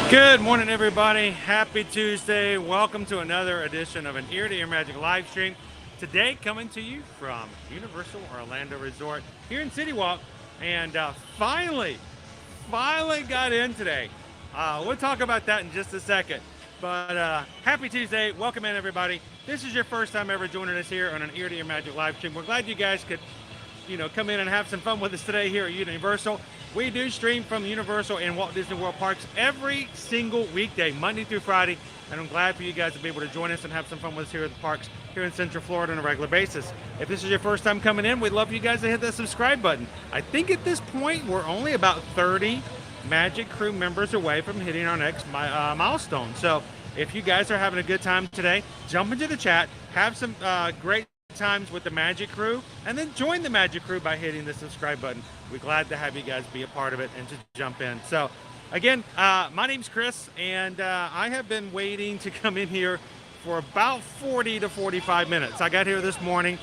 Good morning, everybody. Happy Tuesday. Welcome to another edition of an Ear to Ear Magic live stream. Today, coming to you from Universal Orlando Resort here in CityWalk, and finally got in today. We'll talk about that in just a second. But happy Tuesday. Welcome in, everybody. This is your first time ever joining us here on an Ear to Ear Magic live stream. We're glad you guys could, come in and have some fun with us today here at Universal. We do stream from Universal and Walt Disney World Parks every single weekday, Monday through Friday, and I'm glad for you guys to be able to join us and have some fun with us here at the parks here in Central Florida on a regular basis. If this is your first time coming in, we'd love for you guys to hit that subscribe button. I think at this point, we're only about 30 Magic Crew members away from hitting our next milestone. So if you guys are having a good time today, jump into the chat, have some great times with the Magic Crew, and then join the Magic Crew by hitting the subscribe button. We're glad to have you guys be a part of it and to jump in. So again, my name's Chris, and I have been waiting to come in here for about 40 to 45 minutes. I got here this morning.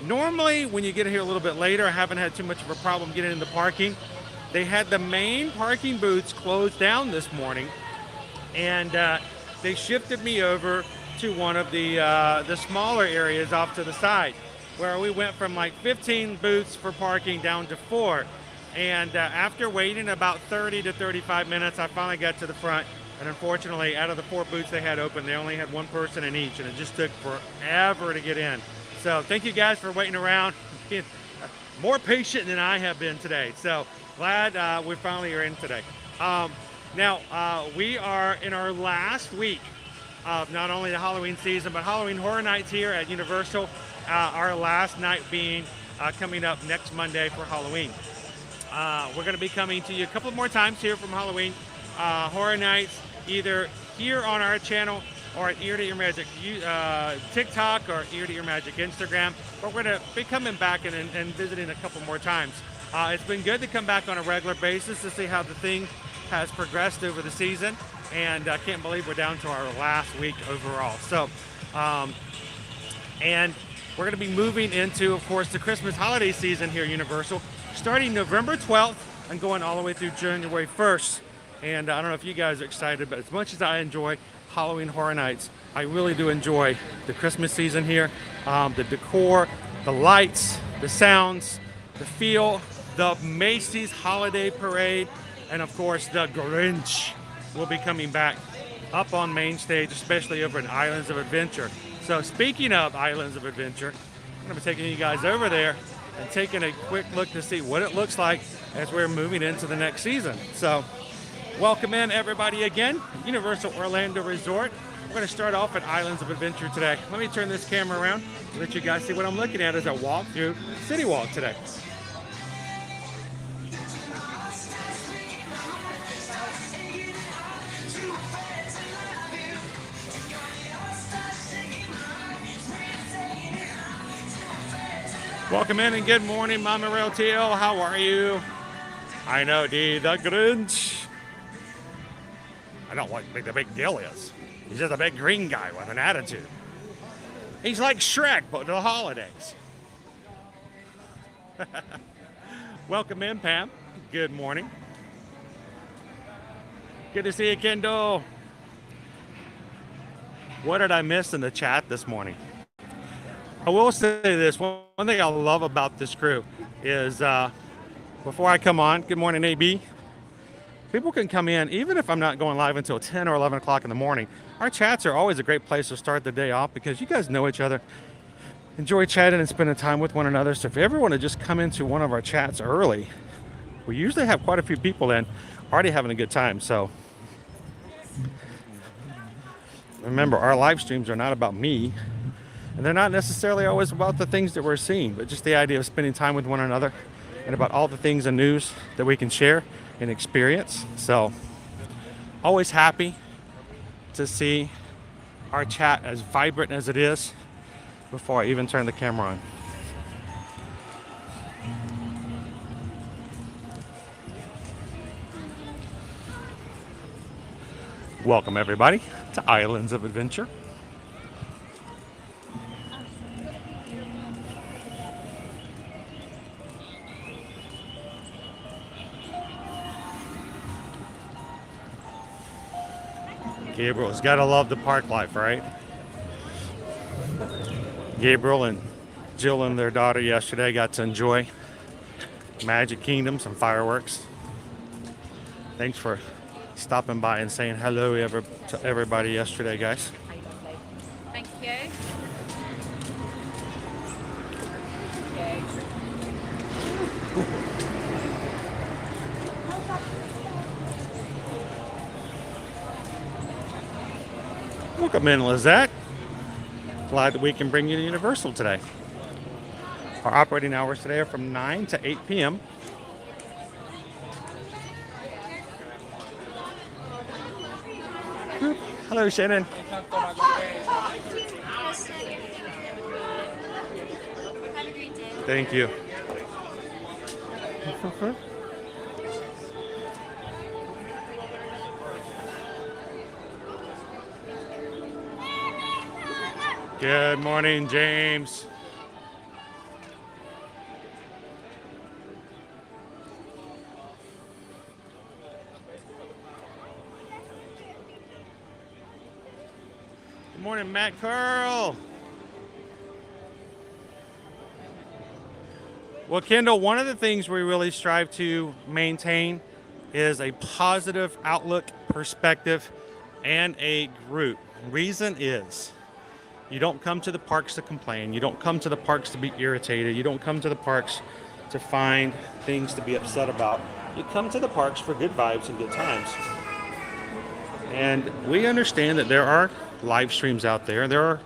Normally when you get here a little bit later, I haven't had too much of a problem getting into parking. They had the main parking booths closed down this morning, and they shifted me over to one of the smaller areas off to the side, where we went from like 15 booths for parking down to 4. And after waiting about 30 to 35 minutes, I finally got to the front. And unfortunately, out of the 4 booths they had open, they only had one person in each, and it just took forever to get in. So thank you guys for waiting around, being more patient than I have been today. So glad we finally are in today. Now, we are in our last week of not only the Halloween season, but Halloween Horror Nights here at Universal. Our last night being coming up next Monday for Halloween. We're going to be coming to you a couple more times here from Halloween Horror Nights, either here on our channel or at Ear to Ear Magic TikTok or Ear to Ear Magic Instagram. But we're going to be coming back and visiting a couple more times. It's been good to come back on a regular basis to see how the thing has progressed over the season. And I can't believe we're down to our last week overall. So, and we're going to be moving into, of course, the Christmas holiday season here at Universal, starting November 12th and going all the way through January 1st. And I don't know if you guys are excited, but as much as I enjoy Halloween Horror Nights, I really do enjoy the Christmas season here. The decor, the lights, the sounds, the feel, the Macy's Holiday Parade, and of course, the Grinch will be coming back up on main stage, especially over in Islands of Adventure. So speaking of Islands of Adventure, I'm going to be taking you guys over there and taking a quick look to see what it looks like as we're moving into the next season. So welcome in, everybody, again, Universal Orlando Resort. We're going to start off at Islands of Adventure today. Let me turn this camera around and let you guys see what I'm looking at as I walk through CityWalk today. Welcome in and good morning, Mama Rail TL. How are you? I know, D, the Grinch. I don't like what the big deal is. He's just a big green guy with an attitude. He's like Shrek, but the holidays. Welcome in, Pam. Good morning. Good to see you, Kendall. What did I miss in the chat this morning? I will say this, one thing I love about this crew is, before I come on, good morning, AB. People can come in, even if I'm not going live until 10 or 11 o'clock in the morning. Our chats are always a great place to start the day off because you guys know each other, enjoy chatting and spending time with one another. So if you ever want to just come into one of our chats early, we usually have quite a few people in already having a good time. So remember, our live streams are not about me. And they're not necessarily always about the things that we're seeing, but just the idea of spending time with one another and about all the things and news that we can share and experience. So always happy to see our chat as vibrant as it is before I even turn the camera on. Welcome everybody to Islands of Adventure. Gabriel's got to love the park life, right? Gabriel and Jill and their daughter yesterday got to enjoy Magic Kingdom, some fireworks. Thanks for stopping by and saying hello to everybody yesterday, guys. Thank you. Welcome in, Lizette. Glad that we can bring you to Universal today. Our operating hours today are from 9 to 8 p.m. Hello, Shannon. Thank you. Good morning, James. Good morning, Matt Curl. Well, Kendall, one of the things we really strive to maintain is a positive outlook, perspective, and a group. Reason is, you don't come to the parks to complain. You don't come to the parks to be irritated. You don't come to the parks to find things to be upset about. You come to the parks for good vibes and good times. And we understand that there are live streams out there. There are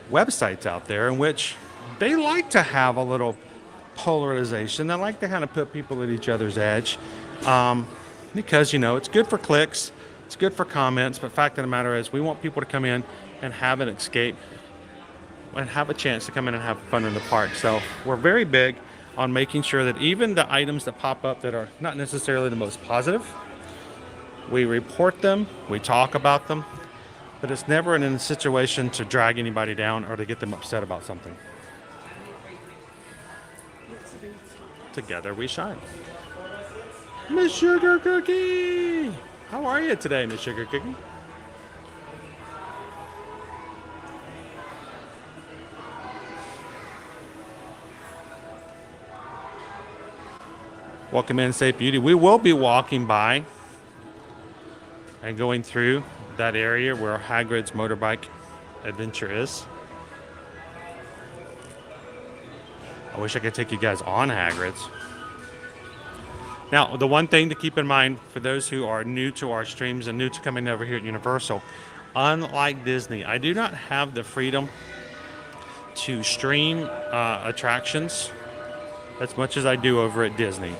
websites out there in which they like to have a little polarization. They like to kind of put people at each other's edge because, you know, it's good for clicks. It's good for comments. But the fact of the matter is we want people to come in and have an escape and have a chance to come in and have fun in the park. So we're very big on making sure that even the items that pop up that are not necessarily the most positive, we report them, we talk about them, but it's never in a situation to drag anybody down or to get them upset about something. Together we shine. Miss Sugar Cookie! How are you today, Miss Sugar Cookie? Welcome in, Safe Beauty. We will be walking by and going through that area where Hagrid's motorbike adventure is. I wish I could take you guys on Hagrid's. Now, the one thing to keep in mind for those who are new to our streams and new to coming over here at Universal, unlike Disney, I do not have the freedom to stream attractions as much as I do over at Disney.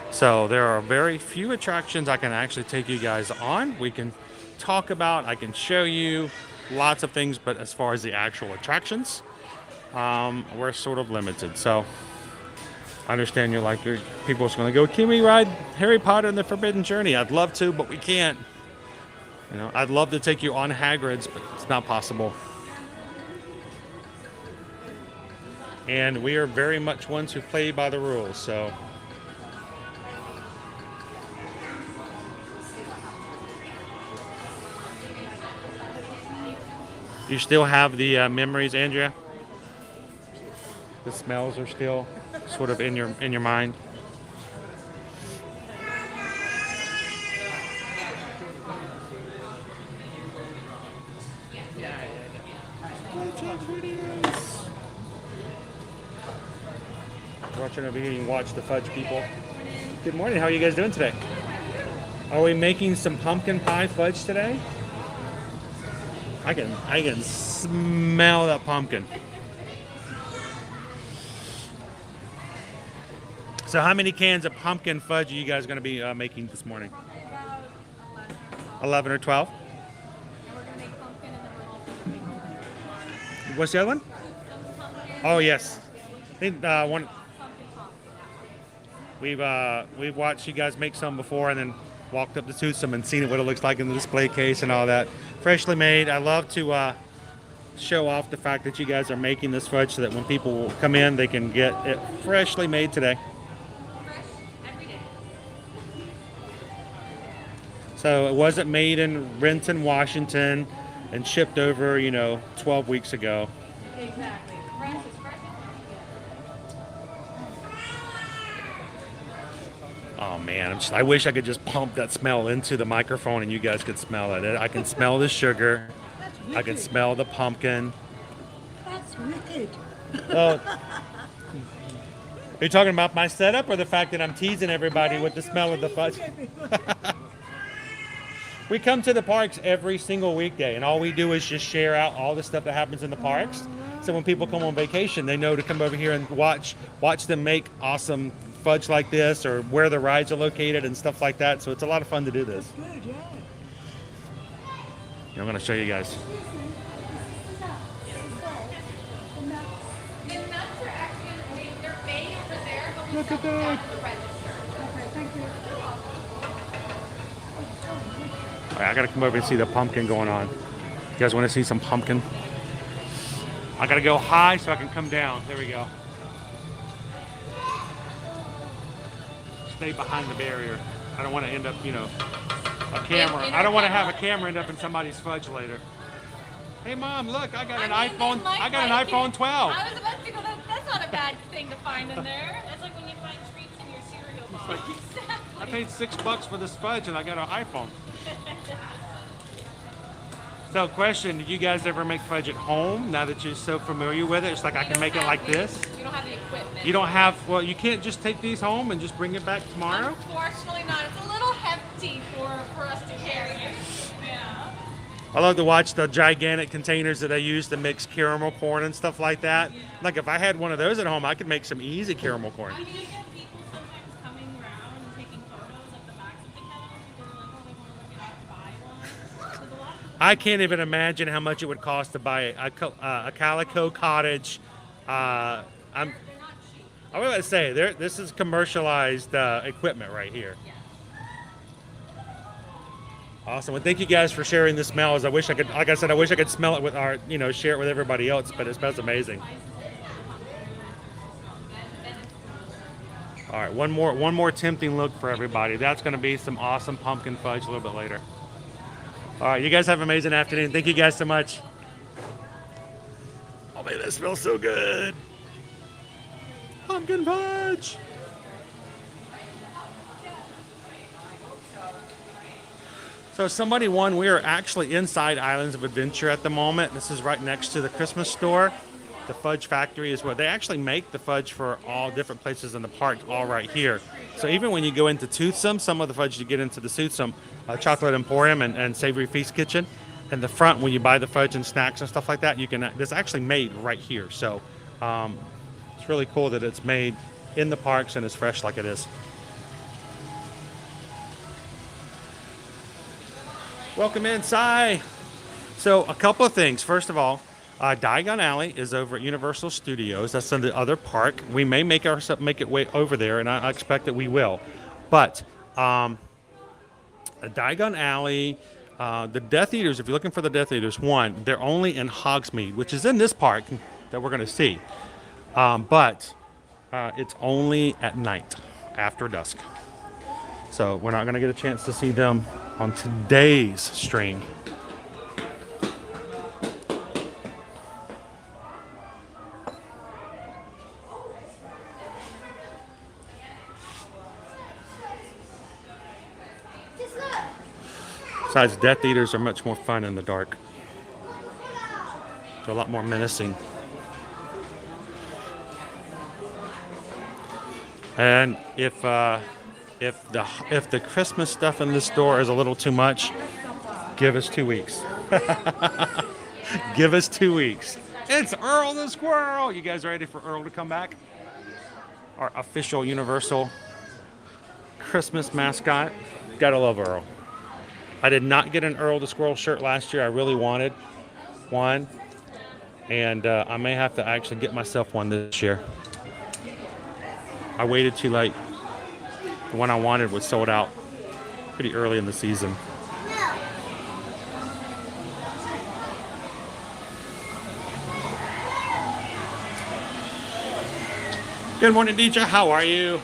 So there are very few attractions I can actually take you guys on. We can talk about, I can show you lots of things, but as far as the actual attractions, we're sort of limited. So I understand you're like, people's going to go, can we ride Harry Potter and the Forbidden Journey? I'd love to, but we can't. You know, I'd love to take you on Hagrid's, but it's not possible. And we are very much ones who play by the rules, so. You still have the memories, Andrea? The smells are still sort of in your mind. Watching over here, you can watch the Fudge people. Good morning. How are you guys doing today? Are we making some pumpkin pie fudge today? I can smell that pumpkin. So how many cans of pumpkin fudge are you guys going to be making this morning? 11 or 12? What's the other one? Oh, yes. I think we've watched you guys make some before and then walked up to some and seen what it looks like in the display case and all that. Freshly made. I love to show off the fact that you guys are making this fudge so that when people come in, they can get it freshly made today. So it wasn't made in Renton, Washington, and shipped over, 12 weeks ago. Exactly. Fresh is fresh. Oh man, I wish I could just pump that smell into the microphone and you guys could smell it. I can smell the sugar. I can smell the pumpkin. That's wicked. Oh, are you talking about my setup or the fact that I'm teasing everybody with the smell of the fudge? We come to the parks every single weekday, and all we do is just share out all the stuff that happens in the parks. So when people come on vacation, they know to come over here and watch them make awesome fudge like this, or where the rides are located and stuff like that. So it's a lot of fun to do this. Good, yeah. I'm going to show you guys. The nuts are actually, they're made over there, but we Look at sell them that. down to the register. Okay, thank you. All right, I got to come over and see the pumpkin going on. You guys want to see some pumpkin? I got to go high so I can come down. There we go. Stay behind the barrier. I don't want to end up, a camera. I don't want to have a camera end up in somebody's fudge later. Hey mom, look, I got an iPhone. I got an iPhone 12. I was about to go, that's not a bad thing to find in there. It's like when you find treats in your cereal box. I paid $6 for this fudge and I got an iPhone. So question, did you guys ever make fudge at home now that you're so familiar with it? It's like I can make it like this. You don't have the equipment. You don't have, well, you can't just take these home and just bring it back tomorrow? Unfortunately not. It's a little hefty for us to carry. Yeah. I love to watch the gigantic containers that I use to mix caramel corn and stuff like that. Like if I had one of those at home, I could make some easy caramel corn. I mean, you get people sometimes coming around and taking photos of the backs of the kettles. People are like, oh, they want to look it up and buy one. There's a lot of I can't even imagine how much it would cost to buy a calico cottage. they're not cheap. I was going to say, this is commercialized equipment right here. Yeah. Awesome. Well, thank you guys for sharing the smells. I wish I could, like I said, I wish I could smell it with our, share it with everybody else, but it smells amazing. All right, one more tempting look for everybody. That's going to be some awesome pumpkin fudge a little bit later. All right, you guys have an amazing afternoon. Thank you guys so much. Oh man, that smells so good. Pumpkin fudge. So somebody won, we are actually inside Islands of Adventure at the moment. This is right next to the Christmas store. The Fudge Factory is where they actually make the fudge for all different places in the park, all right here. So even when you go into Toothsome, some of the fudge you get into the Toothsome Chocolate Emporium and Savory Feast Kitchen. In the front, when you buy the fudge and snacks and stuff like that, you can. It's actually made right here. So it's really cool that it's made in the parks and it's fresh like it is. Welcome inside. So a couple of things. First of all, Diagon Alley is over at Universal Studios. That's in the other park. We may make it way over there, and I expect that we will. But Diagon Alley, the Death Eaters, if you're looking for the Death Eaters, one, they're only in Hogsmeade, which is in this park that we're going to see. But it's only at night, after dusk. So we're not going to get a chance to see them on today's stream. Besides, Death Eaters are much more fun in the dark. They're a lot more menacing. And if the Christmas stuff in this store is a little too much, give us 2 weeks. Give us 2 weeks. It's Earl the Squirrel. You guys ready for Earl to come back? Our official Universal Christmas mascot. Gotta love Earl. I did not get an Earl the Squirrel shirt last year. I really wanted one. And I may have to actually get myself one this year. I waited too late. The one I wanted was sold out pretty early in the season. Good morning, DJ. How are you?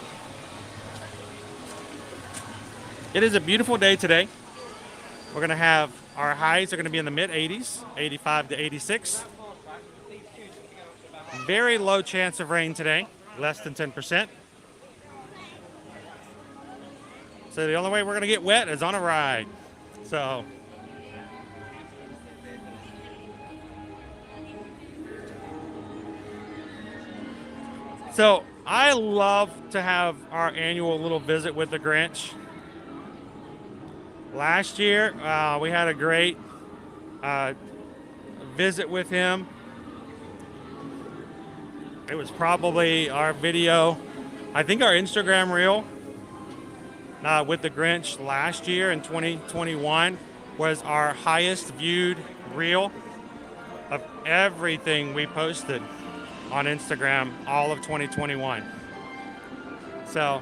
It is a beautiful day today. We're going to have our highs are going to be in the mid 80s, 85 to 86. Very low chance of rain today, less than 10%. So the only way we're going to get wet is on a ride. So I love to have our annual little visit with the Grinch. Last year, we had a great visit with him. It was probably our video, I think our Instagram reel with the Grinch last year in 2021 was our highest viewed reel of everything we posted on Instagram all of 2021. So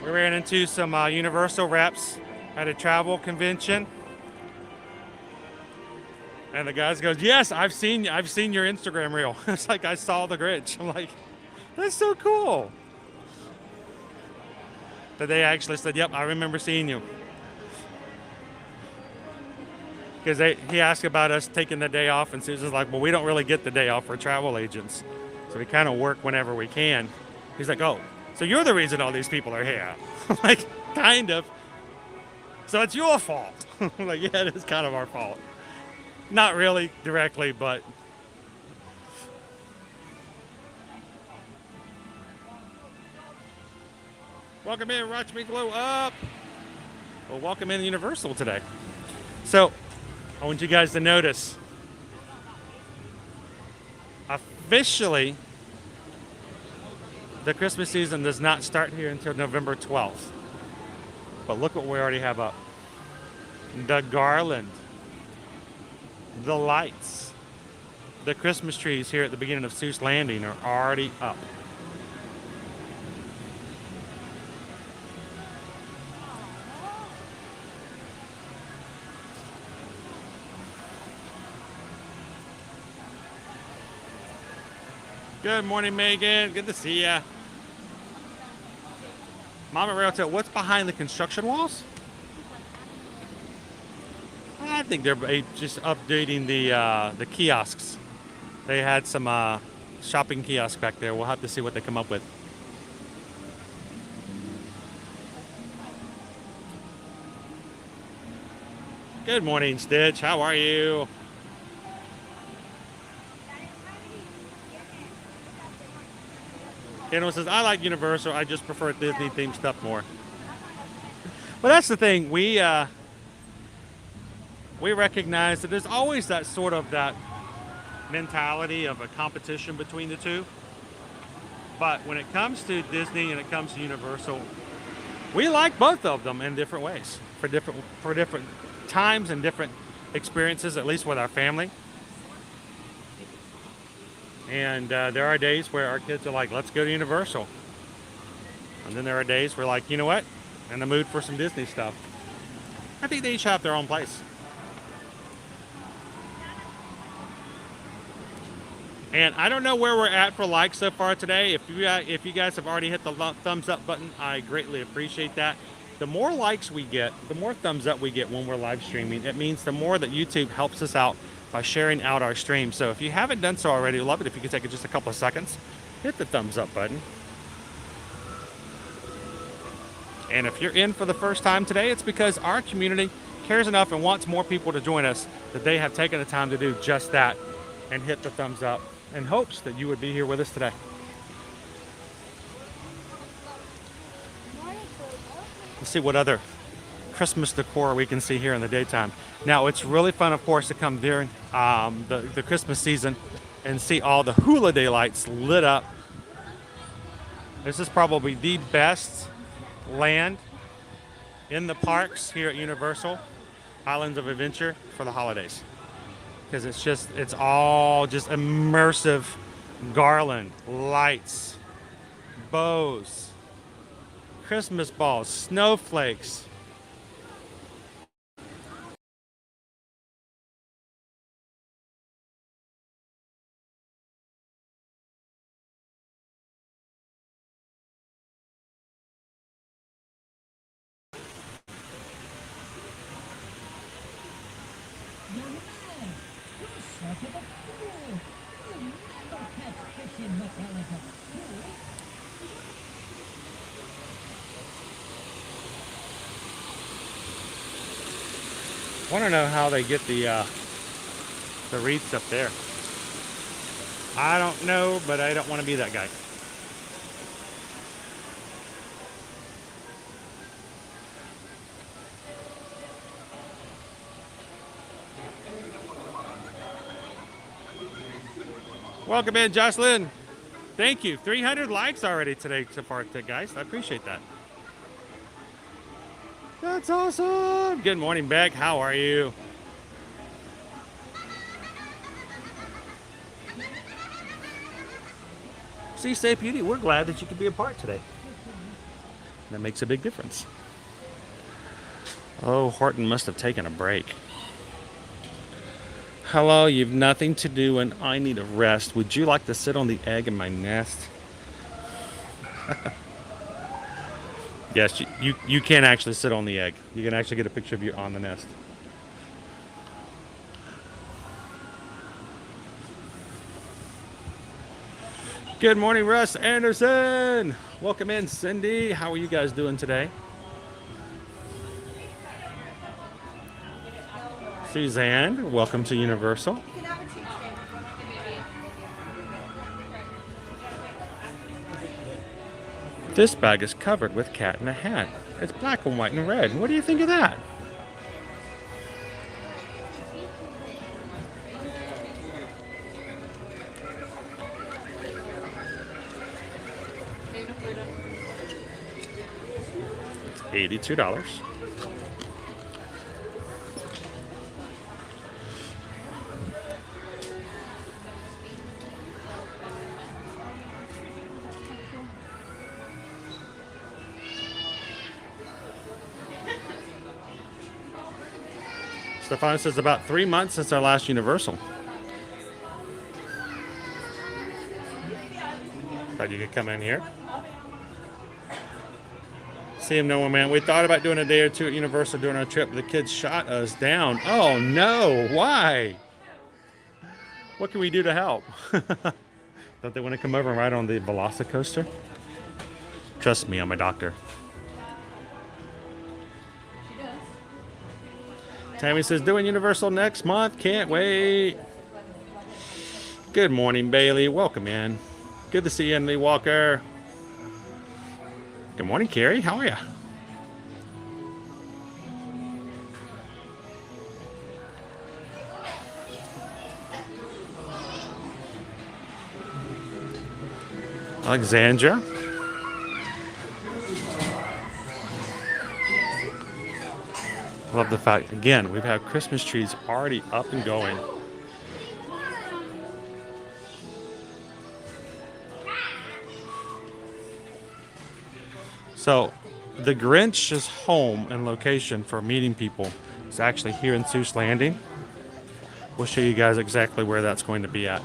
we ran into some Universal reps at a travel convention, and the guys goes, "Yes, I've seen your Instagram reel." It's like I saw the Grinch. I'm like, that's so cool. But they actually said, "Yep, I remember seeing you." Because he asked about us taking the day off, and Susan's like, "Well, we don't really get the day off for travel agents, so we kind of work whenever we can." He's like, "Oh, so you're the reason all these people are here?" I'm like, kind of. So it's your fault. I'm like, yeah, it is kind of our fault. Not really directly, but welcome in, watch me glow up. Well, welcome in Universal today. So I want you guys to notice, officially, the Christmas season does not start here until November 12th. But look what we already have up. The garland, the lights, the Christmas trees here at the beginning of Seuss Landing are already up. Good morning, Megan. Good to see ya. Mama Railtail, what's behind the construction walls? I think they're just updating the kiosks. They had some shopping kiosks back there. We'll have to see what they come up with. Good morning, Stitch. How are you? Kendall says, I like Universal. I just prefer Disney themed stuff more. But that's the thing. We recognize that there's always that sort of that mentality of a competition between the two. But when it comes to Disney and it comes to Universal, we like both of them in different ways for different times and different experiences, at least with our family. And there are days where our kids are like, let's go to Universal. And then there are days where like, you know what? In the mood for some Disney stuff. I think they each have their own place. And I don't know where we're at for likes so far today. If you guys have already hit the thumbs up button, I greatly appreciate that. The more likes we get, the more thumbs up we get when we're live streaming. It means the more that YouTube helps us out by sharing out our stream. So if you haven't done so already, I'd love it if you could take just a couple of seconds, hit the thumbs up button. And if you're in for the first time today, it's because our community cares enough and wants more people to join us that they have taken the time to do just that and hit the thumbs up in hopes that you would be here with us today. Let's see what other Christmas decor we can see here in the daytime. Now, it's really fun, of course, to come during the Christmas season and see all the holiday lights lit up. This is probably the best land in the parks here at Universal Islands of Adventure for the holidays. Because it's all just immersive garland, lights, bows, Christmas balls, snowflakes. Want to know how they get the wreaths up there. I don't know, but I don't want to be that guy. Welcome in, Jocelyn. Thank you. 300 likes already today so far, guys. I appreciate that. That's awesome. Good morning, Beck. How are you? See, Safe Beauty, we're glad that you could be a part today. That makes a big difference. Oh, Horton must have taken a break. Hello, you've nothing to do and I need a rest. Would you like to sit on the egg in my nest? Yes, you can actually sit on the egg. You can actually get a picture of you on the nest. Good morning, Russ Anderson. Welcome in, Cindy. How are you guys doing today? Suzanne, welcome to Universal. This bag is covered with cat in a hat. It's black and white and red. What do you think of that? $82. Stefan says about 3 months since our last Universal. Thought you could come in here. See him, no man. We thought about doing a day or two at Universal during our trip, but the kids shot us down. Oh no, why? What can we do to help? Don't they want to come over and ride on the VelociCoaster? Trust me, I'm a doctor. Tammy says, doing Universal next month. Can't wait. Good morning, Bailey. Welcome in. Good to see you, Emily Walker. Good morning, Carrie. How are you? Alexandra. Love the fact, again, we've had Christmas trees already up and going. So, the Grinch's home and location for meeting people is actually here in Seuss Landing. We'll show you guys exactly where that's going to be at.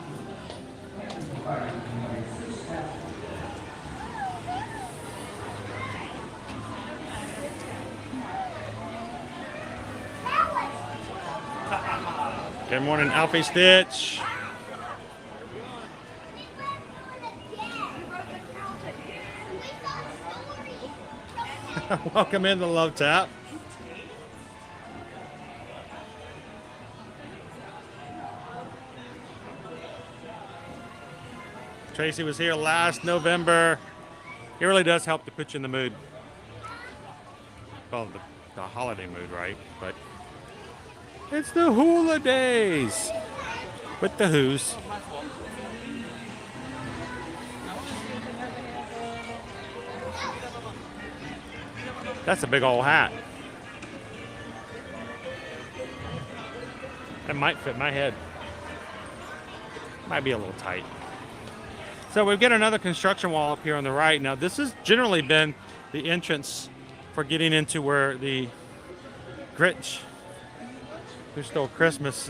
Good morning, Alfie Stitch. Welcome in the Love Tap. Tracy was here last November. It really does help to put you in the mood. Well, the holiday mood, right? But it's the hula days with the Who's. That's a big old hat. That might fit my head. Might be a little tight. So we've got another construction wall up here on the right. Now this has generally been the entrance for getting into where the Grinch Who Stole Christmas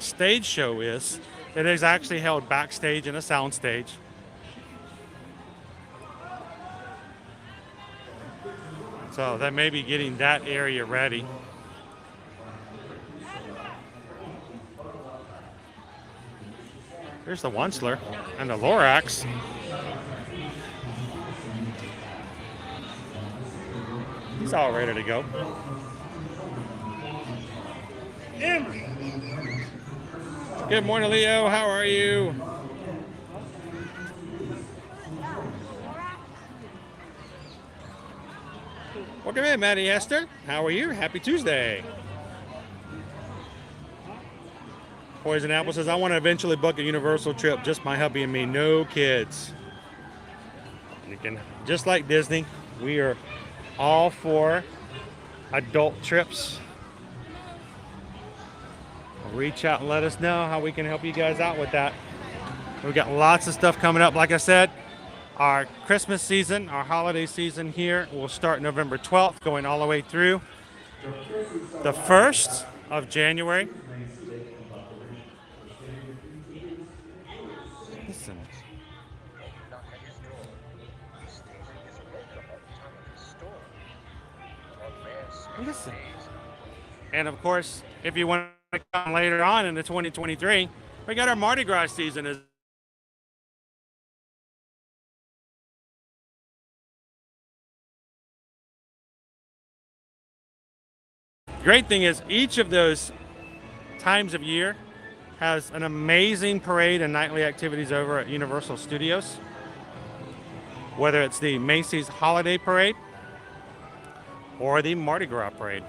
stage show is. It is actually held backstage in a sound stage. So they may be getting that area ready. There's the Onceler and the Lorax. He's all ready to go. Good morning, Leo. How are you? Welcome in, Maddie Hester. How are you? Happy Tuesday. Poison Apple says, I want to eventually book a Universal trip, just my hubby and me, no kids. You can, just like Disney, we are all for adult trips. Reach out and let us know how we can help you guys out with that. We've got lots of stuff coming up. Like I said, our Christmas season, our holiday season here will start November 12th, going all the way through the 1st of January. Listen. Listen. And of course, if you want to come later on in the 2023, we got our Mardi Gras season is great thing is each of those times of year has an amazing parade and nightly activities over at Universal Studios. Whether it's the Macy's Holiday Parade or the Mardi Gras Parade.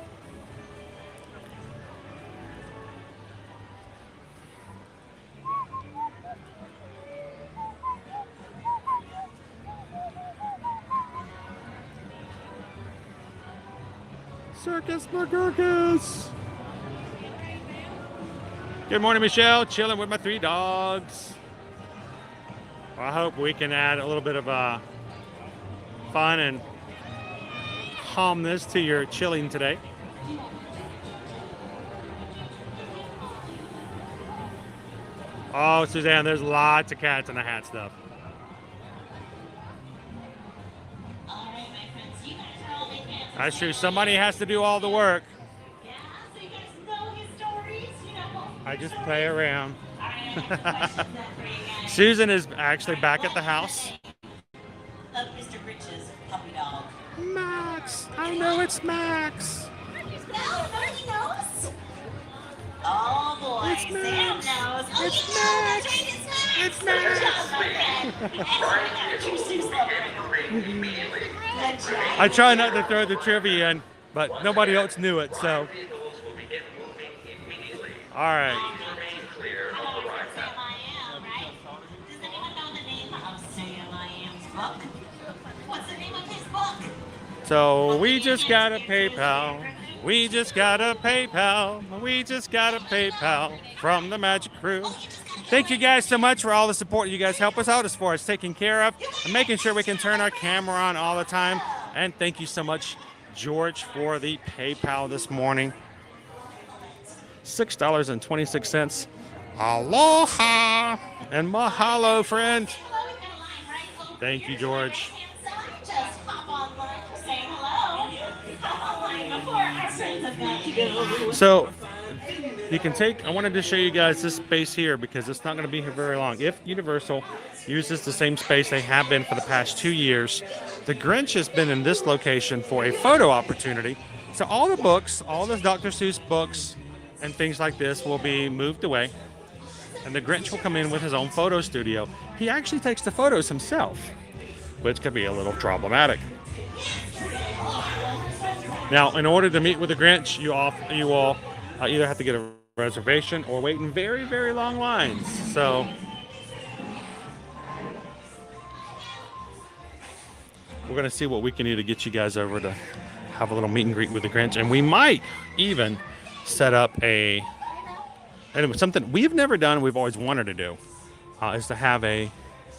Circus McGurkus. Good morning, Michelle. Chilling with my 3 dogs. Well, I hope we can add a little bit of fun and calmness to your chilling today. Oh, Suzanne, there's lots of cats in the hat stuff. That's true. Somebody has to do all the work. Yeah, so you guys know his stories, you know. I just play around. Susan is actually back at the house. Of Mr. Grinch's puppy dog. Max! I know it's Max! No, nobody knows. Oh boy, It's Sam Max. knows. Oh, It's you know, Max. that's right, it's Max. It's Max. Good job, okay. Good job. I try not to throw the trivia in, but nobody else knew it, so. All right. Sam I Am, right? Does anyone know the name of Sam I Am's book? What's the name of his book? So we just got a PayPal. We just got a PayPal. We just got a PayPal from the Magic Crew. Thank you guys so much for all the support you guys help us out as far as taking care of and making sure we can turn our camera on all the time. And thank you so much, George, for the PayPal this morning. $6.26. Aloha and mahalo, friend. Hello, we've got a line, right? Thank you, George. Just hop online, say hello. Hop online before our friends have got to go. So you can take, I wanted to show you guys this space here because it's not going to be here very long. If Universal uses the same space they have been for the past 2 years, the Grinch has been in this location for a photo opportunity. So all the books, all the Dr. Seuss books and things like this will be moved away. And the Grinch will come in with his own photo studio. He actually takes the photos himself, which could be a little problematic. Now, in order to meet with the Grinch, you will either have to get a reservation or wait in very, very long lines. So we're going to see what we can do to get you guys over to have a little meet and greet with the Grinch. And we might even set up something we've never done, we've always wanted to do, is to have a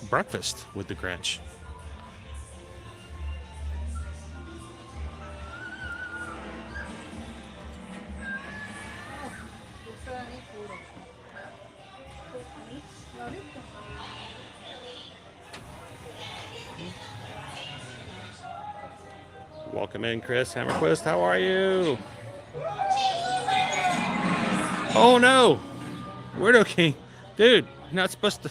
breakfast with the Grinch. Welcome in, Chris Hammerquist. How are you? Oh no, Weirdo King, dude. You're not supposed to.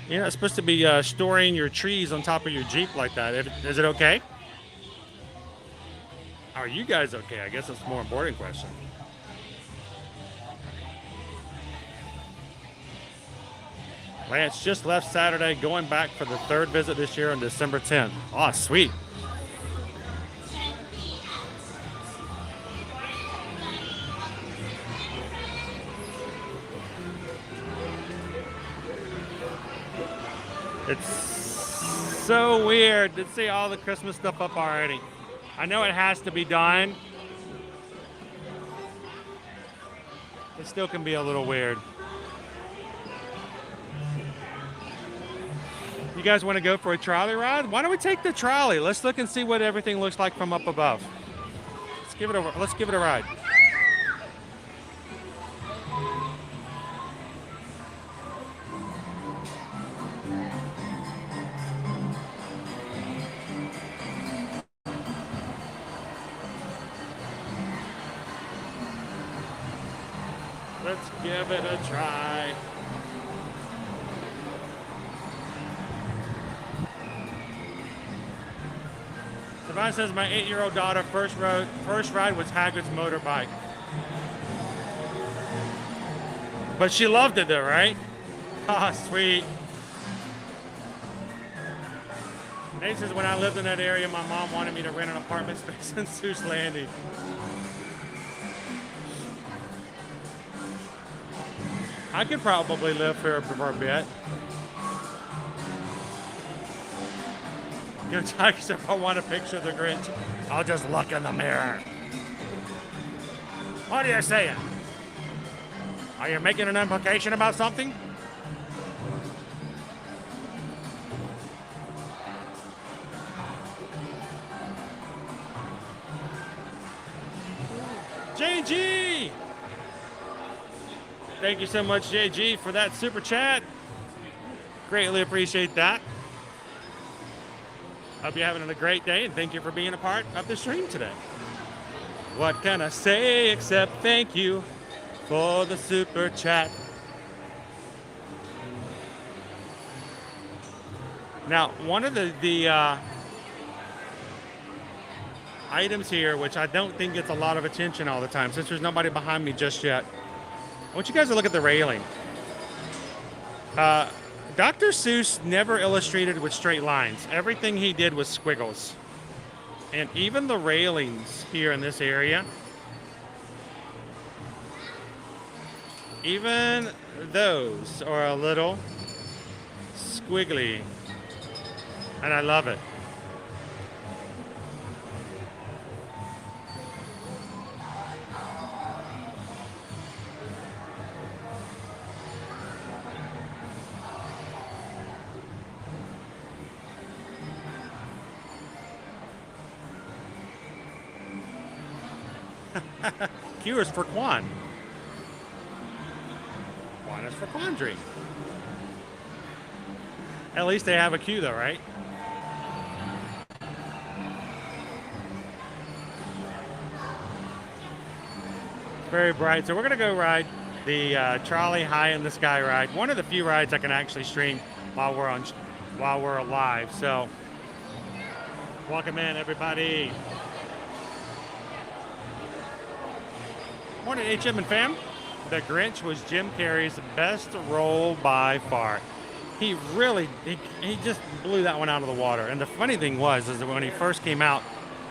You're not supposed to be storing your trees on top of your Jeep like that. Is it okay? Are you guys okay? I guess that's a more important question. Lance just left Saturday, going back for the third visit this year on December 10th. Oh, sweet. It's so weird to see all the Christmas stuff up already. I know it has to be done. It still can be a little weird. You guys want to go for a trolley ride? Why don't we take the trolley? Let's look and see what everything looks like from up above. Let's give it a ride. Let's give it a try. Savannah says my 8-year-old daughter first ride was Hagrid's motorbike. But she loved it though, right? Ah, sweet. Nate says when I lived in that area, my mom wanted me to rent an apartment space in Seuss Landing. I could probably live here for a bit. You know, Tiger, if I want a picture of the Grinch, I'll just look in the mirror. What are you saying? Are you making an implication about something? JG! Thank you so much, JG, for that super chat. Greatly appreciate that. Hope you're having a great day, and thank you for being a part of the stream today. What can I say except thank you for the super chat? Now, one of the items here, which I don't think gets a lot of attention all the time, since there's nobody behind me just yet, I want you guys to look at the railing. Dr. Seuss never illustrated with straight lines. Everything he did was squiggles. And even the railings here in this area, even those are a little squiggly. And I love it. Q is for Quan. Quan is for quandary. At least they have a Q though, right? Very bright. So we're gonna go ride the trolley high in the sky ride. One of the few rides I can actually stream while we're live. So welcome in, everybody. Morning, HM and fam. The Grinch was Jim Carrey's best role by far. He really, he just blew that one out of the water. And the funny thing was, is that when he first came out,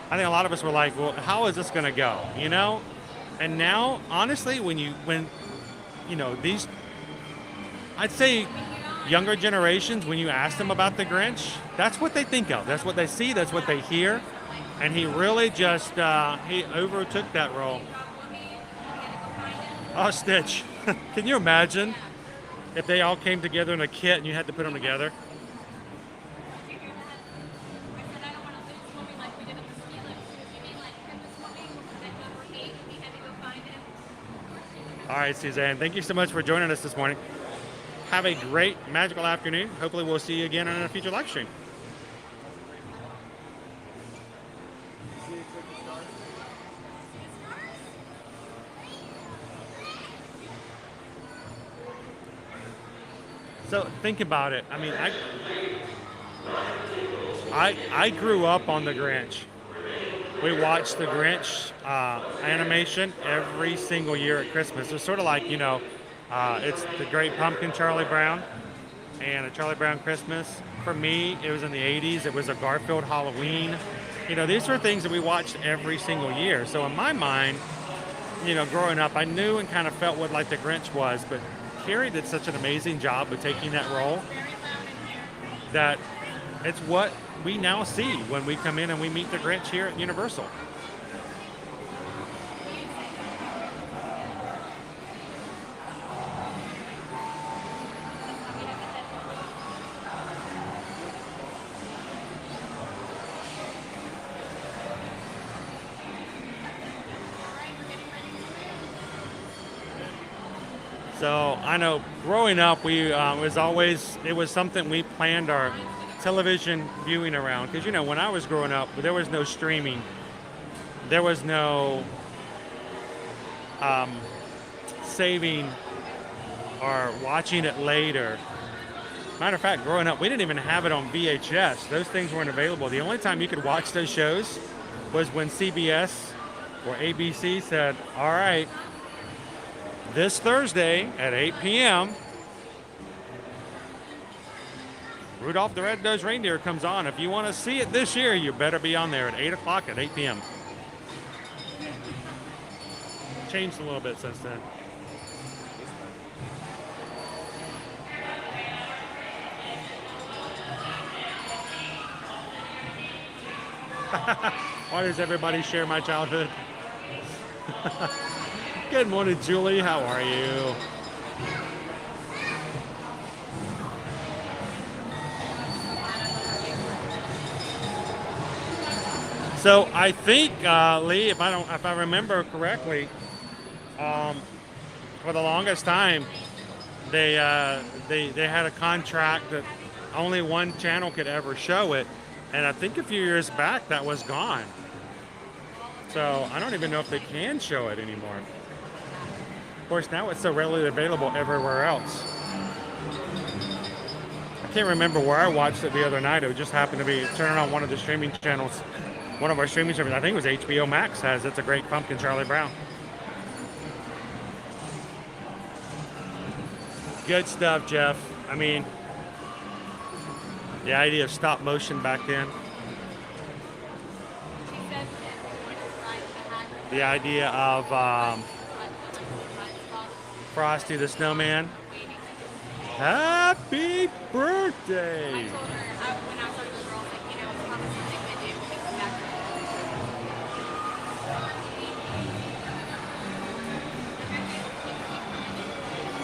I think a lot of us were like, well, how is this gonna go, you know? And now, honestly, when you know, these, I'd say younger generations, when you ask them about the Grinch, that's what they think of. That's what they see, that's what they hear. And he really just, he overtook that role. Oh, Stitch. Can you imagine if they all came together in a kit and you had to put them together? All right, Suzanne, thank you so much for joining us this morning. Have a great, magical afternoon. Hopefully we'll see you again on a future live stream. So think about it. I mean, I grew up on the Grinch. We watched the Grinch animation every single year at Christmas. It's sort of like, it's the Great Pumpkin, Charlie Brown, and a Charlie Brown Christmas. For me, it was in the 80s. It was a Garfield Halloween. These were things that we watched every single year. So in my mind, growing up, I knew and kind of felt what like the Grinch was, but Carrie did such an amazing job of taking that role that it's what we now see when we come in and we meet the Grinch here at Universal. So I know growing up, it was something we planned our television viewing around. Because when I was growing up, there was no streaming, there was no saving or watching it later. Matter of fact, growing up, we didn't even have it on VHS. Those things weren't available. The only time you could watch those shows was when CBS or ABC said, all right, this Thursday at 8 p.m., Rudolph the Red-Nosed Reindeer comes on. If you want to see it this year, you better be on there at 8 o'clock at 8 p.m. Changed a little bit since then. Why does everybody share my childhood? Good morning, Julie. How are you? So I think, Lee, if I remember correctly, for the longest time, they had a contract that only one channel could ever show it, and I think a few years back that was gone. So I don't even know if they can show it anymore. Of course, now it's so readily available everywhere else. I can't remember where I watched it the other night. It just happened to be turning on one of the streaming channels. One of our streaming services, I think it was HBO Max, has It's a Great Pumpkin, Charlie Brown. Good stuff, Jeff. I mean, the idea of stop motion back then. The idea of Frosty the Snowman. Happy birthday!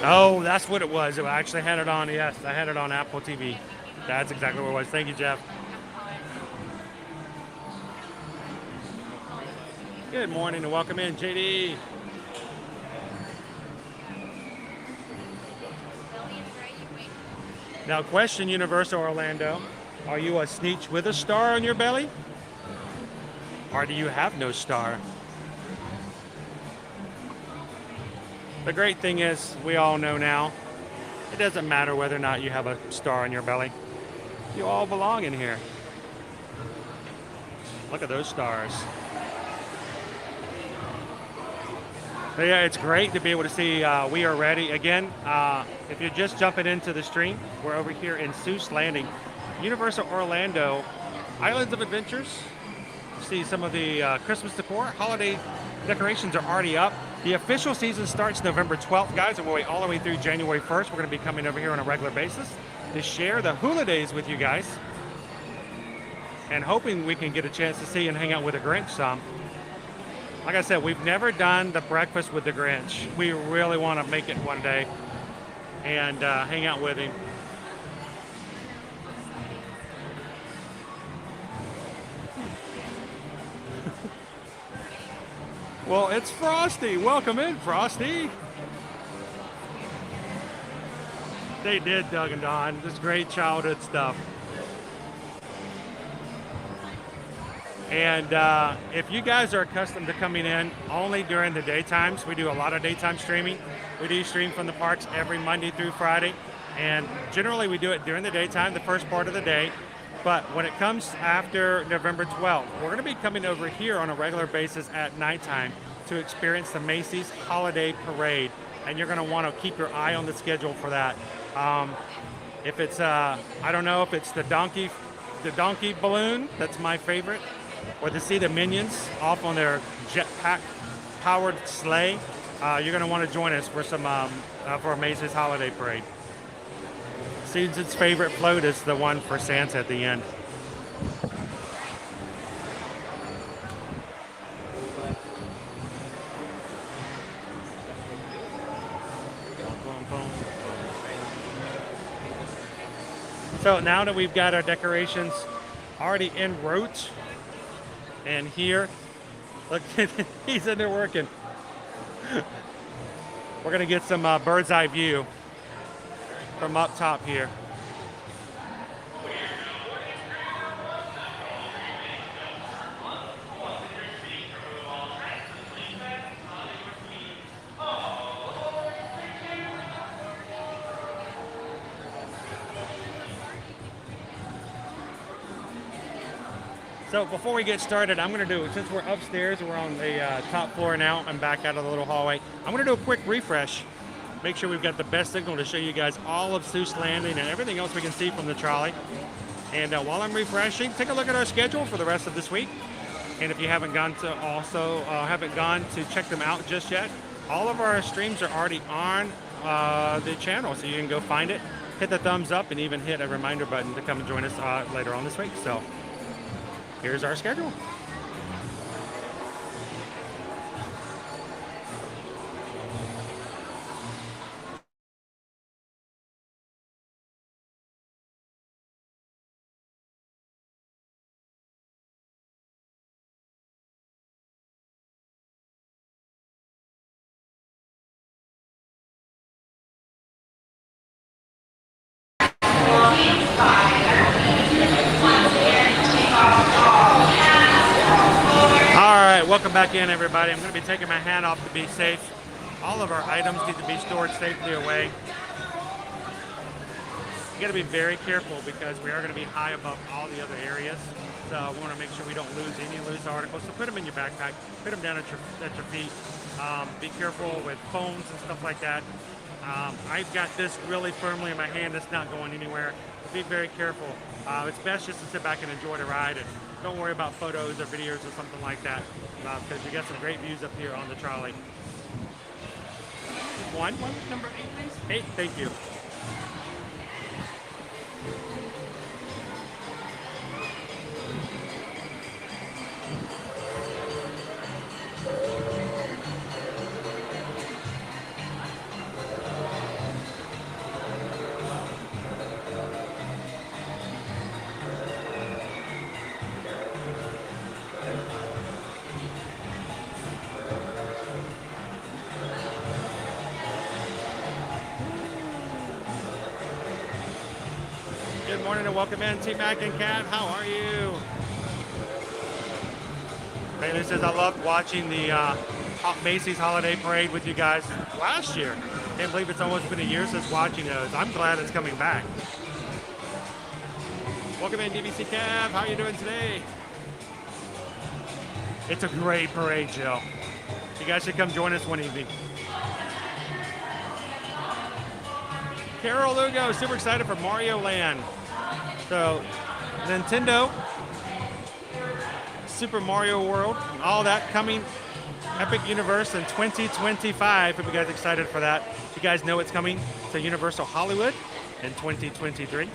Oh, that's what it was. I actually had it on, yes. I had it on Apple TV. That's exactly what it was. Thank you, Jeff. Good morning and welcome in, JD. Now, question, Universal Orlando. Are you a Sneetch with a star on your belly? Or do you have no star? The great thing is, we all know now, it doesn't matter whether or not you have a star on your belly. You all belong in here. Look at those stars. But yeah, it's great to be able to see We Are Ready. Again, if you're just jumping into the stream, we're over here in Seuss Landing, Universal Orlando, Islands of Adventures. See some of the Christmas decor. Holiday decorations are already up. The official season starts November 12th, guys, and we'll wait all the way through January 1st. We're going to be coming over here on a regular basis to share the hula days with you guys, and hoping we can get a chance to see and hang out with the Grinch some. Like I said, we've never done the breakfast with the Grinch. We really want to make it one day and hang out with him. Well, it's Frosty. Welcome in, Frosty. They did, Doug and Don. This is great childhood stuff. And if you guys are accustomed to coming in only during the daytimes, we do a lot of daytime streaming. We do stream from the parks every Monday through Friday. And generally we do it during the daytime, the first part of the day. But when it comes after November 12th, we're going to be coming over here on a regular basis at nighttime to experience the Macy's Holiday Parade. And you're going to want to keep your eye on the schedule for that. If it's, I don't know if it's the donkey balloon, that's my favorite, or to see the Minions off on their jetpack powered sleigh. You're going to want to join us for some for a Macy's Holiday Parade. Susan's favorite float is the one for Santa at the end. So now that we've got our decorations already en route, and here, look, he's in there working. We're gonna get some bird's eye view from up top here. So before we get started, I'm going to do, since we're upstairs, we're on the top floor now, I'm back out of the little hallway. I'm going to do a quick refresh, make sure we've got the best signal to show you guys all of Seuss Landing and everything else we can see from the trolley. And while I'm refreshing, take a look at our schedule for the rest of this week. And if you haven't gone to check them out just yet, all of our streams are already on the channel, so you can go find it, hit the thumbs up, and even hit a reminder button to come and join us later on this week. So here's our schedule. Welcome back in, everybody. I'm going to be taking my hat off to be safe. All of our items need to be stored safely away. You got to be very careful because we are going to be high above all the other areas. So I want to make sure we don't lose any loose articles. So put them in your backpack, put them down at your feet. Be careful with phones and stuff like that. I've got this really firmly in my hand. It's not going anywhere. Be very careful. It's best just to sit back and enjoy the ride, and don't worry about photos or videos or something like that, because we got some great views up here on the trolley. One, number 8, please. 8, thank you. Good morning and welcome in, T-Mac and Kat. How are you? Bailey says, I loved watching the Macy's Holiday Parade with you guys last year. Can't believe it's almost been a year since watching those. I'm glad it's coming back. Welcome in, DVC Cab. How are you doing today? It's a great parade, Jill. You guys should come join us one evening. Carol Lugo, super excited for Mario Land. So, Nintendo, Super Mario World, all that coming Epic Universe in 2025. If you guys excited for that, you guys know it's coming to Universal Hollywood in 2023.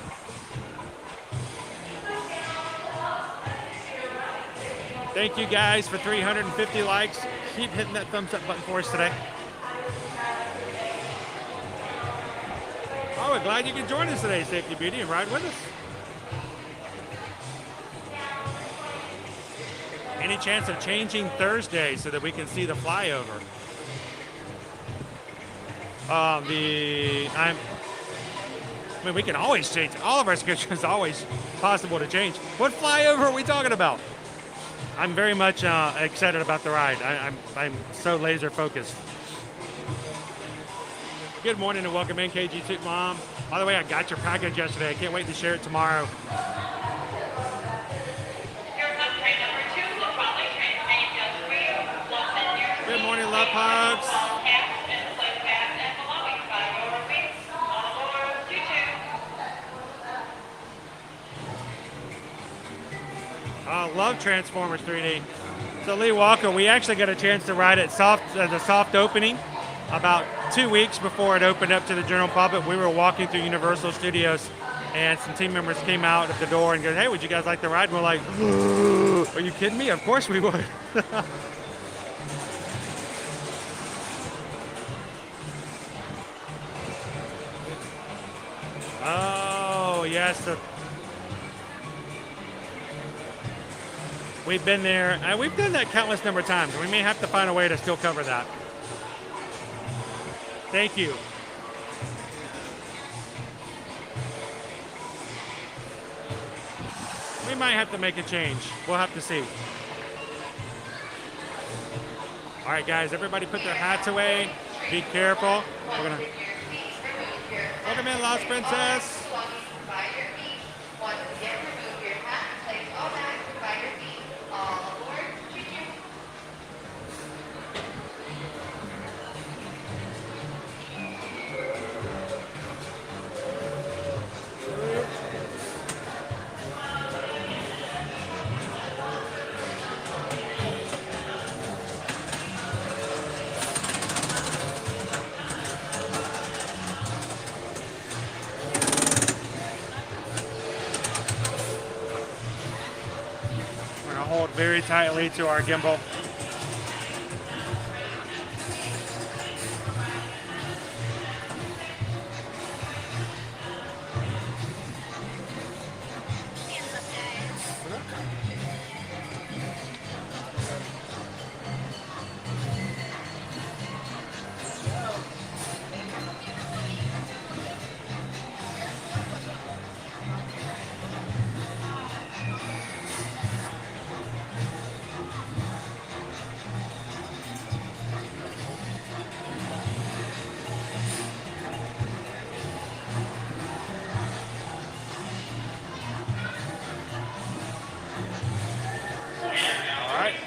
Thank you guys for 350 likes. Keep hitting that thumbs up button for us today. Oh, we're glad you can join us today, Safety Beauty, and ride with us. Any chance of changing Thursday so that we can see the flyover? I mean, we can always change. All of our schedules is always possible to change. What flyover are we talking about? I'm very much excited about the ride. I'm so laser focused. Good morning and welcome in, KG2 Mom. By the way, I got your package yesterday. I can't wait to share it tomorrow. Good morning, Love Hugs. Love Transformers 3D. So Lee Walker, we actually got a chance to ride it the soft opening about 2 weeks before it opened up to the general public. We were walking through Universal Studios and some team members came out of the door and go, hey, would you guys like to ride? And we're like, are you kidding me? Of course we would. Oh, yes. We've been there, and we've done that countless number of times. We may have to find a way to still cover that. Thank you. We might have to make a change. We'll have to see. All right, guys, everybody put their hats away. Be careful. We're gonna... Welcome in, Lost Princess. Hold very tightly to our gimbal.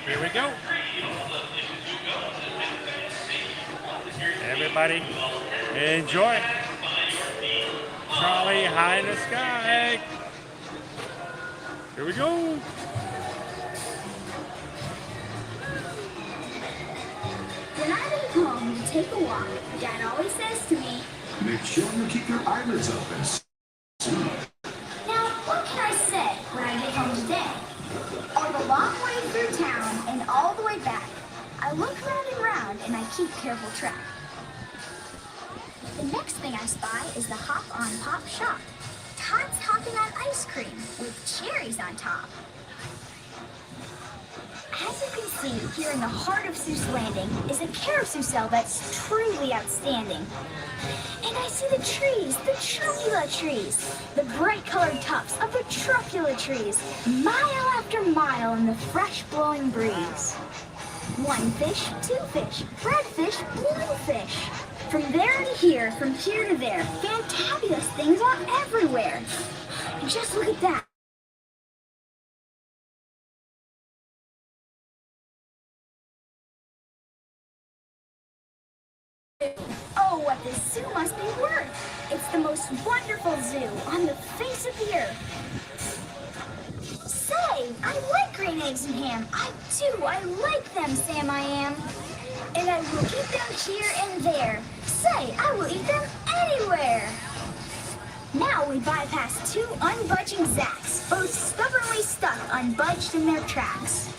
Here we go. Everybody, enjoy. Trolley high in the sky. Here we go. When I leave home to take a walk, Dad always says to me, make sure you keep your eyelids open. now what can I say when I get home today? All the long way through town and all the way back, I look round and round and I keep careful track. The next thing I spy is the Hop on Pop shop. Todd's hopping on ice cream with cherries on top. As you can see, here in the heart of Seuss Landing is a carousel cell that's truly outstanding. And I see the trees, the trucula trees, the bright colored tufts of the trucula trees, mile after mile in the fresh blowing breeze. One fish, two fish, red fish, blue fish. From there to here, from here to there, fantabulous things are everywhere. Just look at that. Oh, what this zoo must be worth! It's the most wonderful zoo on the face of the earth. Say, I like green eggs and ham. I do. I like them, Sam I am. And I will eat them here and there. Say, I will eat them anywhere. Now we bypass two unbudging Zacks, both stubbornly stuck unbudged in their tracks.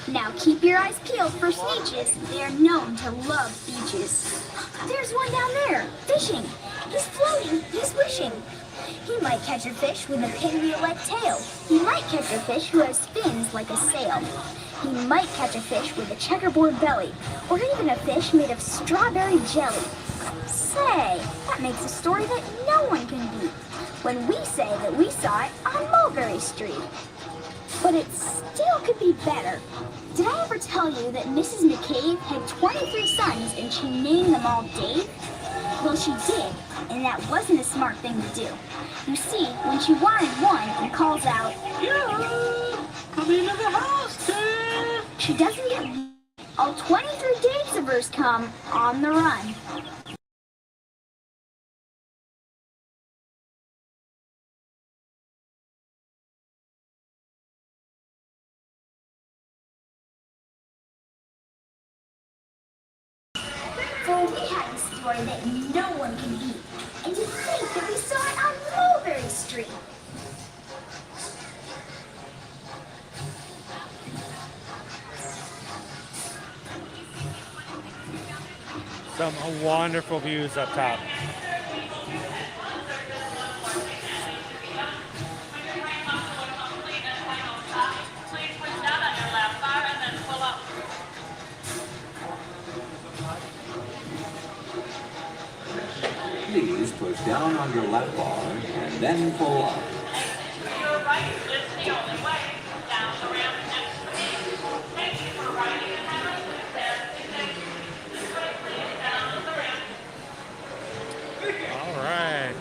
Now keep your eyes peeled for Sneetches. They are known to love beaches. There's one down there, fishing. He's floating, he's wishing. He might catch a fish with a pinwheel-like tail. He might catch a fish who has fins like a sail. He might catch a fish with a checkerboard belly, or even a fish made of strawberry jelly. Say, that makes a story that no one can beat. when we say that we saw it on Mulberry Street. But it still could be better. Did I ever tell you that Mrs. McCabe had 23 sons and she named them all Dave? Well, she did, and that wasn't a smart thing to do. You see, when she wanted one and calls out, "Yeah, come into the house, Dave," she doesn't get all 23 Daves of hers come on the run. For we had a story that no one can beat, and to think that we saw it on Mulberry Street. Some wonderful views up top. Please push down on your lap bar and then pull up. Your right is the only way. Down the ramp next to me. Thank you for riding the house. This way, please, down the ramp. All right.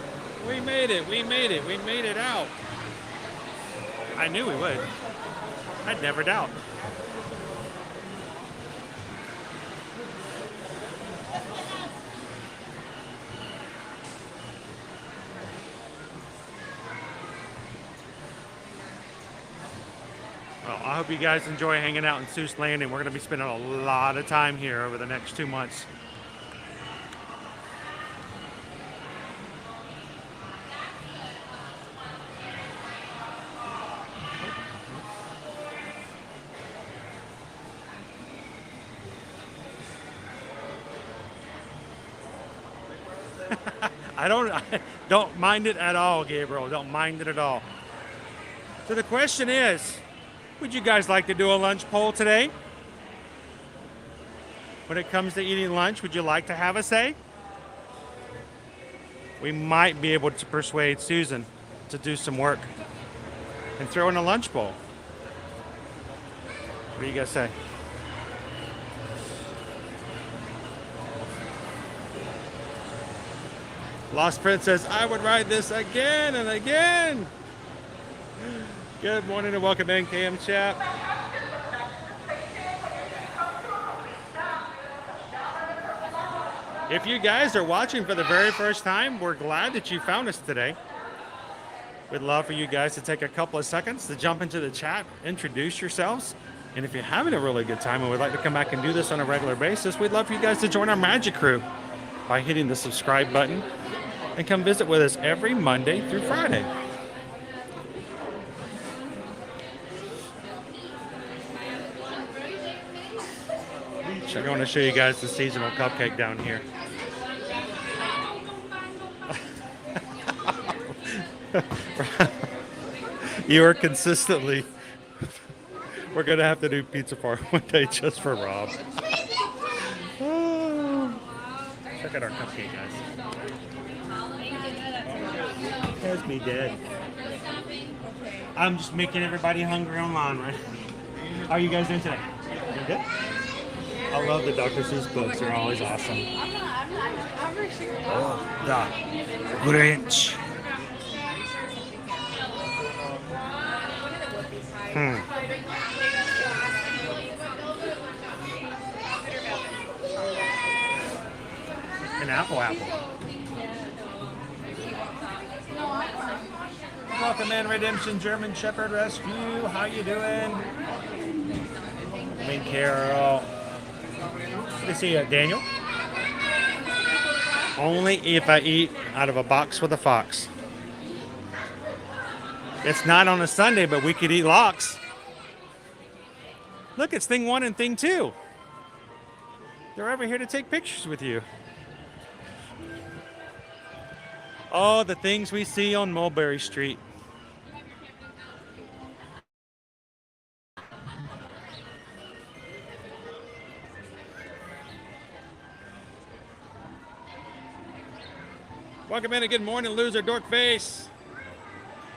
We made it. We made it. We made it out. I knew we would. I'd never doubt. Well, I hope you guys enjoy hanging out in Seuss Landing. We're going to be spending a lot of time here over the next 2 months. I don't mind it at all, Gabriel. Don't mind it at all. So the question is, would you guys like to do a lunch poll today? When it comes to eating lunch, would you like to have a say? We might be able to persuade Susan to do some work and throw in a lunch bowl. What do you guys say? Lost Prince says, I would ride this again and again. Good morning and welcome in, KM Chat. If you guys are watching for the very first time, we're glad that you found us today. We'd love for you guys to take a couple of seconds to jump into the chat, introduce yourselves. And if you're having a really good time and would like to come back and do this on a regular basis, we'd love for you guys to join our magic crew by hitting the subscribe button and come visit with us every Monday through Friday. I want to show you guys the seasonal cupcake down here. You are consistently. We're gonna have to do pizza party one day just for Rob. Oh. Check out our cupcake, guys. Has me dead. I'm just making everybody hungry online, right? How are you guys doing today? You good? I love the Dr. Seuss books. They're always awesome. Oh, the Grinch. An apple. Welcome in, Redemption German Shepherd Rescue. How you doing? I mean, Carol. Let's see, Daniel. Only if I eat out of a box with a fox. It's not on a Sunday, but we could eat lox. Look, it's thing 1 and thing 2. They're over here to take pictures with you. Oh, the things we see on Mulberry Street. Welcome in and good morning, loser dork face.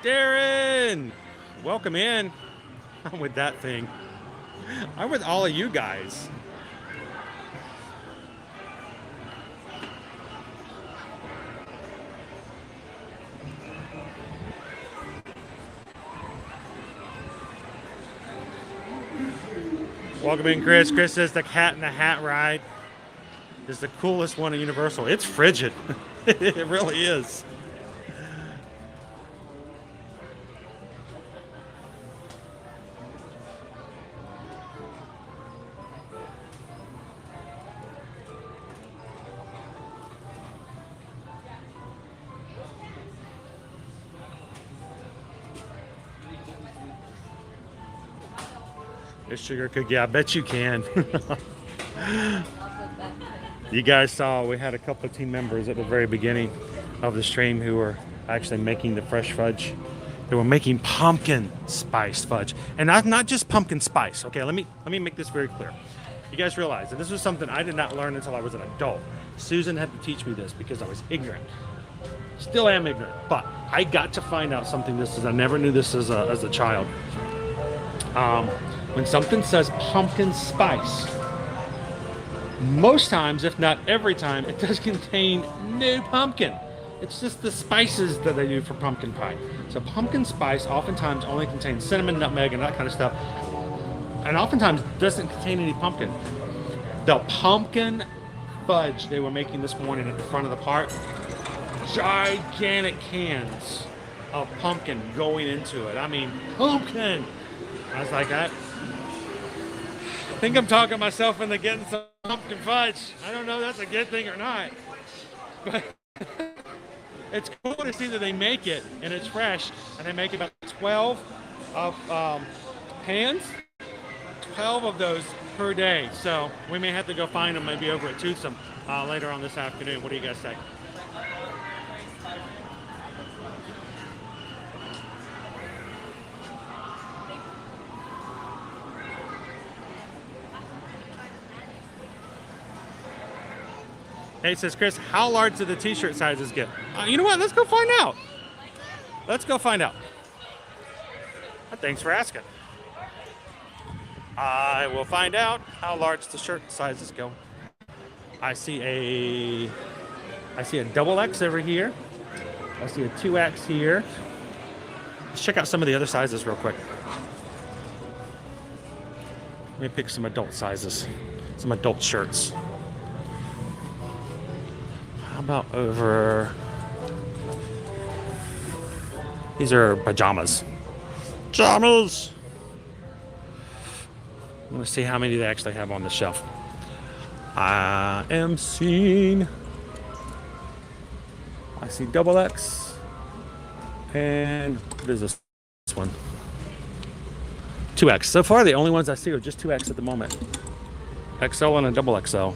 Darren, welcome in. I'm with that thing. I'm with all of you guys. Welcome in, Chris. Chris says the Cat in the Hat ride is the coolest one at Universal. It's frigid. It really is. Sugar cookie, I bet you can. You guys saw we had a couple of team members at the very beginning of the stream who were actually making the fresh fudge. They were making pumpkin spice fudge, and not just pumpkin spice. Okay, let me make this very clear. You guys realize that this was something I did not learn until I was an adult. Susan had to teach me this because I was ignorant. Still am ignorant, but I got to find out something. I never knew this as a child. When something says pumpkin spice, most times, if not every time, it does contain no pumpkin. It's just the spices that they do for pumpkin pie. So pumpkin spice oftentimes only contains cinnamon, nutmeg, and that kind of stuff. And oftentimes doesn't contain any pumpkin. The pumpkin fudge they were making this morning at the front of the park, gigantic cans of pumpkin going into it. I mean, pumpkin. I was like, I think I'm talking myself into getting some pumpkin fudge. I don't know if that's a good thing or not, but it's cool to see that they make it and it's fresh, and they make about 12 of pans, 12 of those per day. So we may have to go find them maybe over at Toothsome later on this afternoon. What do you guys say? Hey, says Chris, how large do the t-shirt sizes get? You know what? Let's go find out. Let's go find out. Thanks for asking. I will find out how large the shirt sizes go. I see a double X over here. I see a 2X here. Let's check out some of the other sizes real quick. Let me pick some adult sizes, some adult shirts. How about over... These are pajamas. Pajamas! I'm gonna see how many they actually have on the shelf. I am seeing... I see double X. And what is this one? 2X. So far, the only ones I see are just 2X at the moment. XL and a double XL.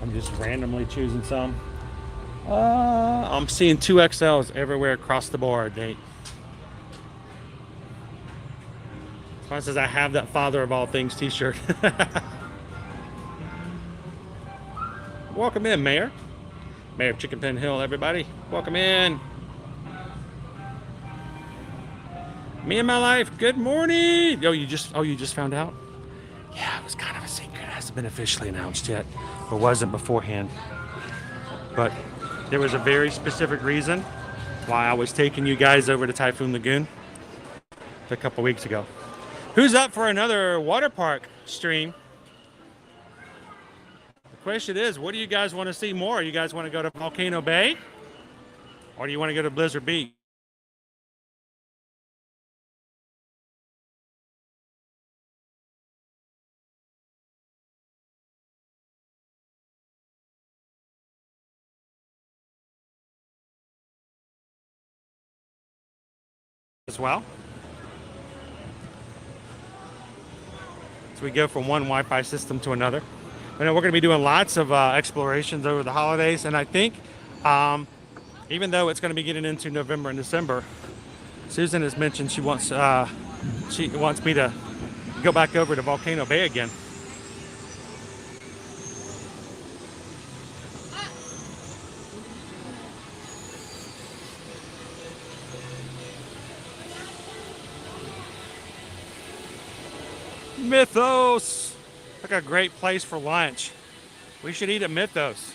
I'm just randomly choosing some. I'm seeing 2XLs everywhere across the board, Nate. Someone says I have that father of all things t-shirt. Welcome in, Mayor. Mayor of Chicken Pen Hill, everybody. Welcome in. Me and my life, good morning. Oh, you just found out? Yeah, it was kind of a secret. It hasn't been officially announced yet. Or wasn't beforehand. But there was a very specific reason why I was taking you guys over to Typhoon Lagoon a couple weeks ago. Who's up for another water park stream? The question is, what do you guys want to see more? You guys want to go to Volcano Bay? Or do you want to go to Blizzard Beach? As well. So we go from one Wi-Fi system to another. I know we're going to be doing lots of explorations over the holidays, and I think even though it's going to be getting into November and December, Susan has mentioned she wants me to go back over to Volcano Bay again. Mythos. Like a great place for lunch. We should eat at Mythos.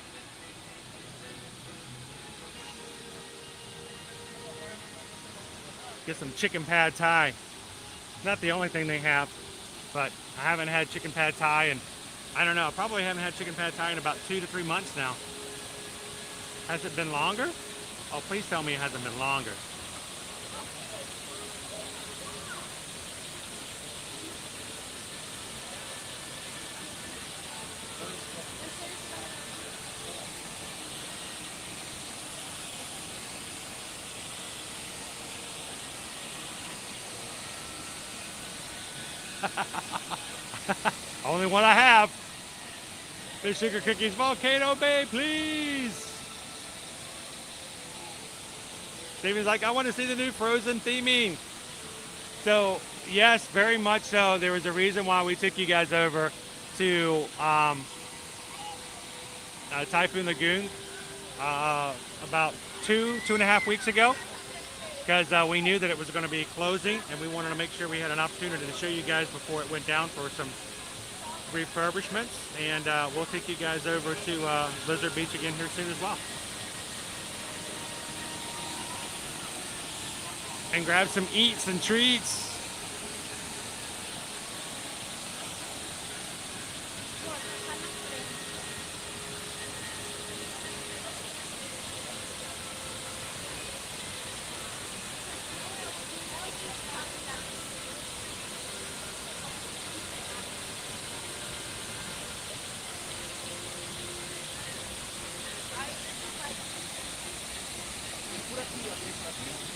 Get some chicken pad thai. Not the only thing they have, but I haven't had chicken pad thai, and I don't know, I probably haven't had chicken pad thai in about 2 to 3 months now. Has it been longer? Oh, please tell me it hasn't been longer. Only one I have. Fish Sugar Cookies Volcano Bay, please. Steven's like, I want to see the new Frozen theming. So, yes, very much so. There was a reason why we took you guys over to Typhoon Lagoon about 2.5 weeks ago, because we knew that it was going to be closing, and we wanted to make sure we had an opportunity to show you guys before it went down for some refurbishments. And we'll take you guys over to Blizzard Beach again here soon as well. And grab some eats and treats.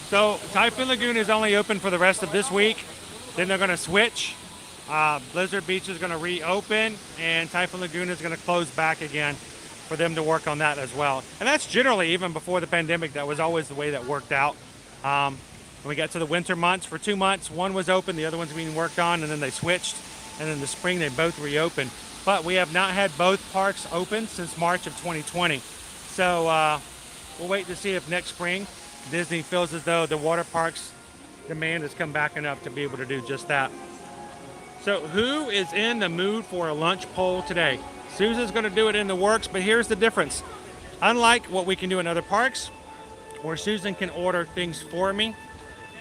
So Typhoon Lagoon is only open for the rest of this week. Then they're going to switch. Blizzard Beach is going to reopen, and Typhoon Lagoon is going to close back again for them to work on that as well. And that's generally, even before the pandemic, that was always the way that worked out. When we got to the winter months, for 2 months, one was open, the other one's being worked on, and then they switched. And in the spring, they both reopened. But we have not had both parks open since March of 2020. So we'll wait to see if next spring Disney feels as though the water parks demand has come back enough to be able to do just that. So who is in the mood for a lunch poll today? Susan's going to do it in the works, but here's the difference. Unlike what we can do in other parks, where Susan can order things for me,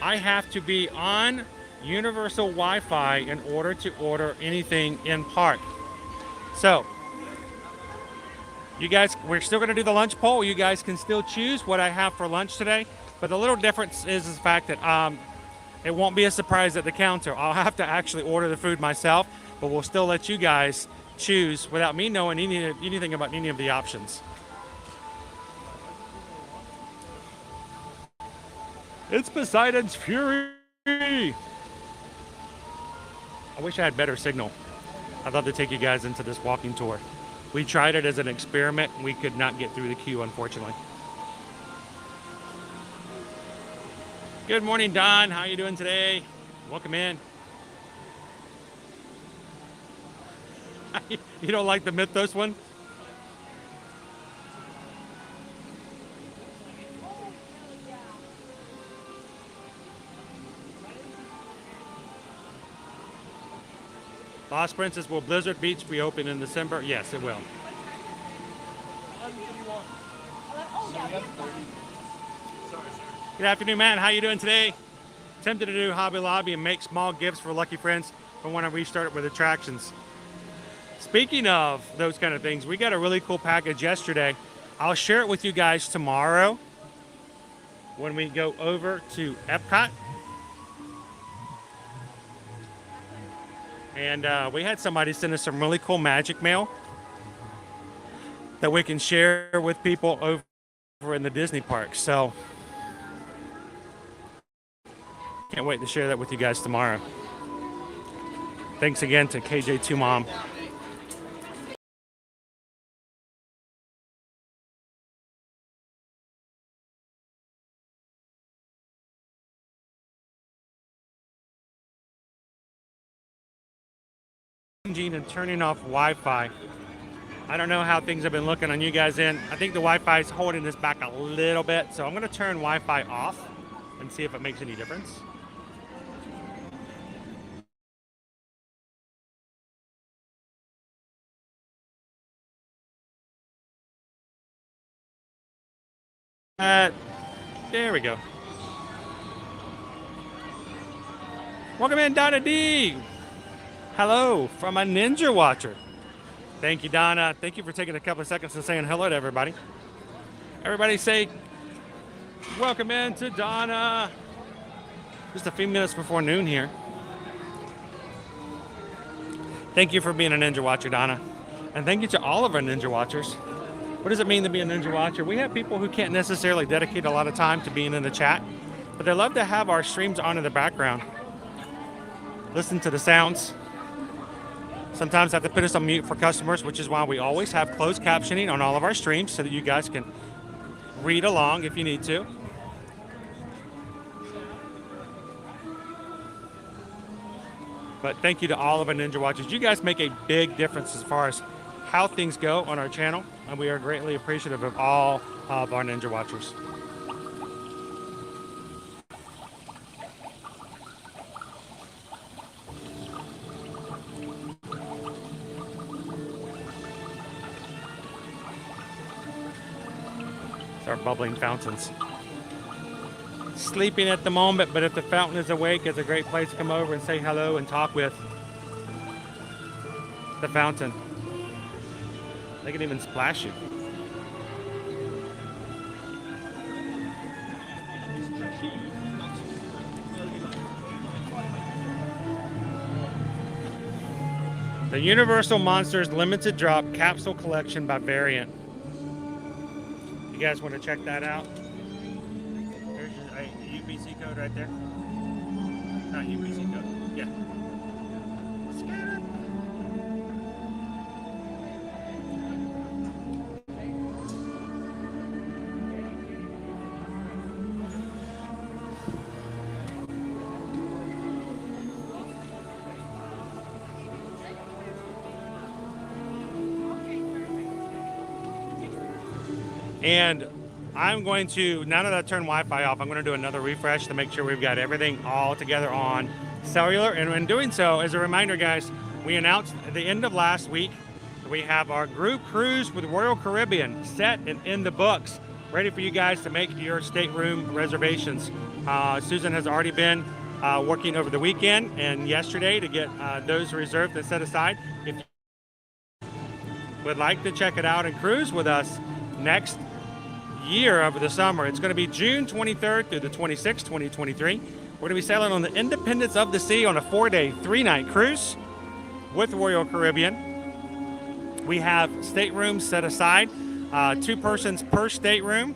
I have to be on Universal Wi-Fi in order to order anything in park. So you guys, we're still going to do the lunch poll. You guys can still choose what I have for lunch today. But the little difference is the fact that it won't be a surprise at the counter. I'll have to actually order the food myself, but we'll still let you guys choose without me knowing anything about any of the options. It's Poseidon's Fury. I wish I had better signal. I'd love to take you guys into this walking tour. We tried it as an experiment. We could not get through the queue, unfortunately. Good morning, Don. How are you doing today? Welcome in. You don't like the Mythos one? Lost Princess, will Blizzard Beach be open in December? Yes, it will. Good afternoon, man. How you doing today? Tempted to do Hobby Lobby and make small gifts for lucky friends for when I restart with attractions. Speaking of those kind of things, we got a really cool package yesterday. I'll share it with you guys tomorrow when we go over to Epcot. And we had somebody send us some really cool magic mail that we can share with people over in the Disney park. So can't wait to share that with you guys tomorrow. Thanks again to KJ2 Mom. And turning off Wi-Fi. I don't know how things have been looking on you guys end. I think the Wi-Fi is holding this back a little bit, so I'm going to turn Wi-Fi off and see if it makes any difference. There we go. Welcome in, Donna D. Hello from a Ninja Watcher. Thank you, Donna. Thank you for taking a couple of seconds and saying hello to everybody. Everybody say welcome in to Donna. Just a few minutes before noon here. Thank you for being a Ninja Watcher, Donna. And thank you to all of our Ninja Watchers. What does it mean to be a Ninja Watcher? We have people who can't necessarily dedicate a lot of time to being in the chat, but they love to have our streams on in the background. Listen to the sounds. Sometimes I have to put us on mute for customers, which is why we always have closed captioning on all of our streams so that you guys can read along if you need to. But thank you to all of our Ninja Watchers. You guys make a big difference as far as how things go on our channel, and we are greatly appreciative of all of our Ninja Watchers. It's our bubbling fountains. Sleeping at the moment, but if the fountain is awake, it's a great place to come over and say hello and talk with the fountain. They can even splash you. The Universal Monsters Limited Drop Capsule Collection by Variant. You guys want to check that out? There's a UPC code right there. Not UPC code. Yeah. And I'm going to, now that I turn Wi-Fi off, I'm going to do another refresh to make sure we've got everything all together on cellular. And in doing so, as a reminder, guys, we announced at the end of last week that we have our group cruise with Royal Caribbean set and in the books, ready for you guys to make your stateroom reservations. Susan has already been working over the weekend and yesterday to get those reserved and set aside. If you would like to check it out and cruise with us next year over the summer, it's going to be June 23rd through the 26th, 2023. We're going to be sailing on the Independence of the Sea on a 4-day, 3-night cruise with Royal Caribbean. We have staterooms set aside, 2 persons per stateroom.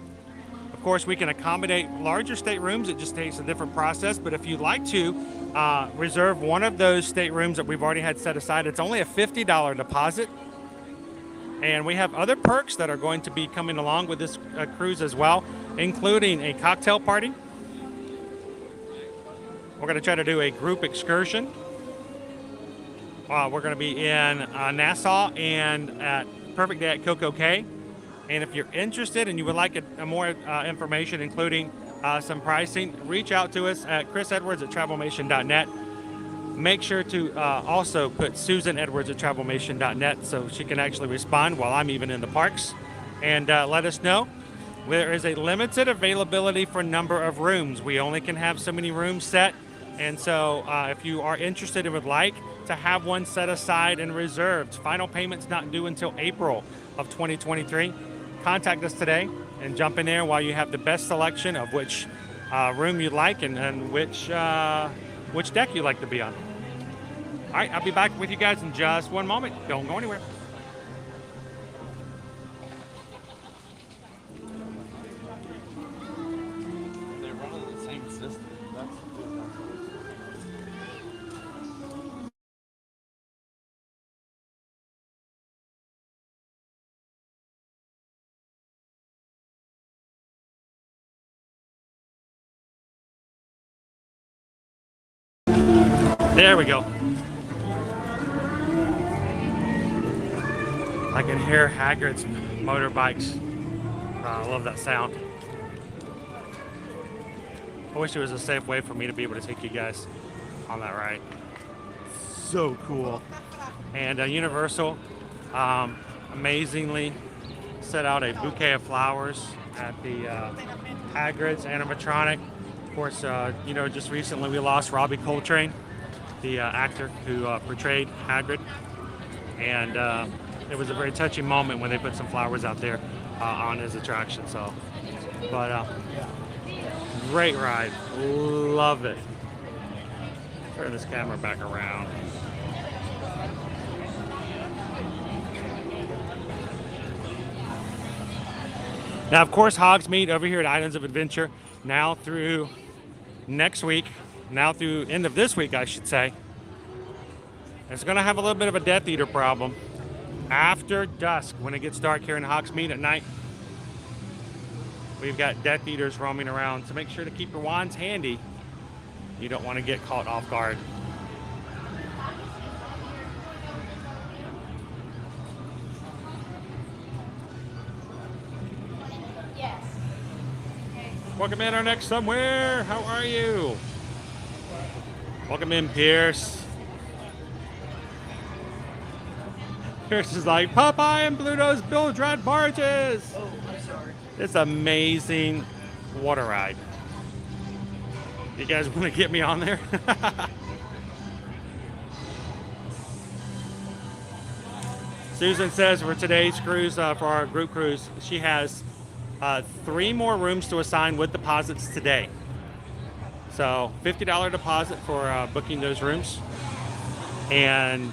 Of course, we can accommodate larger staterooms. It just takes a different process. But if you'd like to reserve one of those staterooms that we've already had set aside, it's only a $50 deposit. And we have other perks that are going to be coming along with this cruise as well, including a cocktail party. We're going to try to do a group excursion. We're going to be in Nassau and at Perfect Day at Coco Cay. And if you're interested and you would like more information, including some pricing, reach out to us at chrisedwards@travelmation.net. Make sure to also put susanedwards@travelmation.net so she can actually respond while I'm even in the parks. And let us know. There is a limited availability for number of rooms. We only can have so many rooms set. And so if you are interested and would like to have one set aside and reserved, final payment's not due until April of 2023. Contact us today and jump in there while you have the best selection of which room you'd like and which deck you'd like to be on. All right, I'll be back with you guys in just one moment. Don't go anywhere. They're running the same system. There we go. I can hear Haggard's motorbikes. I love that sound. I wish there was a safe way for me to be able to take you guys on that ride. So cool. And Universal amazingly set out a bouquet of flowers at the Hagrid's animatronic. Of course, you know, just recently we lost Robbie Coltrane, the actor who portrayed Hagrid. And it was a very touching moment when they put some flowers out there on his attraction. So, but great ride, love it. Turn this camera back around. Now, of course, Hogsmeade over here at Islands of Adventure, now through next week, now through end of this week, I should say, it's going to have a little bit of a Death Eater problem. After dusk, when it gets dark here in Hogsmeade at night, we've got Death Eaters roaming around, so make sure to keep your wands handy. You don't want to get caught off guard. Yes. Welcome in our next somewhere. How are you? Welcome in, Pierce. Pierce is like, Popeye and Pluto's Bill-Drat barges. Oh, I'm sorry. It's amazing water ride. You guys want to get me on there? Susan says for today's cruise, for our group cruise, she has 3 more rooms to assign with deposits today. So $50 deposit for booking those rooms. And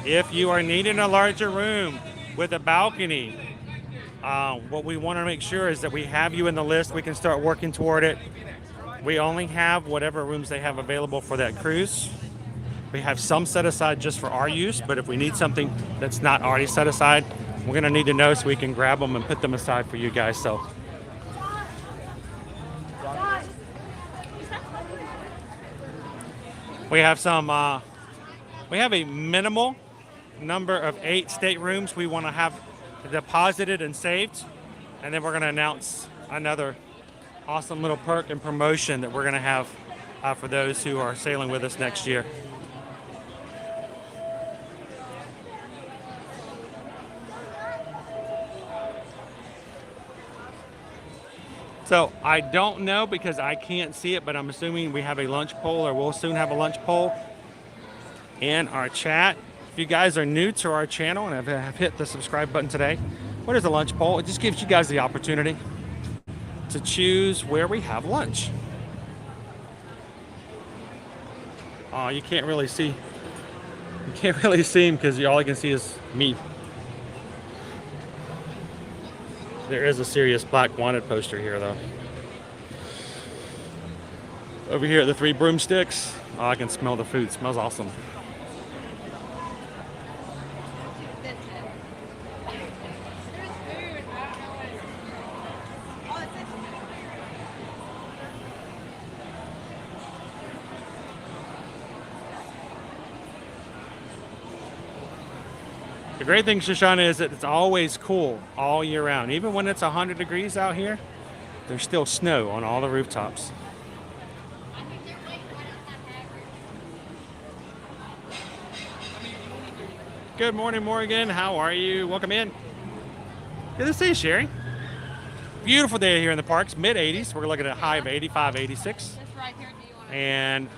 if you are needing a larger room with a balcony, what we want to make sure is that we have you in the list. We can start working toward it. We only have whatever rooms they have available for that cruise. We have some set aside just for our use, but if we need something that's not already set aside, we're going to need to know so we can grab them and put them aside for you guys. So we have some, we have a minimal number of 8 staterooms we want to have deposited and saved. And then we're going to announce another awesome little perk and promotion that we're going to have for those who are sailing with us next year. So I don't know because I can't see it, but I'm assuming we have a lunch poll, or we'll soon have a lunch poll in our chat. If you guys are new to our channel and have hit the subscribe button today, what is a lunch poll? It just gives you guys the opportunity to choose where we have lunch. Oh, you can't really see. You can't really see him because all you can see is me. There is a serious Black Wanted poster here, though. Over here at the 3 Broomsticks. Oh, I can smell the food. It smells awesome. The great thing, Shoshana, is that it's always cool all year round. Even when it's 100 degrees out here, there's still snow on all the rooftops. Good morning, Morgan. How are you? Welcome in. Good to see you, Sherry. Beautiful day here in the parks, mid-80s. We're looking at a high of 85, 86. And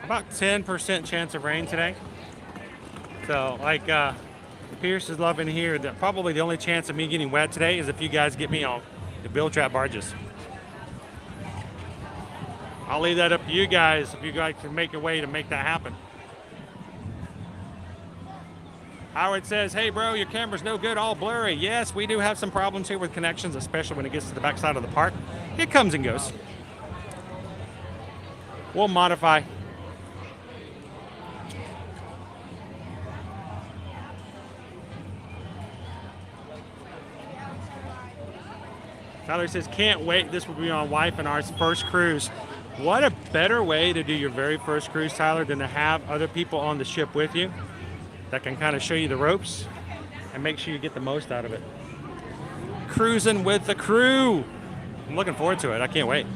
about 10% chance of rain today. So, like Pierce is loving here, that probably the only chance of me getting wet today is if you guys get me on the Bill-Drat barges. I'll leave that up to you guys if you guys can make a way to make that happen. Howard says, hey bro, your camera's no good, all blurry. Yes, we do have some problems here with connections, especially when it gets to the backside of the park. It comes and goes. We'll modify. Tyler says, can't wait. This will be my wife and our first cruise. What a better way to do your very first cruise, Tyler, than to have other people on the ship with you that can kind of show you the ropes and make sure you get the most out of it. Cruising with the crew. I'm looking forward to it. I can't wait.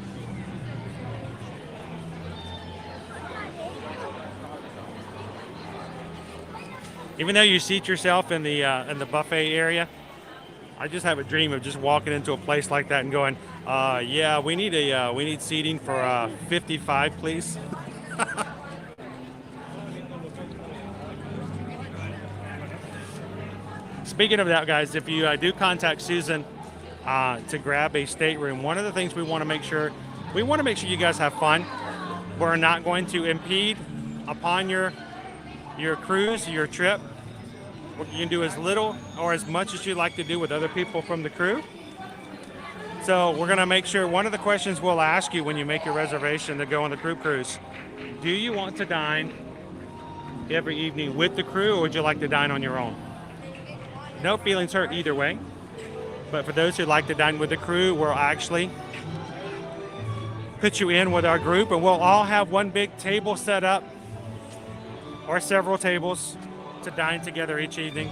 Even though you seat yourself in the buffet area, I just have a dream of just walking into a place like that and going, yeah, we need seating for 55, please. Speaking of that, guys, if you do contact Susan to grab a stateroom, one of the things we want to make sure you guys have fun. We're not going to impede upon your cruise, your trip. You can do as little or as much as you like to do with other people from the crew. So we're going to make sure, one of the questions we'll ask you when you make your reservation to go on the crew cruise, do you want to dine every evening with the crew, or would you like to dine on your own? No feelings hurt either way. But for those who like to dine with the crew, we'll actually put you in with our group, and we'll all have one big table set up, or several tables, to dine together each evening.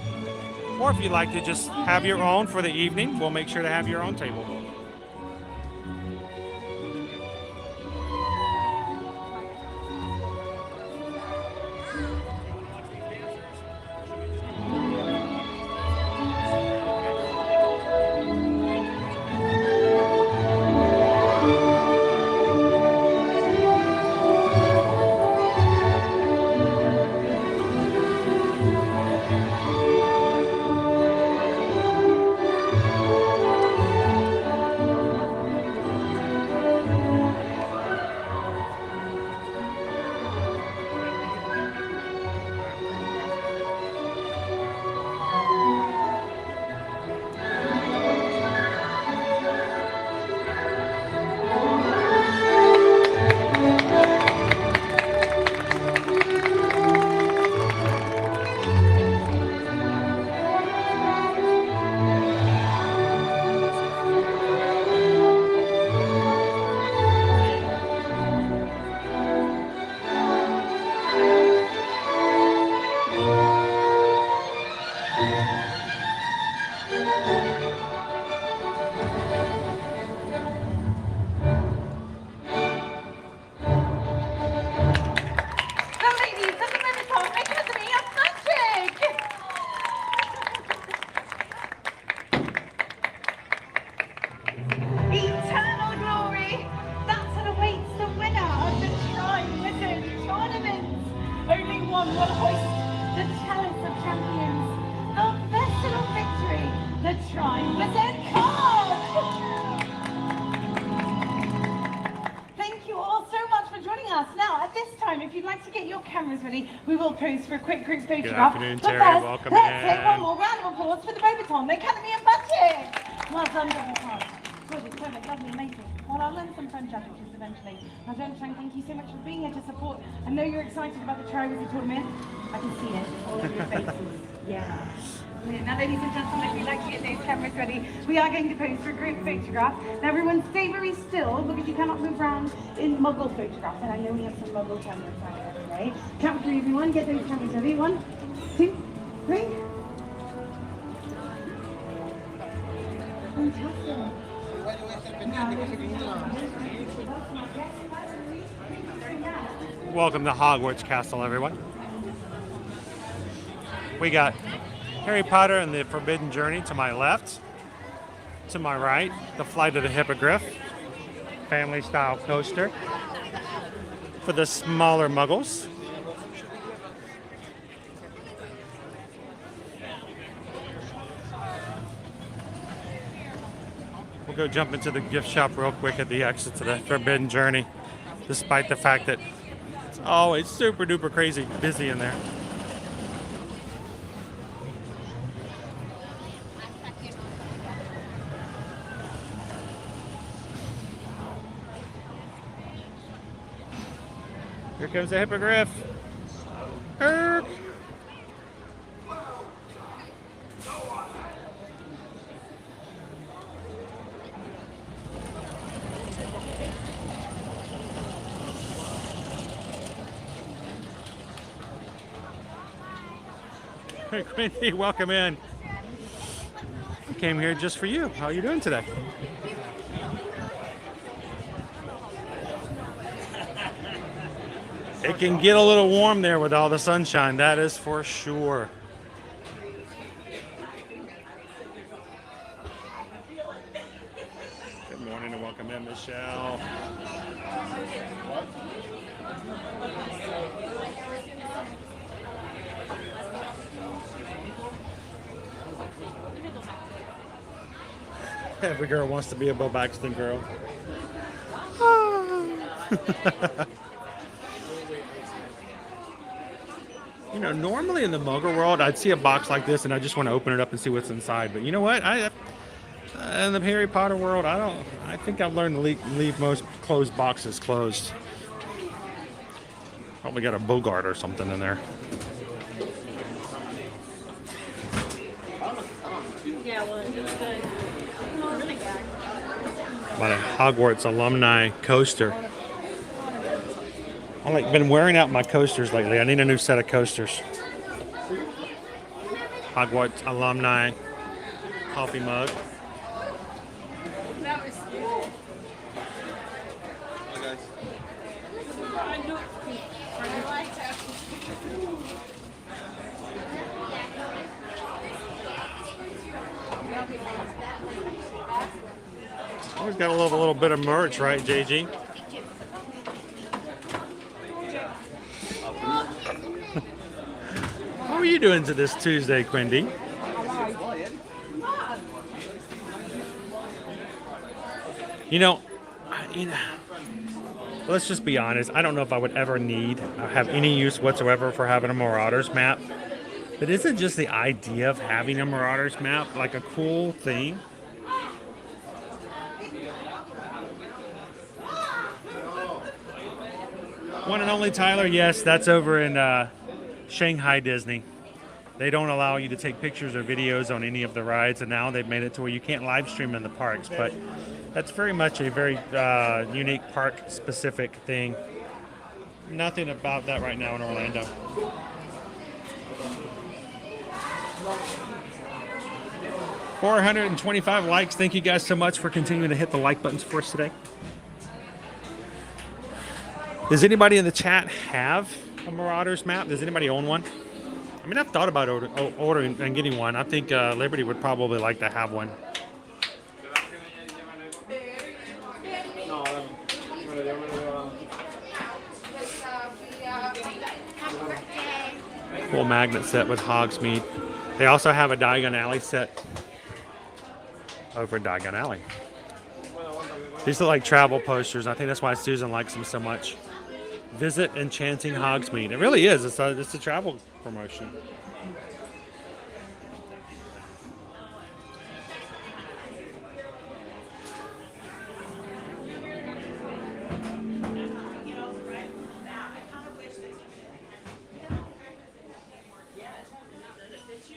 Or if you'd like to just have your own for the evening, we'll make sure to have your own table. For a quick group photograph. Good afternoon, Terry. Welcome let's in. take one more round of applause for the Bobaton, the Academy and Budget. Well done, Bobaton. Gorgeous, perfect, lovely, amazing. Well, I'll learn some French adjectives eventually. Now, Sunshine, thank you so much for being here to support. I know you're excited about the Tri-Wizard tournament. I can see it all over your faces. Yeah. Now, ladies and gentlemen, if you'd like to get those cameras ready, we are going to pose for a group photograph. Now, everyone stay very still because you cannot move around in Muggle photographs. And I know we have some Muggle cameras out here today. Count for everyone, get those cameras ready. 1, 2, 3. Fantastic. Welcome to Hogwarts Castle, everyone. We got Harry Potter and the Forbidden Journey to my left. To my right, the Flight of the Hippogriff, family style coaster for the smaller muggles. We'll go jump into the gift shop real quick at the exit to the Forbidden Journey, despite the fact that it's super duper crazy busy in there. Here comes the Hippogriff. Herb. Hey, Quincy, welcome in. I came here just for you. How are you doing today? It can get a little warm there with all the sunshine, that is for sure. Michelle. Every girl wants to be a Bo Baxton girl. You know, normally in the Muggle world, I'd see a box like this and I just want to open it up and see what's inside. But you know what? In the Harry Potter world, I think I've learned to leave most closed boxes closed. Probably got a Bogart or something in there. Yeah, well, it's good. About a Hogwarts alumni coaster. I've been wearing out my coasters lately. I need a new set of coasters. Hogwarts alumni coffee mug. That was cool. Always got to love a little bit of merch, right, JG? How are you doing to this Tuesday, Quindy? You know, let's just be honest. I don't know if I would ever have any use whatsoever for having a Marauders map. But isn't just the idea of having a Marauders map like a cool thing? One and only Tyler, yes, that's over in Shanghai Disney. They don't allow you to take pictures or videos on any of the rides, and now they've made it to where you can't live stream in the parks. But that's very much a very unique park-specific thing. Nothing about that right now in Orlando. $425 likes. Thank you guys so much for continuing to hit the like buttons for us today. Does anybody in the chat have a Marauders map? Does anybody own one? I mean, I've thought about ordering and getting one. I think Liberty would probably like to have one. Cool magnet set with Hogsmeade. They also have a Diagon Alley set over Diagon Alley. These look like travel posters. I think that's why Susan likes them so much. Visit Enchanting Hogsmeade. It really is. It's a travel promotion.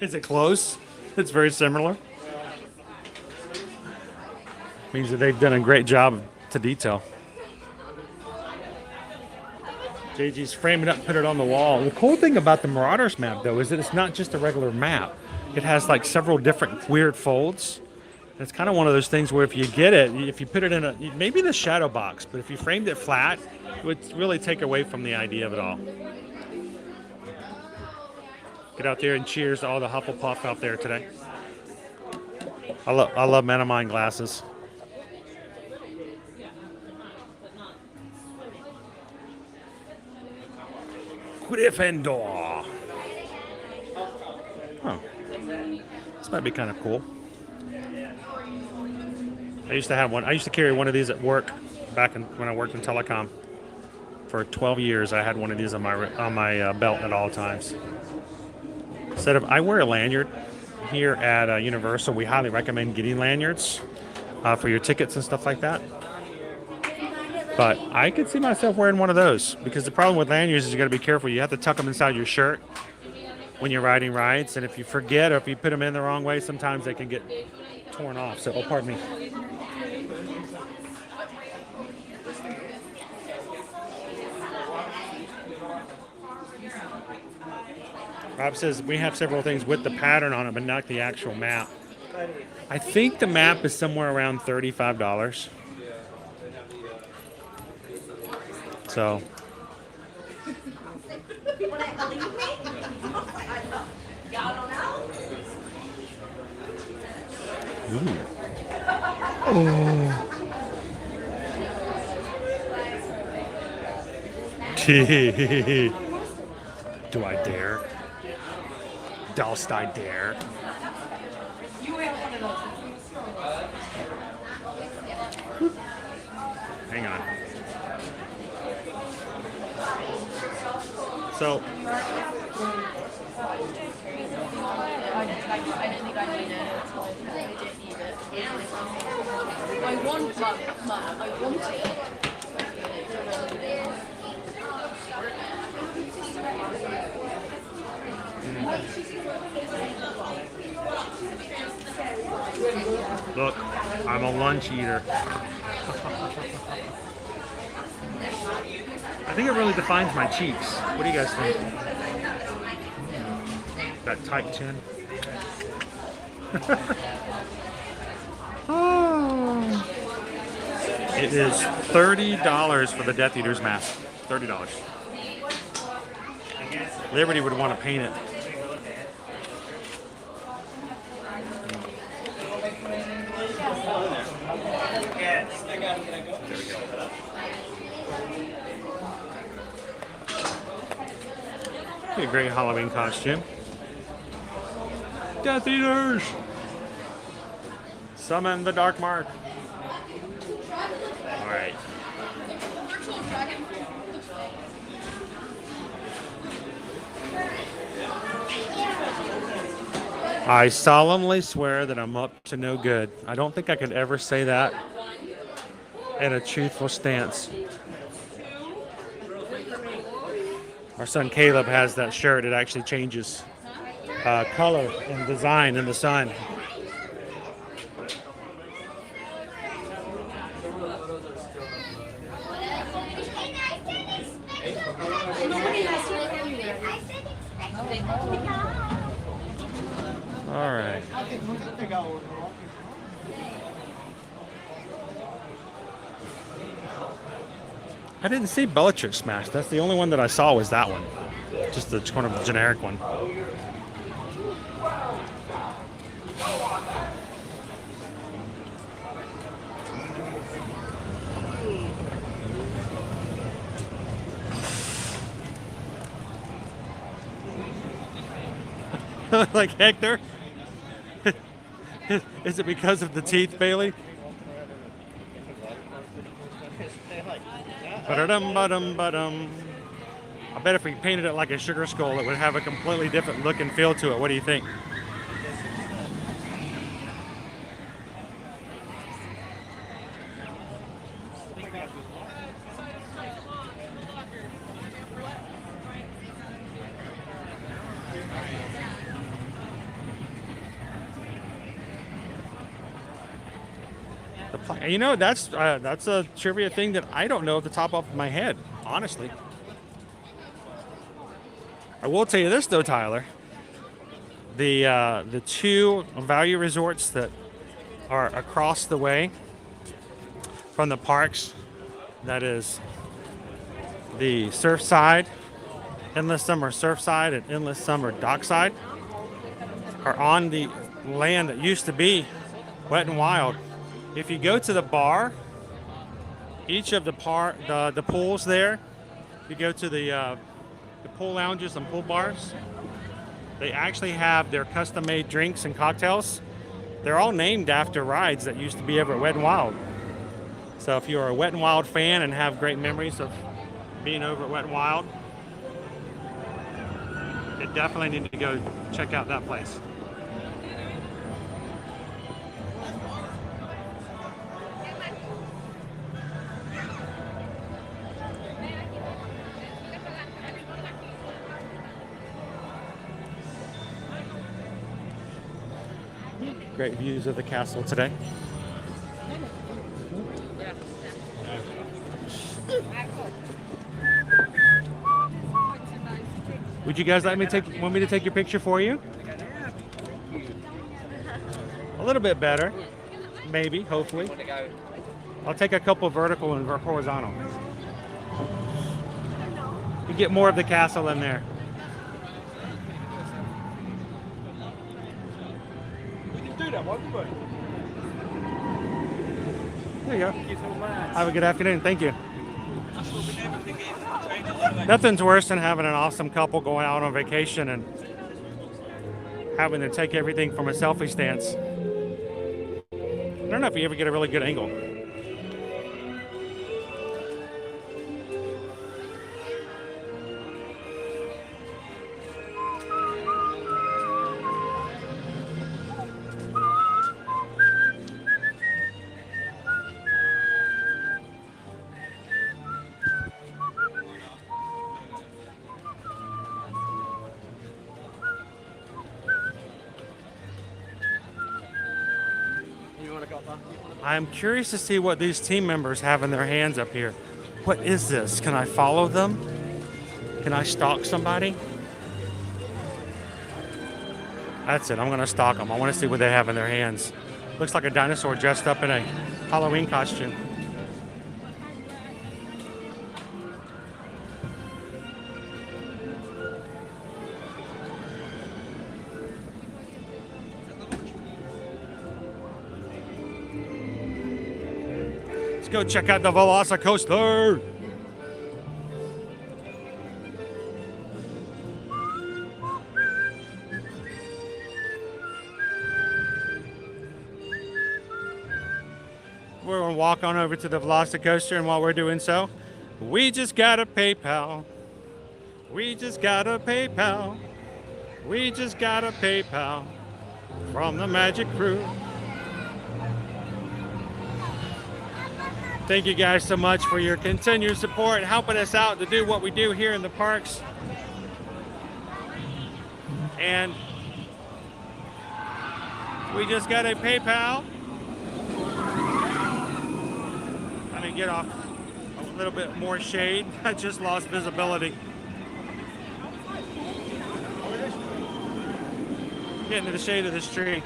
Is it close? It's very similar. Means that they've done a great job to detail. JG's frame it up, put it on the wall. The cool thing about the Marauders map, though, is that it's not just a regular map. It has like several different weird folds. And it's kind of one of those things where if you get it, if you put it in maybe the shadow box, but if you framed it flat, it would really take away from the idea of it all. Get out there and cheers to all the Hufflepuff out there today. I love Metamine glasses. Gryffindor. Oh, this might be kind of cool. I used to have one. I used to carry one of these at work back when I worked in telecom. For 12 years, I had one of these on my belt at all times. I wear a lanyard here at Universal. We highly recommend getting lanyards for your tickets and stuff like that. But I could see myself wearing one of those because the problem with lanyards is you got to be careful. You have to tuck them inside your shirt when you're riding rides, and if you forget or if you put them in the wrong way, sometimes they can get torn off. So, pardon me. Rob says we have several things with the pattern on it, but not the actual map. I think the map is somewhere around $35. So. Ooh. Oh. Do I dare? Dost I dare? Hang on. So, I want it. look, I'm a lunch eater. I think it really defines my cheeks. What do you guys think? That tight chin. Oh. It is $30 for the Death Eater's mask. $30. Liberty would want to paint it. Be a great Halloween costume. Death Eaters! Summon the Dark Mark. Alright. I solemnly swear that I'm up to no good. I don't think I could ever say that in a truthful stance. Our son Caleb has that shirt. It actually changes color and design in the sun. All right. I didn't see Bellatrix Smash. That's the only one that I saw was that one. Just the kind of generic one. Like Hector? Is it because of the teeth, Bailey? Ba-da-dum, ba-dum, ba-dum. I bet if we painted it like a sugar skull, it would have a completely different look and feel to it. What do you think? You know, that's a trivia thing that I don't know at the top of my head, honestly. I will tell you this though, Tyler. The two value resorts that are across the way from the parks, that is the Surfside, Endless Summer Surfside, and Endless Summer Dockside, are on the land that used to be Wet and Wild. If you go to the bar, each of the pools there, you go to the pool lounges and pool bars, they actually have their custom-made drinks and cocktails. They're all named after rides that used to be over at Wet and Wild. So if you're a Wet and Wild fan and have great memories of being over at Wet and Wild, you definitely need to go check out that place. Great views of the castle today. Would you guys want me to take your picture for you? A little bit better, maybe, hopefully. I'll take a couple vertical and horizontal. You get more of the castle in there. There you go. Have a good afternoon. Thank you. Nothing's worse than having an awesome couple going out on vacation and having to take everything from a selfie stance. I don't know if you ever get a really good angle. I'm curious to see what these team members have in their hands up here. What is this? Can I follow them? Can I stalk somebody? That's it. I'm going to stalk them. I want to see what they have in their hands. Looks like a dinosaur dressed up in a Halloween costume. Go check out the VelociCoaster. We're gonna walk on over to the VelociCoaster, and while we're doing so, we just got a PayPal. We just got a PayPal. We just got a PayPal from the Magic Crew. Thank you guys so much for your continued support, helping us out to do what we do here in the parks. And we just got a PayPal. Let me get off a little bit more shade. I just lost visibility. Getting to the shade of this tree.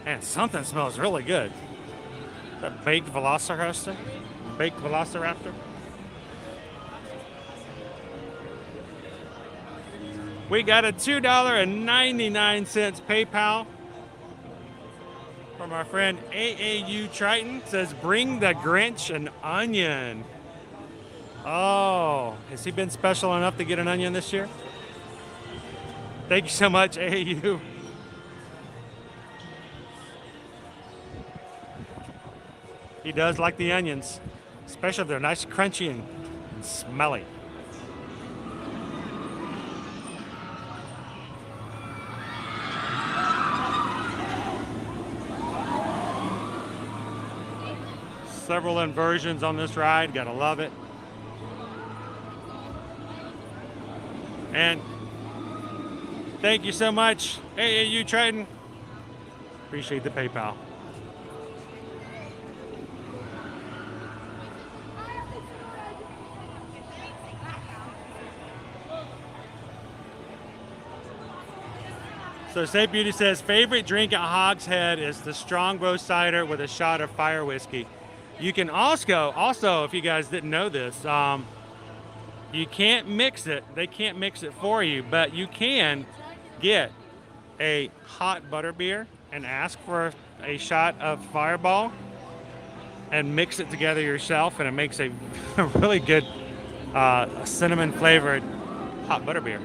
And something smells really good. That baked VelociCoaster? Baked Velociraptor? We got a $2.99 PayPal from our friend AAU Triton. It says, bring the Grinch an onion. Oh, has he been special enough to get an onion this year? Thank you so much, AAU. He does like the onions, especially if they're nice, crunchy, and smelly. Several inversions on this ride, gotta love it. And thank you so much, AAU Triton. Appreciate the PayPal. So St. Beauty says, favorite drink at Hogshead is the Strongbow cider with a shot of fire whiskey. You can also, if you guys didn't know this, you can't mix it. They can't mix it for you, but you can get a hot butterbeer and ask for a shot of Fireball and mix it together yourself, and it makes a really good cinnamon flavored hot butterbeer.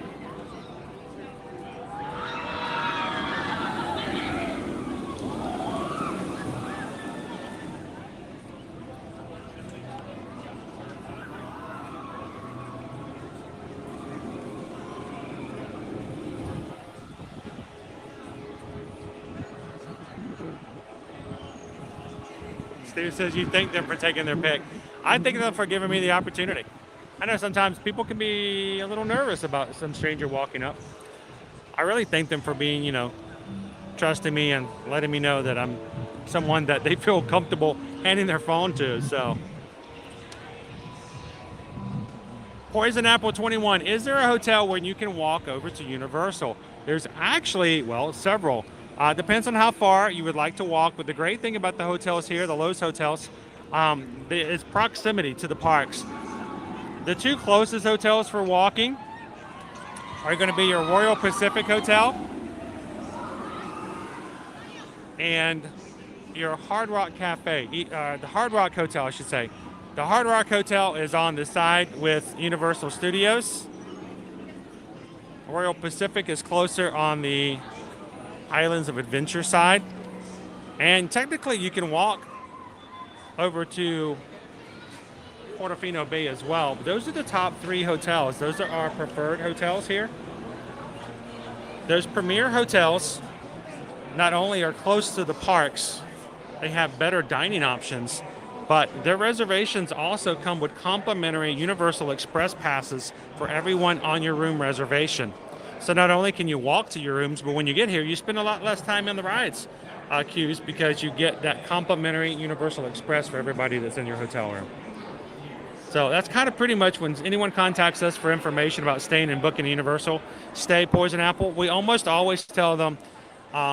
Steve says you thank them for taking their pick. I thank them for giving me the opportunity. I know sometimes people can be a little nervous about some stranger walking up. I really thank them for being, trusting me and letting me know that I'm someone that they feel comfortable handing their phone to. So, Poison Apple 21, is there a hotel where you can walk over to Universal? There's actually, well, several. Depends on how far you would like to walk, but the great thing about the hotels here, the Lowe's hotels, is proximity to the parks. The two closest hotels for walking are going to be your Royal Pacific Hotel and your Hard Rock Cafe, the Hard Rock Hotel, I should say. The Hard Rock Hotel is on the side with Universal Studios. Royal Pacific is closer on the Islands of Adventure side. And technically you can walk over to Portofino Bay as well. But those are the top 3 hotels. Those are our preferred hotels here. Those premier hotels not only are close to the parks, they have better dining options, but their reservations also come with complimentary Universal Express passes for everyone on your room reservation. So not only can you walk to your rooms, but when you get here, you spend a lot less time in the rides queues because you get that complimentary Universal Express for everybody that's in your hotel room. So that's kind of pretty much when anyone contacts us for information about staying and booking Universal Stay Poison Apple, we almost always tell them,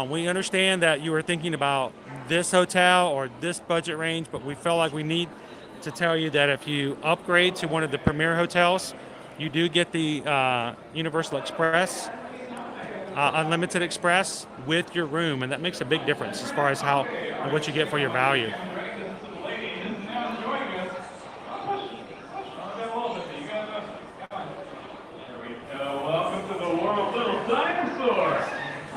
we understand that you were thinking about this hotel or this budget range, but we feel like we need to tell you that if you upgrade to one of the premier hotels, you do get the Universal Express, Unlimited Express with your room, and that makes a big difference as far as what you get for your value. Welcome to the world, little dinosaur.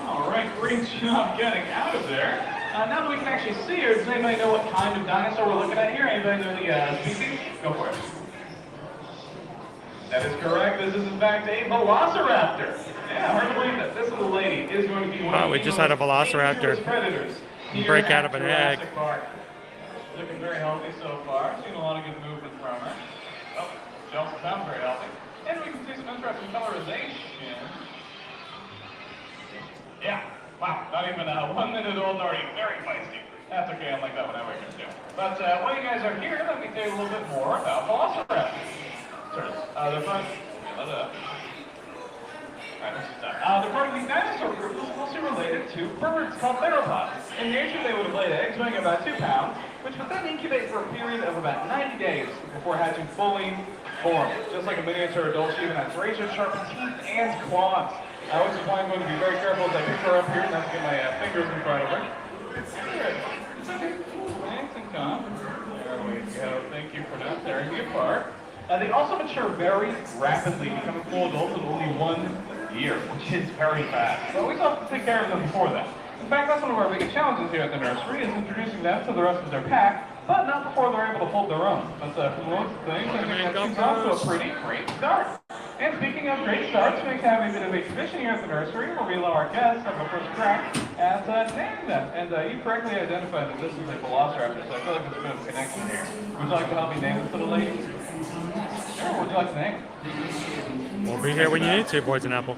All right, great job getting out of there. Now that we can actually see her, does anybody know what kind of dinosaur we're looking at here? Anybody know the species? Go for it. That is correct. This is in fact a velociraptor. Yeah, hard to believe that this little lady is going to be one of we just had a velociraptor predators break out of an egg. Jurassic Park. Looking very healthy so far. Seen a lot of good movement from her. Oh, she also sounds very healthy. And we can see some interesting colorization. Yeah, wow, not even 1 minute old, already very feisty. That's okay, I like that one, I can do. But while you guys are here, let me tell you a little bit more about velociraptors. They're part of the dinosaur group is mostly related to birds called theropods. In nature, they would have laid eggs weighing about 2 pounds, which would then incubate for a period of about 90 days before hatching fully formed. Just like a miniature adult, she even has razor-sharp teeth and claws. Which is why I'm going to be very careful as I pick her up here, not to get my fingers in front of her. It's okay. Nice and calm. There we go. Thank you for not tearing me apart. They also mature very rapidly, becoming full adults in only 1 year, which is very fast. So we still have to take care of them before that. In fact, that's one of our biggest challenges here at the nursery, is introducing them to the rest of their pack, but not before they're able to hold their own. But for most things, I think that seems off to a pretty great start. And speaking of great starts, we have a bit of a tradition here at the nursery where we allow our guests to have a first crack at naming them. And you correctly identified that this is a velociraptor, so I feel like there's a bit of a connection here. Would you like to help me name this little lady? Sure, what would you like to name? We'll be here when you need to, Poison Apple.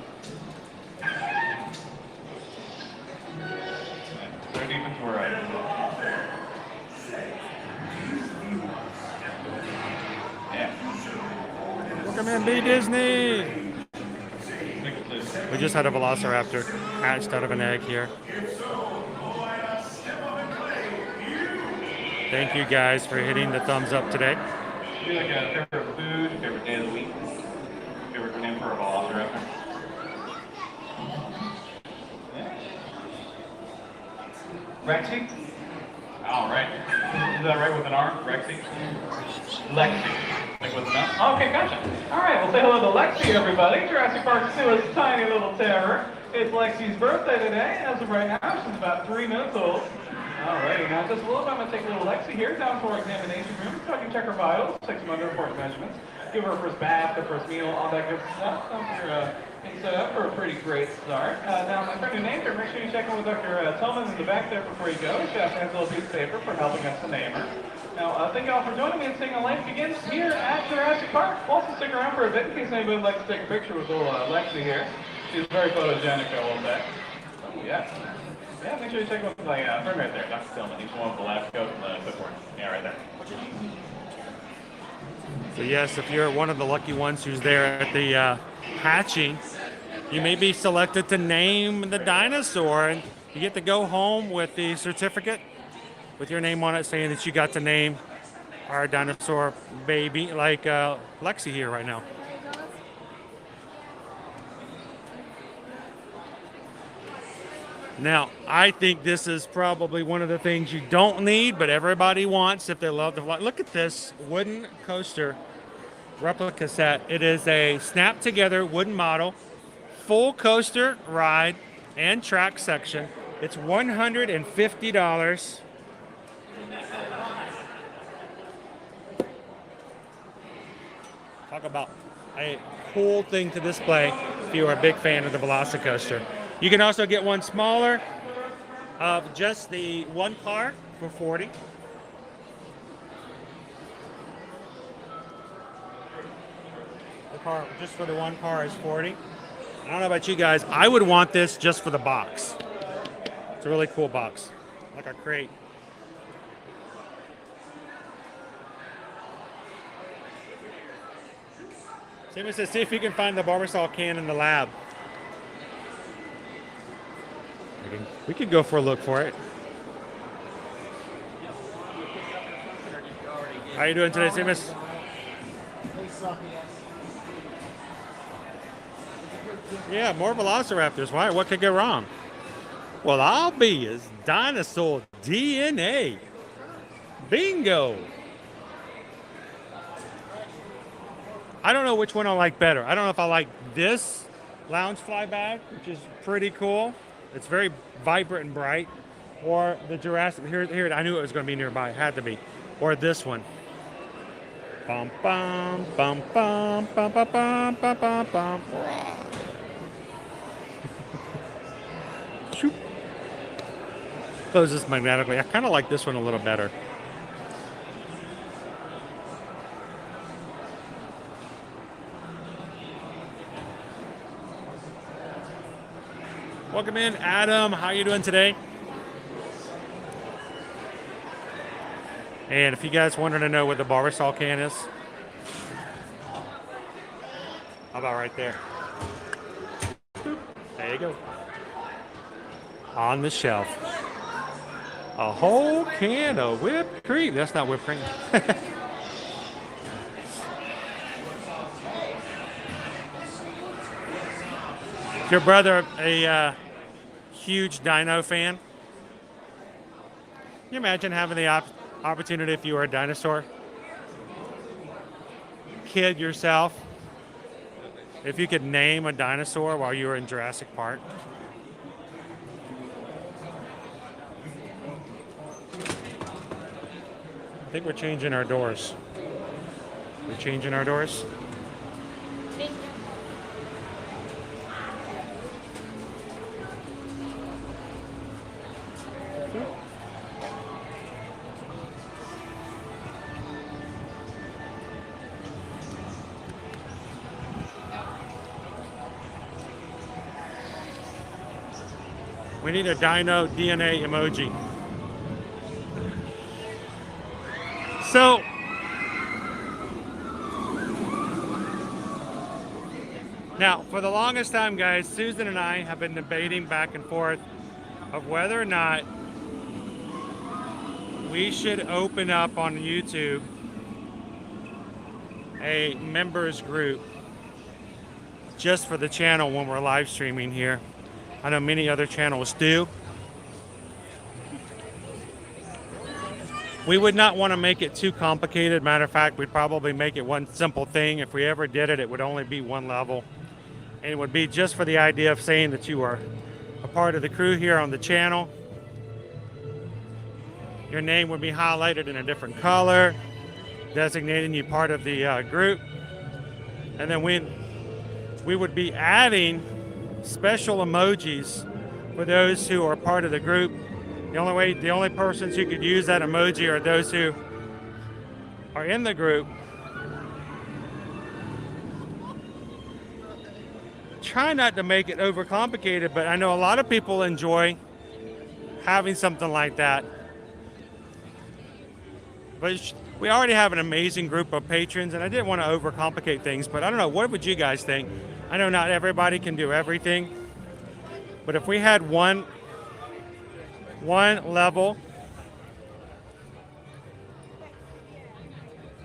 They're deep into her eye. Come in, be Disney! We just had a velociraptor hatched out of an egg here. Thank you guys for hitting the thumbs up today. Do you like a favorite food, favorite day of the week, favorite name for a velociraptor? Rexy? All right. Is that right with an R? Rexy? Lexi. Like with an M? Okay, gotcha. All right, we'll say hello to Lexi, everybody. Jurassic Park's newest tiny little terror. It's Lexi's birthday today. As of right now, she's about 3 minutes old. Alrighty, now just a little bit, I'm going to take a little Lexi here down to our examination room so I can check her vitals, take some under-report measurements, give her first bath, the first meal, all that good stuff. So you're set up for a pretty great start. Now, my friend who named her, make sure you check in with Dr. Tillman in the back there before you go. She has a little piece of paper for helping us to name her. Now, thank you all for joining me and seeing how life begins here at Jurassic Park. Also, stick around for a bit in case anybody would like to take a picture with little Lexi here. She's very photogenic, I will say. Oh, yeah. Yeah, make sure you check out my friend right there, Dr. Tillman. He's one with the lab coat and the clipboard. Yeah, right there. So yes, if you're one of the lucky ones who's there at the hatching, you may be selected to name the dinosaur, and you get to go home with the certificate with your name on it saying that you got to name our dinosaur baby, like Lexi here right now. Now, I think this is probably one of the things you don't need, but everybody wants if they love the fly. Look at this wooden coaster replica set. It is a snap together wooden model, full coaster ride and track section. It's $150. Talk about a cool thing to display if you are a big fan of the VelociCoaster. You can also get one smaller of just the one car for $40. The car just for the one car is $40. I don't know about you guys. I would want this just for the box. It's a really cool box, like a crate. Simon says, see if you can find the Barbasol can in the lab. We could go for a look for it. How you doing today, Seamus? Yeah, more Velociraptors. Why? What could go wrong? Well, I'll be his dinosaur DNA. Bingo. I don't know which one I like better. I don't know if I like this Loungefly bag, which is pretty cool. It's very vibrant and bright. Or the Jurassic, here, I knew it was going to be nearby. It had to be. Or this one. Bum, bum, bum, bum, bum, bum, bum, bum, bum, bum. Close this magnetically. I kind of like this one a little better. Welcome in, Adam. How you doing today? And if you guys wanted to know what the Barbasol can is, how about right there? There you go. On the shelf. A whole can of whipped cream. That's not whipped cream. Is your brother a huge dino fan? Can you imagine having the opportunity if you were a dinosaur? Kid yourself. If you could name a dinosaur while you were in Jurassic Park. I think we're changing our doors. We're changing our doors. We need a dino DNA emoji. So, now, for the longest time, guys, Susan and I have been debating back and forth of whether or not we should open up on YouTube a members group just for the channel when we're live streaming here. I know many other channels do. We would not want to make it too complicated. Matter of fact, we'd probably make it one simple thing. If we ever did it, it would only be one level. And it would be just for the idea of saying that you are a part of the crew here on the channel. Your name would be highlighted in a different color, designating you part of the group. And then we would be adding special emojis for those who are part of the group. The only persons who could use that emoji are those who are in the group. Try not to make it overcomplicated, but I know a lot of people enjoy having something like that. But we already have an amazing group of patrons, and I didn't want to overcomplicate things, but I don't know, what would you guys think? I know not everybody can do everything, but if we had one level,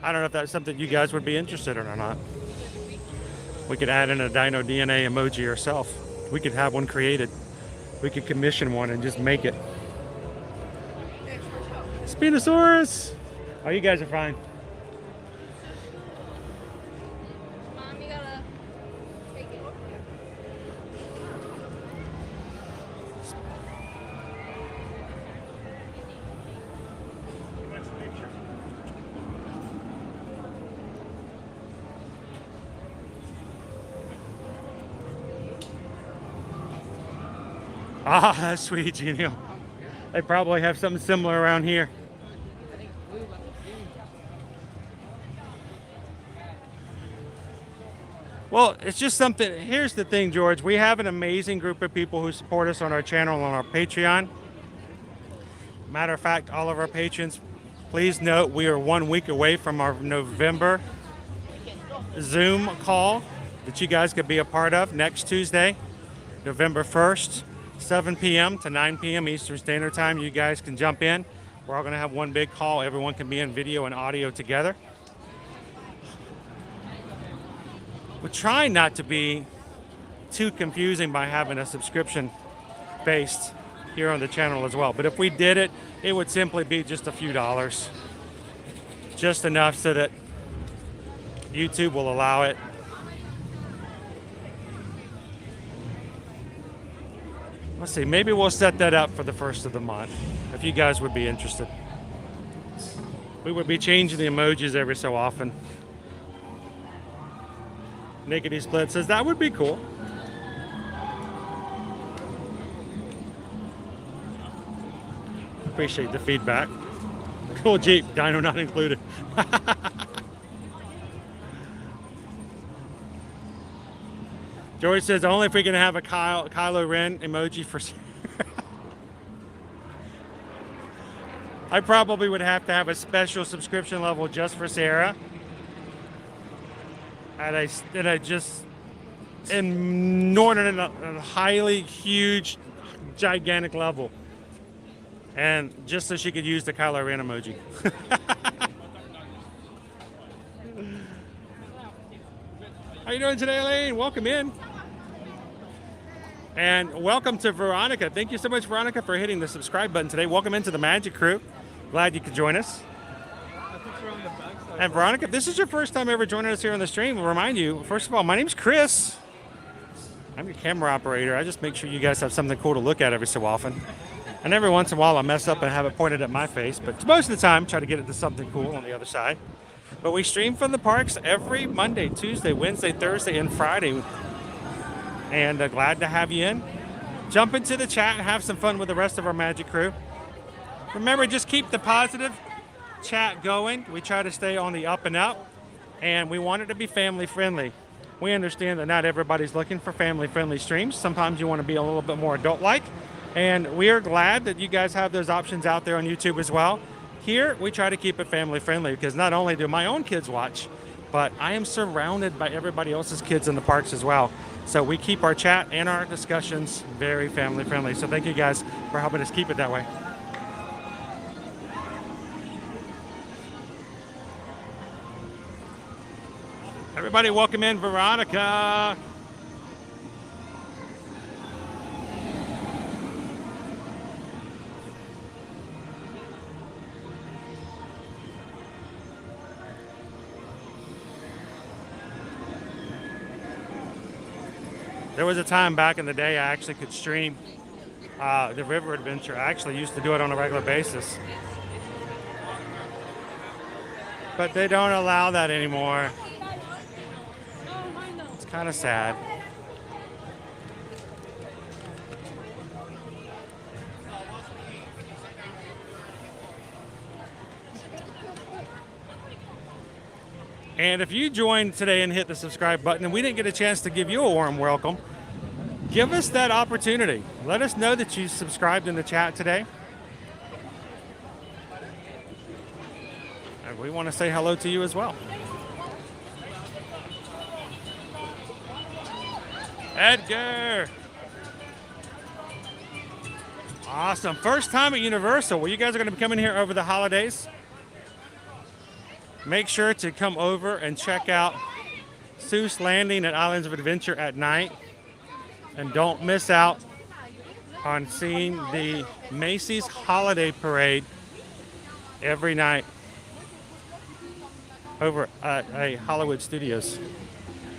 I don't know if that's something you guys would be interested in or not. We could add in a dino DNA emoji ourselves. We could have one created. we could commission one and just make it. Spinosaurus! Oh, you guys are fine. Mom, you gotta take it. Ah, that's sweet, Genial. They probably have something similar around here. Well, it's just something. Here's the thing, George. We have an amazing group of people who support us on our channel and on our Patreon. Matter of fact, all of our patrons, please note we are 1 week away from our November Zoom call that you guys could be a part of next Tuesday, November 1st, 7 p.m. to 9 p.m. Eastern Standard Time. You guys can jump in. We're all going to have one big call. Everyone can be in video and audio together. We're trying not to be too confusing by having a subscription based here on the channel as well. But if we did it, it would simply be just a few dollars. Just enough so that YouTube will allow it. Let's see, maybe we'll set that up for the first of the month, if you guys would be interested. We would be changing the emojis every so often. Nickety Split says that would be cool. Appreciate the feedback. Cool Jeep, Dino not included. George says only if we can have a Kylo Ren emoji for. I probably would have to have a special subscription level just for Sarah. And I just inordinate, a highly huge, gigantic level, and just so she could use the Kylo Ren emoji. How you doing today, Elaine? Welcome in. And welcome to Veronica. Thank you so much, Veronica, for hitting the subscribe button today. Welcome into the Magic Crew. Glad you could join us. And Veronica, if this is your first time ever joining us here on the stream, I'll remind you, first of all, my name's Chris. I'm your camera operator. I just make sure you guys have something cool to look at every so often. And every once in a while I mess up and have it pointed at my face, but most of the time try to get it to something cool on the other side. But we stream from the parks every Monday, Tuesday, Wednesday, Thursday, and Friday. And glad to have you in. Jump into the chat and have some fun with the rest of our Magic Crew. Remember, just keep the positive chat going. We try to stay on the up and up, and we want it to be family friendly. We understand that not everybody's looking for family friendly streams. Sometimes you want to be a little bit more adult like, and we are glad that you guys have those options out there on YouTube as well. Here we try to keep it family friendly because not only do my own kids watch, but I am surrounded by everybody else's kids in the parks as well. So we keep our chat and our discussions very family friendly. So thank you guys for helping us keep it that way. Everybody welcome in Veronica. There was a time back in the day I actually could stream the river adventure. I actually used to do it on a regular basis. But they don't allow that anymore. It's kind of sad. And if you joined today and hit the subscribe button and we didn't get a chance to give you a warm welcome, give us that opportunity. Let us know that you subscribed in the chat today. And we want to say hello to you as well. Edgar. Awesome. First time at Universal. Well, you guys are going to be coming here over the holidays. Make sure to come over and check out Seuss Landing at Islands of Adventure at night. And don't miss out on seeing the Macy's Holiday Parade every night over at a Hollywood Studios,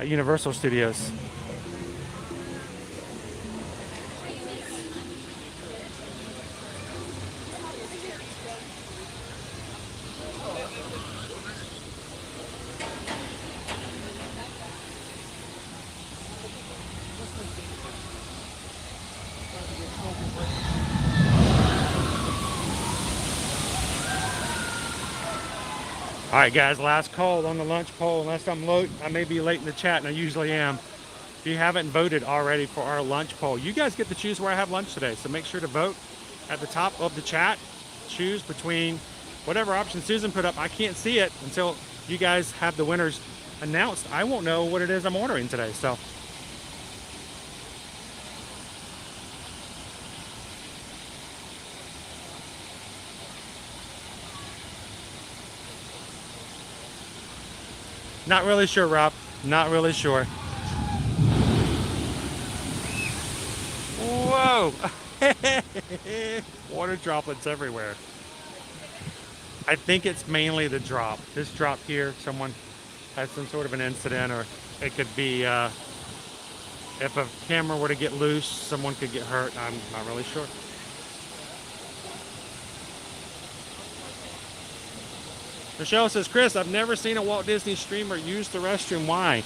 at Universal Studios. All right, guys, last call on the lunch poll. Unless I may be late in the chat, and I usually am. If you haven't voted already for our lunch poll, you guys get to choose where I have lunch today. So make sure to vote at the top of the chat. Choose between whatever option Susan put up. I can't see it until you guys have the winners announced. I won't know what it is I'm ordering today. So. Not really sure, Rob. Not really sure. Whoa! Water droplets everywhere. I think it's mainly the drop. This drop here, someone had some sort of an incident, or it could be if a camera were to get loose, someone could get hurt. I'm not really sure. Michelle says, Chris, I've never seen a Walt Disney streamer use the restroom. Why?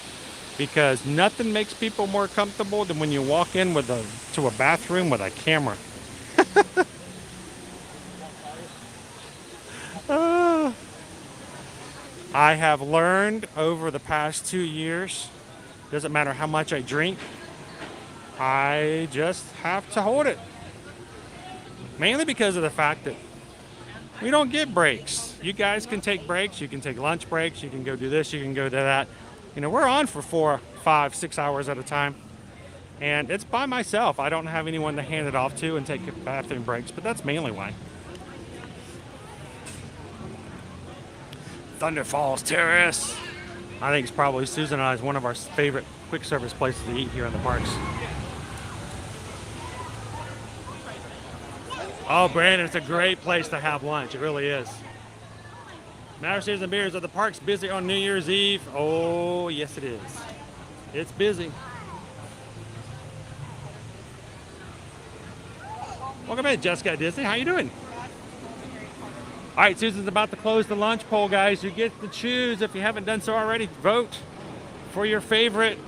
Because nothing makes people more comfortable than when you walk in with to a bathroom with a camera. I have learned over the past 2 years, doesn't matter how much I drink, I just have to hold it. Mainly because of the fact that we don't get breaks. You guys can take breaks. You can take lunch breaks. You can go do this. You can go do that. You know, we're on for 4, 5, 6 hours at a time. And it's by myself. I don't have anyone to hand it off to and take bathroom breaks, but that's mainly why. Thunder Falls Terrace. I think it's probably Susan and I's one of our favorite quick service places to eat here in the parks. Oh, Brandon, it's a great place to have lunch. It really is. Matters and Beers. Are the parks busy on New Year's Eve? Oh, yes, it is. It's busy. Welcome in, Jessica at Disney. How you doing? All right, Susan's about to close the lunch poll, guys. You get to choose. If you haven't done so already, vote for your favorite.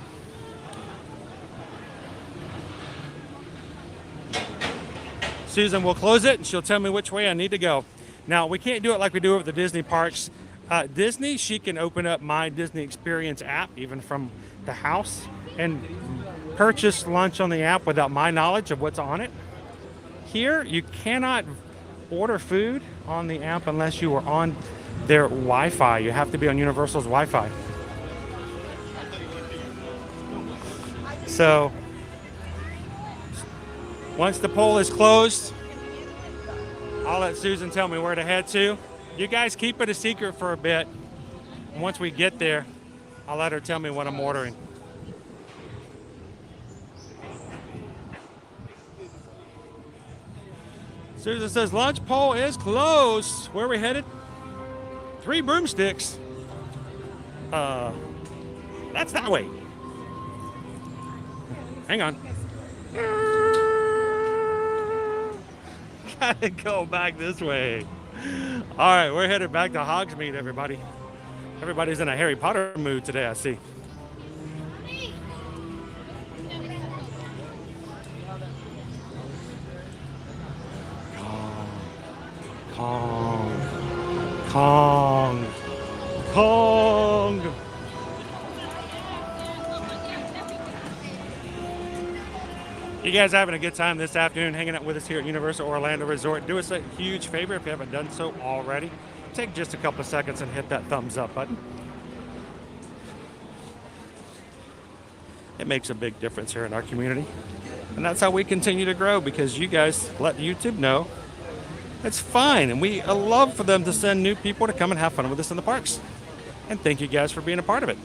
Susan will close it, and she'll tell me which way I need to go. Now, we can't do it like we do at the Disney parks. Disney, she can open up My Disney Experience app, even from the house, and purchase lunch on the app without my knowledge of what's on it. Here, you cannot order food on the app unless you are on their Wi-Fi. You have to be on Universal's Wi-Fi. So, once the poll is closed, I'll let Susan tell me where to head to. You guys keep it a secret for a bit. And once we get there, I'll let her tell me what I'm ordering. Susan says, lunch poll is closed. Where are we headed? 3 Broomsticks. That's that way. Hang on. Gotta go back this way. All right, we're headed back to Hogsmeade, everybody. Everybody's in a Harry Potter mood today, I see. Kong. You guys having a good time this afternoon hanging out with us here at Universal Orlando Resort? Do us a huge favor if you haven't done so already. Take just a couple of seconds and hit that thumbs up button. It makes a big difference here in our community. And that's how we continue to grow, because you guys let YouTube know it's fine. And we love for them to send new people to come and have fun with us in the parks. And thank you guys for being a part of it.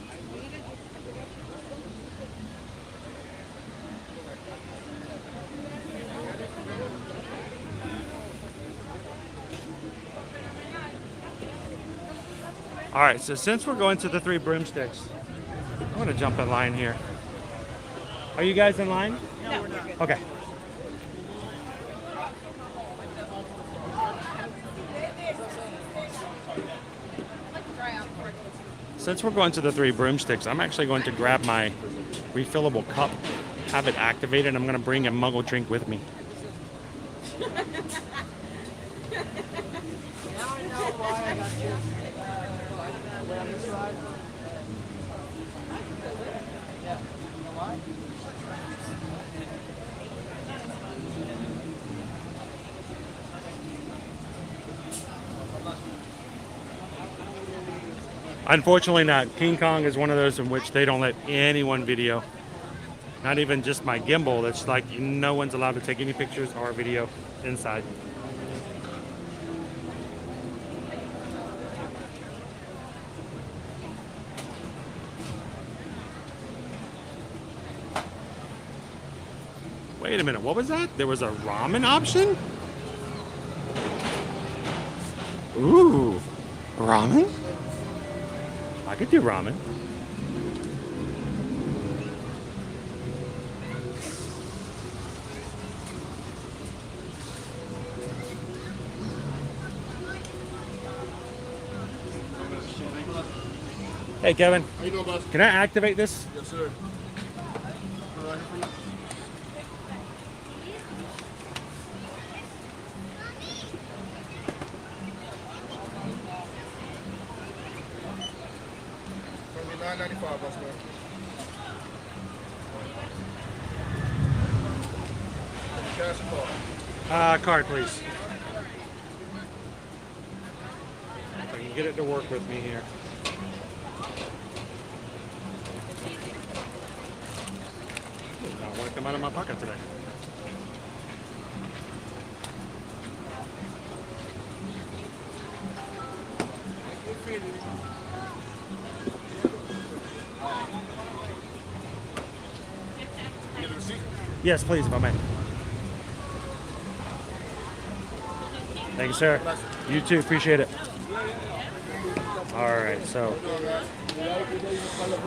All right, so since we're going to the 3 Broomsticks, I'm going to jump in line here. Are you guys in line? No, we're not. Okay. Since we're going to the 3 Broomsticks, I'm actually going to grab my refillable cup, have it activated. I'm going to bring a Muggle drink with me. Unfortunately not. King Kong is one of those in which they don't let anyone video. Not even just my gimbal. That's like no one's allowed to take any pictures or video inside. Wait a minute, what was that? There was a ramen option? Ooh, ramen? I could do ramen. Hey, Kevin. How you doing, boss? Can I activate this? Yes, sir. $9.95, boss man. Cash or card? Card, please. If I can get it to work with me here. Not want to come out of my pocket today. Get a receipt? Yes, please, if I may. Thank you, sir. You too. Appreciate it. All right, so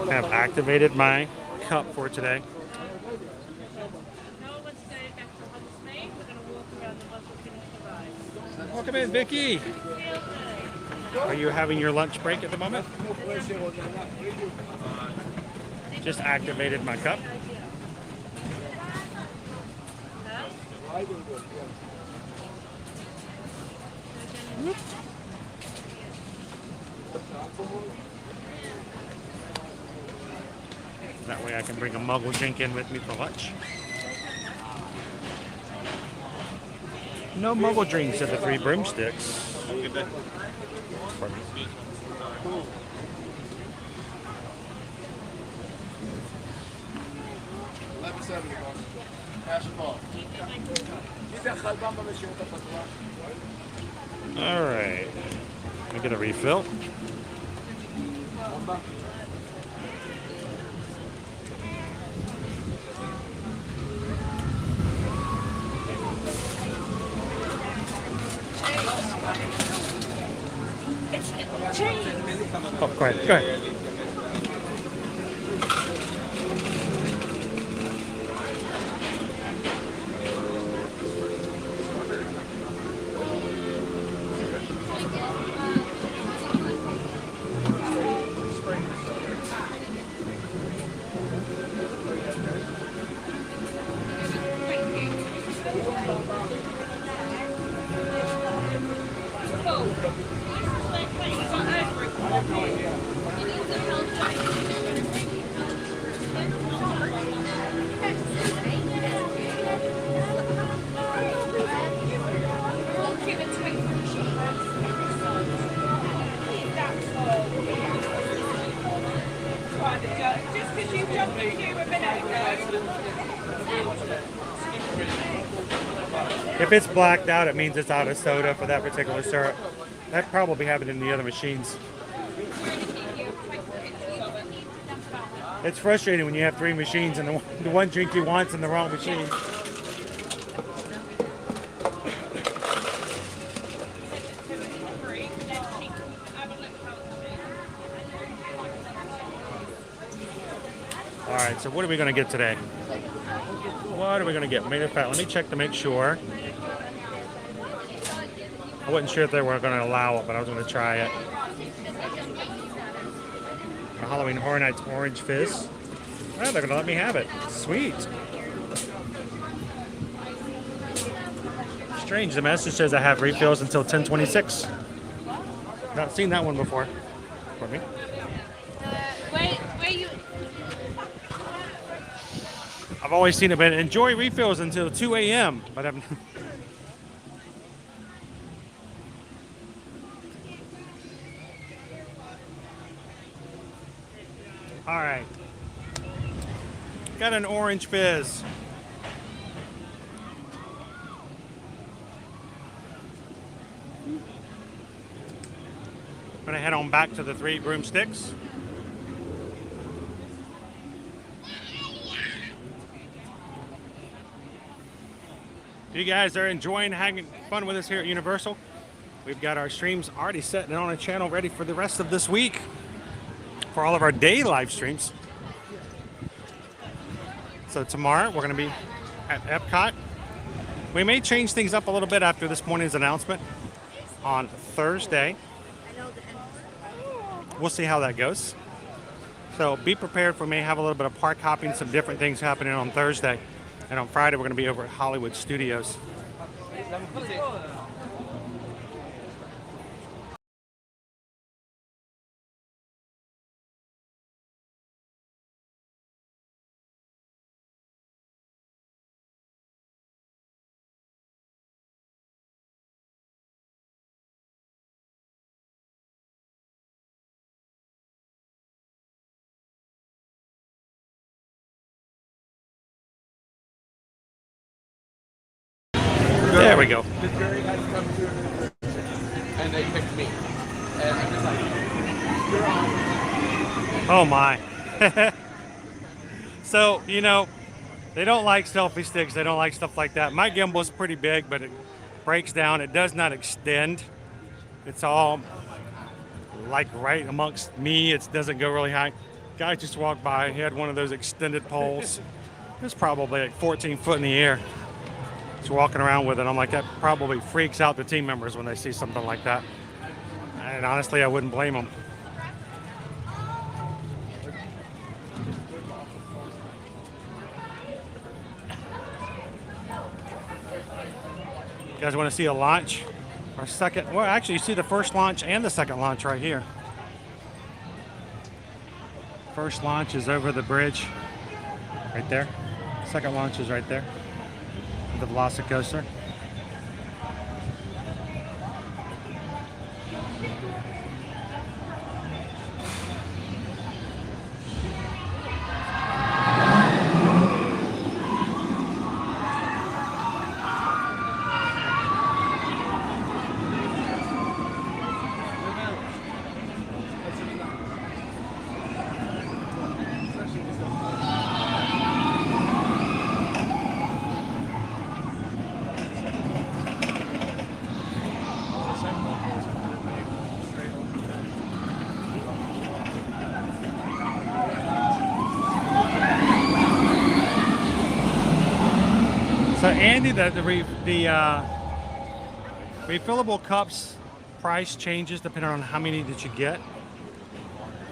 I have activated my cup for today. Now let's go back to Hogsmeade. We're going to walk around the bus and finish the ride. Welcome in, Vicky. Are you having your lunch break at the moment? Just activated my cup. That way I can bring a Muggle drink in with me for lunch. No Muggle drinks at the 3 Broomsticks. Pardon me. $11.70, boss. Cash or card? All right. Let me get a refill. Oh, go ahead. Go ahead. If it's blacked out, it means it's out of soda for that particular syrup. That probably happened in the other machines. It's frustrating when you have 3 machines and the one drink you want's in the wrong machine. right, so what are we going to get today? What are we going to get? Matter of fact, let me check to make sure. I wasn't sure if they were going to allow it, but I was going to try it. A Halloween Horror Nights Orange Fizz. Oh, they're going to let me have it. Sweet. Strange, the message says I have refills until 10:26. Not seen that one before. For me. Where you? I've always seen it, but enjoy refills until 2 a.m. But I'm. All right. Got an orange fizz. Gonna head on back to the 3 Broomsticks. You guys are enjoying having fun with us here at Universal. We've got our streams already set and on a channel ready for the rest of this week for all of our day live streams. So tomorrow we're going to be at Epcot. We may change things up a little bit after this morning's announcement on Thursday. We'll see how that goes. So be prepared. We may have a little bit of park hopping, some different things happening on Thursday. And on Friday, we're going to be over at Hollywood Studios. There we go. The jury has come to and they picked me. And I'm just like, you're on. Oh my. So, you know, they don't like selfie sticks. They don't like stuff like that. My gimbal's pretty big, but it breaks down. It does not extend. It's all like right amongst me. It doesn't go really high. Guy just walked by. He had one of those extended poles. It was probably like 14 foot in the air. He's walking around with it. I'm like, that probably freaks out the team members when they see something like that. And honestly, I wouldn't blame them. You guys want to see a launch? Our second, well, actually, you see the first launch and the second launch right here. First launch is over the bridge, right there. Second launch is right there. The VelociCoaster. So Andy, the refillable cups price changes depending on how many that you get.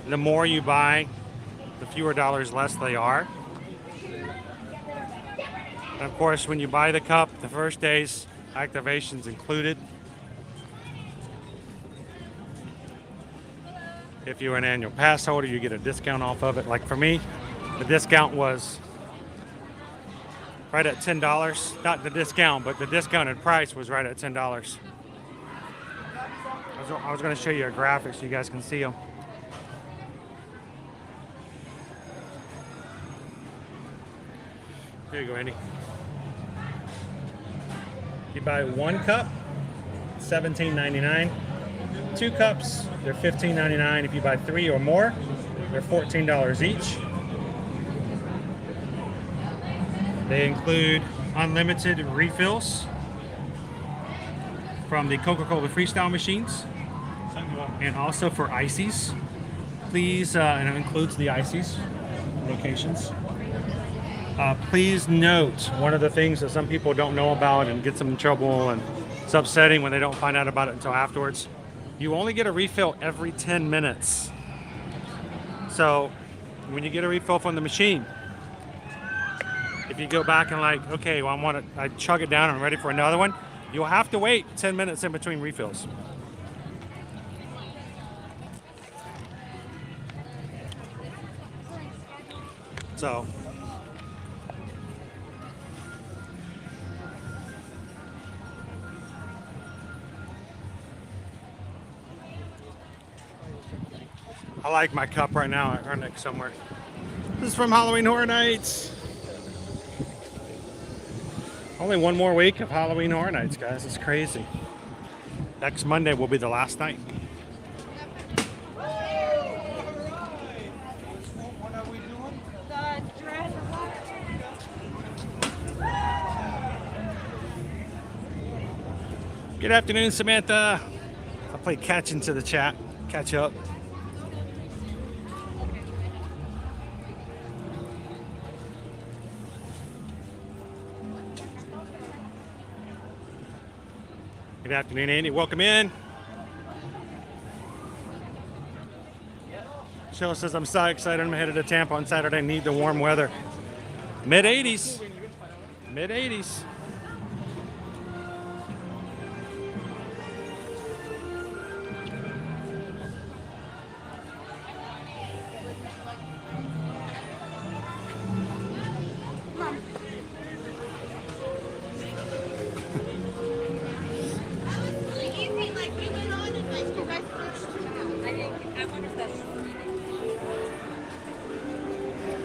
The more you buy, the fewer dollars less they are. And of course, when you buy the cup, the first day's activation's included. If you're an annual pass holder, you get a discount off of it. Like for me, the discount was right at $10. Not the discount, but the discounted price was right at $10. I was going to show you a graphic so you guys can see them. Here you go, Andy. You buy one cup, $17.99. 2 cups, they're $15.99. If you buy 3 or more, they're $14 each. They include unlimited refills from the Coca-Cola Freestyle machines and also for ices. Please, and it includes the ices locations. Please note, one of the things that some people don't know about and gets them in trouble, and it's upsetting when they don't find out about it until afterwards. You only get a refill every 10 minutes. So when you get a refill from the machine, if you go back and like, okay, well, I chug it down and I'm ready for another one, you'll have to wait 10 minutes in between refills. So I like my cup right now at our neck somewhere. This is from Halloween Horror Nights. Only one more week of Halloween Horror Nights, guys. It's crazy. Next Monday will be the last night. Good afternoon, Samantha. I'll play catch into the chat. Catch up. Good afternoon, Andy. Welcome in. Cheryl says, I'm so excited. I'm headed to Tampa on Saturday. Need the warm weather. Mid-80s. Mid-80s.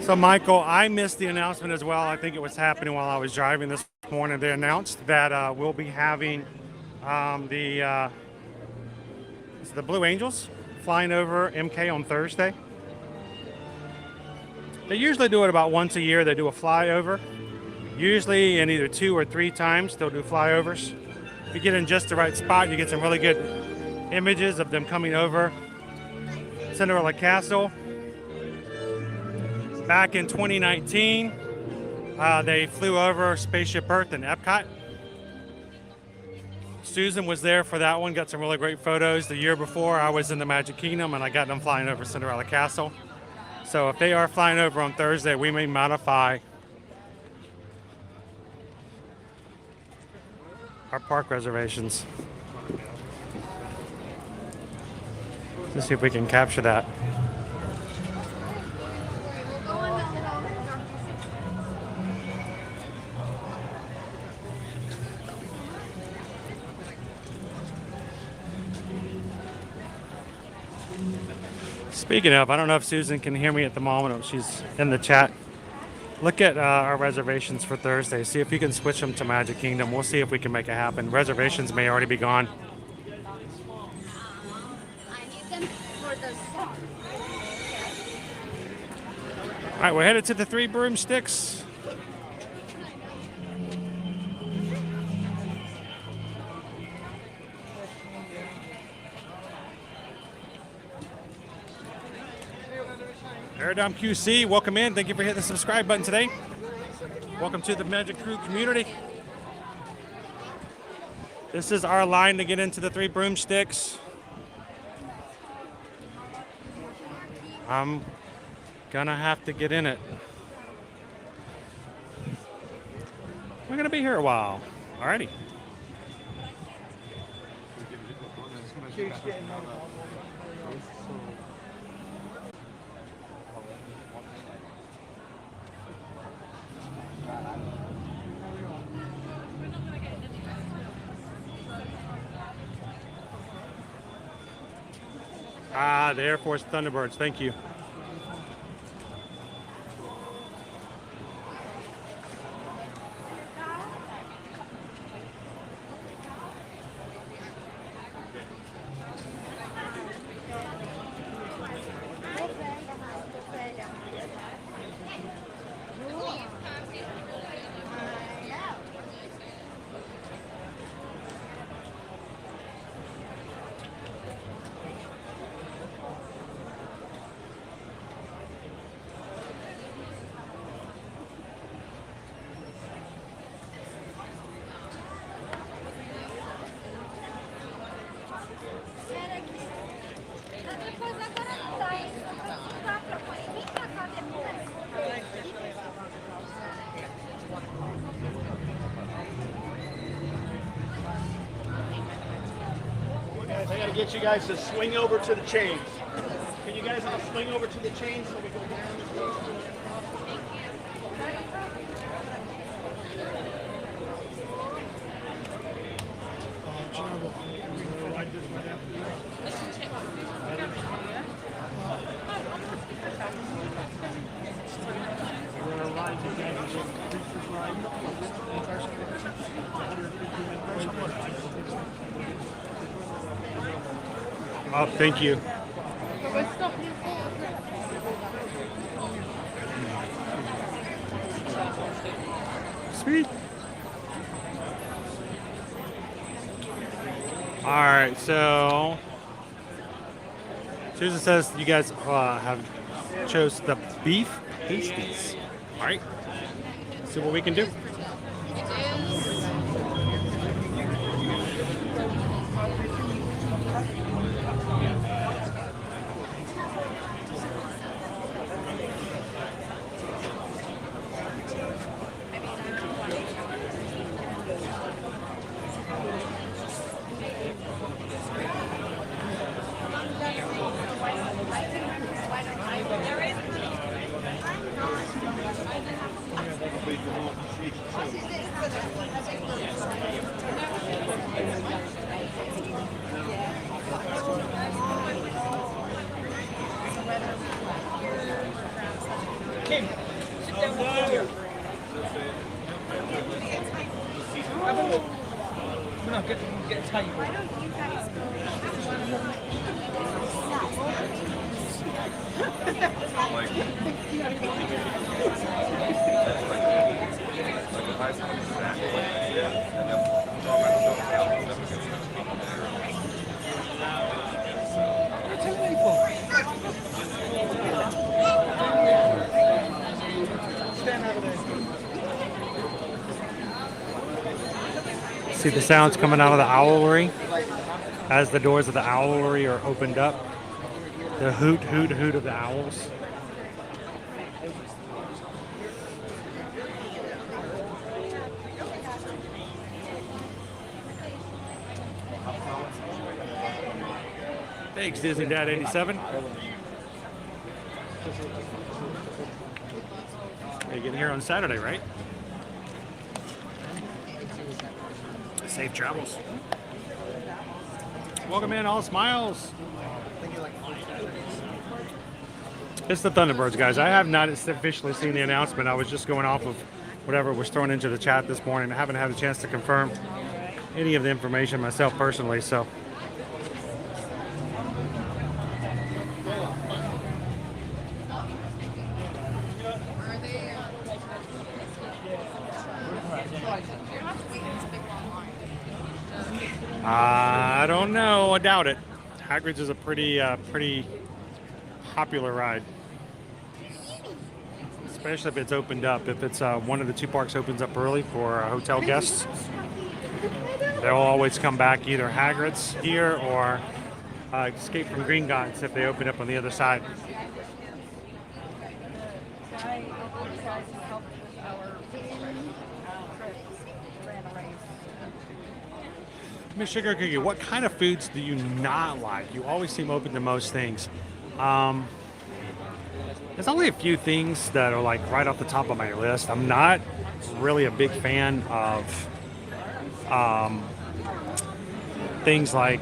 So, Michael, I missed the announcement as well. I think it was happening while I was driving this morning. They announced that we'll be having the Blue Angels flying over MK on Thursday. They usually do it about once a year. They do a flyover. Usually in either 2 or 3 times they'll do flyovers. If you get in just the right spot, you get some really good images of them coming over Cinderella Castle. Back in 2019, they flew over Spaceship Earth and Epcot. Susan was there for that one, got some really great photos. The year before, I was in the Magic Kingdom and I got them flying over Cinderella Castle. So if they are flying over on Thursday, we may modify our park reservations. Let's see if we can capture that. Speaking of, I don't know if Susan can hear me at the moment, or she's in the chat. Look at our reservations for Thursday. See if you can switch them to Magic Kingdom. We'll see if we can make it happen. Reservations may already be gone. All right, we're headed to the 3 Broomsticks. Aerodome QC, welcome in. Thank you for hitting the subscribe button today. Welcome to the Magic Crew community. This is our line to get into the 3 Broomsticks. I'm gonna have to get in it. We're gonna be here a while. Alrighty. The Air Force Thunderbirds, thank you. to get you guys to swing over to the chains. Can you guys all swing over to the chains so we can get on the stage? Oh, thank you. Sweet. All right, so Susan says you guys have chose the beef pasties. All right, see what we can do. Kim, sit down here. Have a look. No, get a table. Why don't you guys See the sounds coming out of the owlery as the doors of the owlery are opened up. The hoot, hoot, hoot of the owls. Thanks, Disney Dad 87. You're getting here on Saturday, right? Safe travels. Welcome in, all smiles. It's the Thunderbirds, guys. I have not officially seen the announcement. I was just going off of whatever was thrown into the chat this morning. I haven't had a chance to confirm any of the information myself personally, so. I don't know. I doubt it. Hagrid's is a pretty popular ride, especially if it's opened up. If it's one of the two parks opens up early for hotel guests, they'll always come back either Hagrid's here or Escape from Gringotts if they open up on the other side. Miss Sugar Cookie, what kind of foods do you not like? You always seem open to most things. There's only a few things that are like right off the top of my list. I'm not really a big fan of things like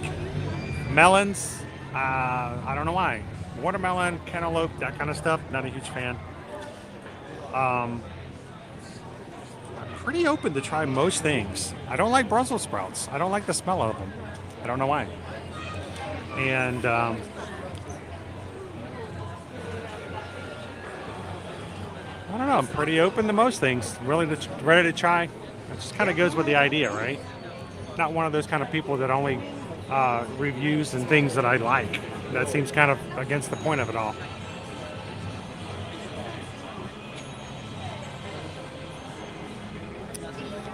melons. I don't know why. Watermelon, cantaloupe, that kind of stuff. Not a huge fan. I'm pretty open to try most things. I don't like Brussels sprouts. I don't like the smell of them. I don't know why. And I don't know. I'm pretty open to most things. Ready to try. It just kind of goes with the idea, right? Not one of those kind of people that only reviews and things that I like. That seems kind of against the point of it all.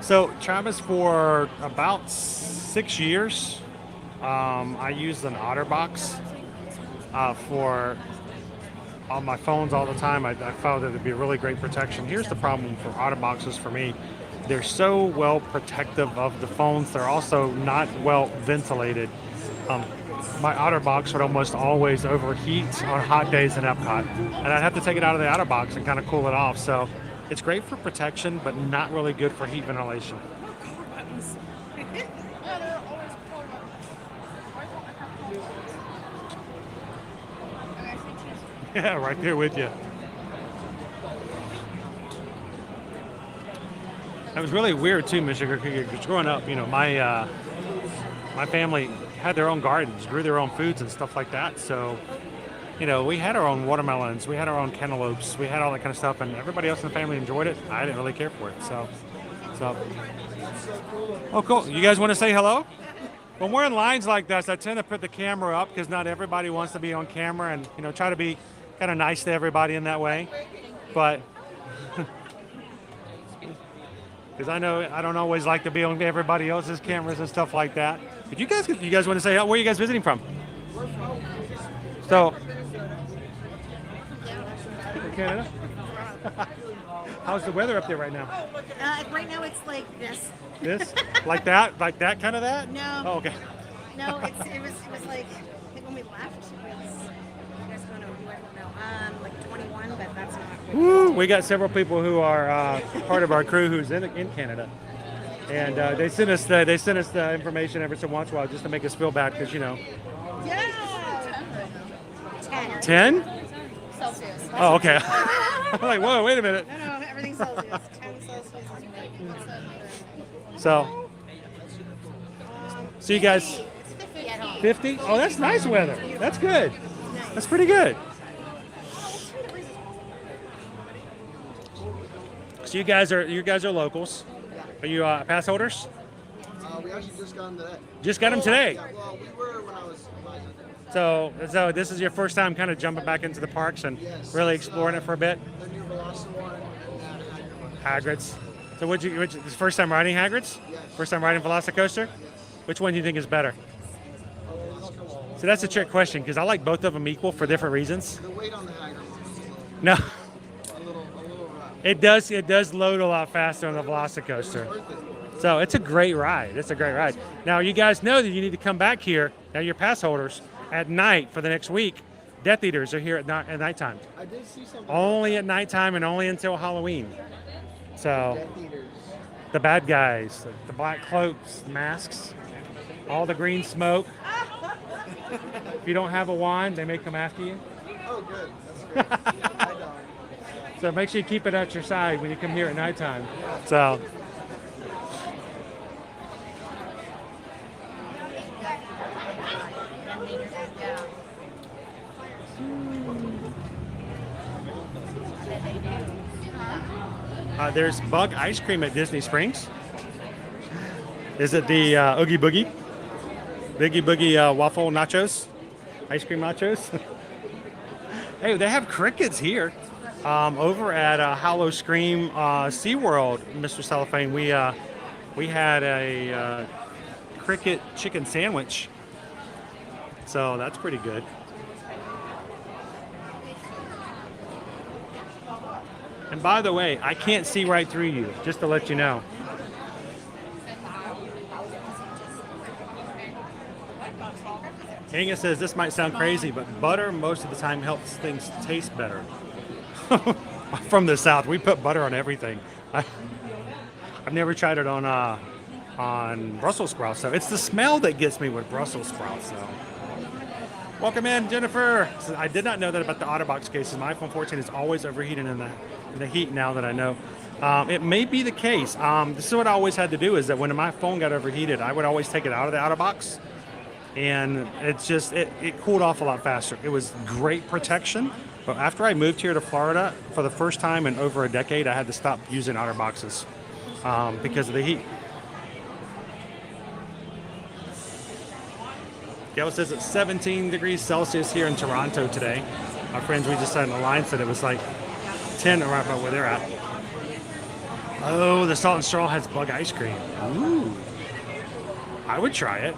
So Travis, for about 6 years, I used an OtterBox for on my phones all the time. I found that it'd be a really great protection. Here's the problem for OtterBoxes for me. They're so well protective of the phones. They're also not well ventilated. my OtterBox would almost always overheat on hot days in Epcot, and I'd have to take it out of the OtterBox and kind of cool it off. So it's great for protection, but not really good for heat ventilation. Yeah, right there with you. It was really weird too, Michigan, because growing up, you know, my family had their own gardens, grew their own foods and stuff like that. So, you know, we had our own watermelons, we had our own cantaloupes, we had all that kind of stuff, and everybody else in the family enjoyed it. I didn't really care for it. So. Oh, cool. You guys want to say hello? When we're in lines like this, I tend to put the camera up because not everybody wants to be on camera, and you know, try to be kind of nice to everybody in that way. But because I know I don't always like to be on everybody else's cameras and stuff like that. But you guys want to say, where are you guys visiting from? So, Canada. How's the weather up there right now? Right now it's like this. This? Like that? Like that kind of that? No. Oh, okay. No, it was like, I think when we left, it was, you guys don't know, you guys don't know, like 21, but that's not. Woo! We got several people who are part of our crew who's in Canada, and they send us the information every so once in a while just to make us feel bad because you know. Yeah. 10. 10? Celsius. Oh, okay. I'm like, whoa, wait a minute. No, everything's Celsius. 10 Celsius is right. So you guys, 50? Oh, that's nice weather. That's good. That's pretty good. So you guys are locals. Are you pass holders? We actually just got them today. Just got them today. Yeah, well, we were when I was. So this is your first time kind of jumping back into the parks and really exploring it for a bit? The new VelociCoaster one and Hagrid's. So which first time riding Hagrid's? Yes. First time riding VelociCoaster? Which one do you think is better? So that's a trick question because I like both of them equal for different reasons. The weight on the Hagrid one. No. A little rough. It does load a lot faster on the VelociCoaster. So it's a great ride. It's a great ride. Now you guys know that you need to come back here. Now you're pass holders at night for the next week. Death Eaters are here at nighttime. I did see something. Only at nighttime and only until Halloween. So the bad guys, the black cloaks, masks, all the green smoke. If you don't have a wand, they may come after you. Oh, good. That's great. I don't. So make sure you keep it at your side when you come here at nighttime. So. There's bug ice cream at Disney Springs. Is it the Oogie Boogie? Biggie Boogie waffle nachos? Ice cream nachos? Hey, they have crickets here. Over at Hollow Scream SeaWorld, Mr. Cellophane, we had a cricket chicken sandwich. So that's pretty good. And by the way, I can't see right through you, just to let you know. Inga says this might sound crazy, but butter most of the time helps things taste better. From the South, we put butter on everything. I've never tried it on Brussels sprouts, so it's the smell that gets me with Brussels sprouts. So, welcome in, Jennifer. So I did not know that about the OtterBox cases. My iPhone 14 is always overheating in the heat now that I know. It may be the case. This is what I always had to do, is that when my phone got overheated, I would always take it out of the OtterBox, and it's just, it cooled off a lot faster. It was great protection, but after I moved here to Florida, for the first time in over a decade, I had to stop using OtterBoxes because of the heat. Gail says it's 17 degrees Celsius here in Toronto today. Our friends we just had in the line said it was like 10 right about where they're at. Oh, the Salt and Straw has bug ice cream. Ooh. I would try it.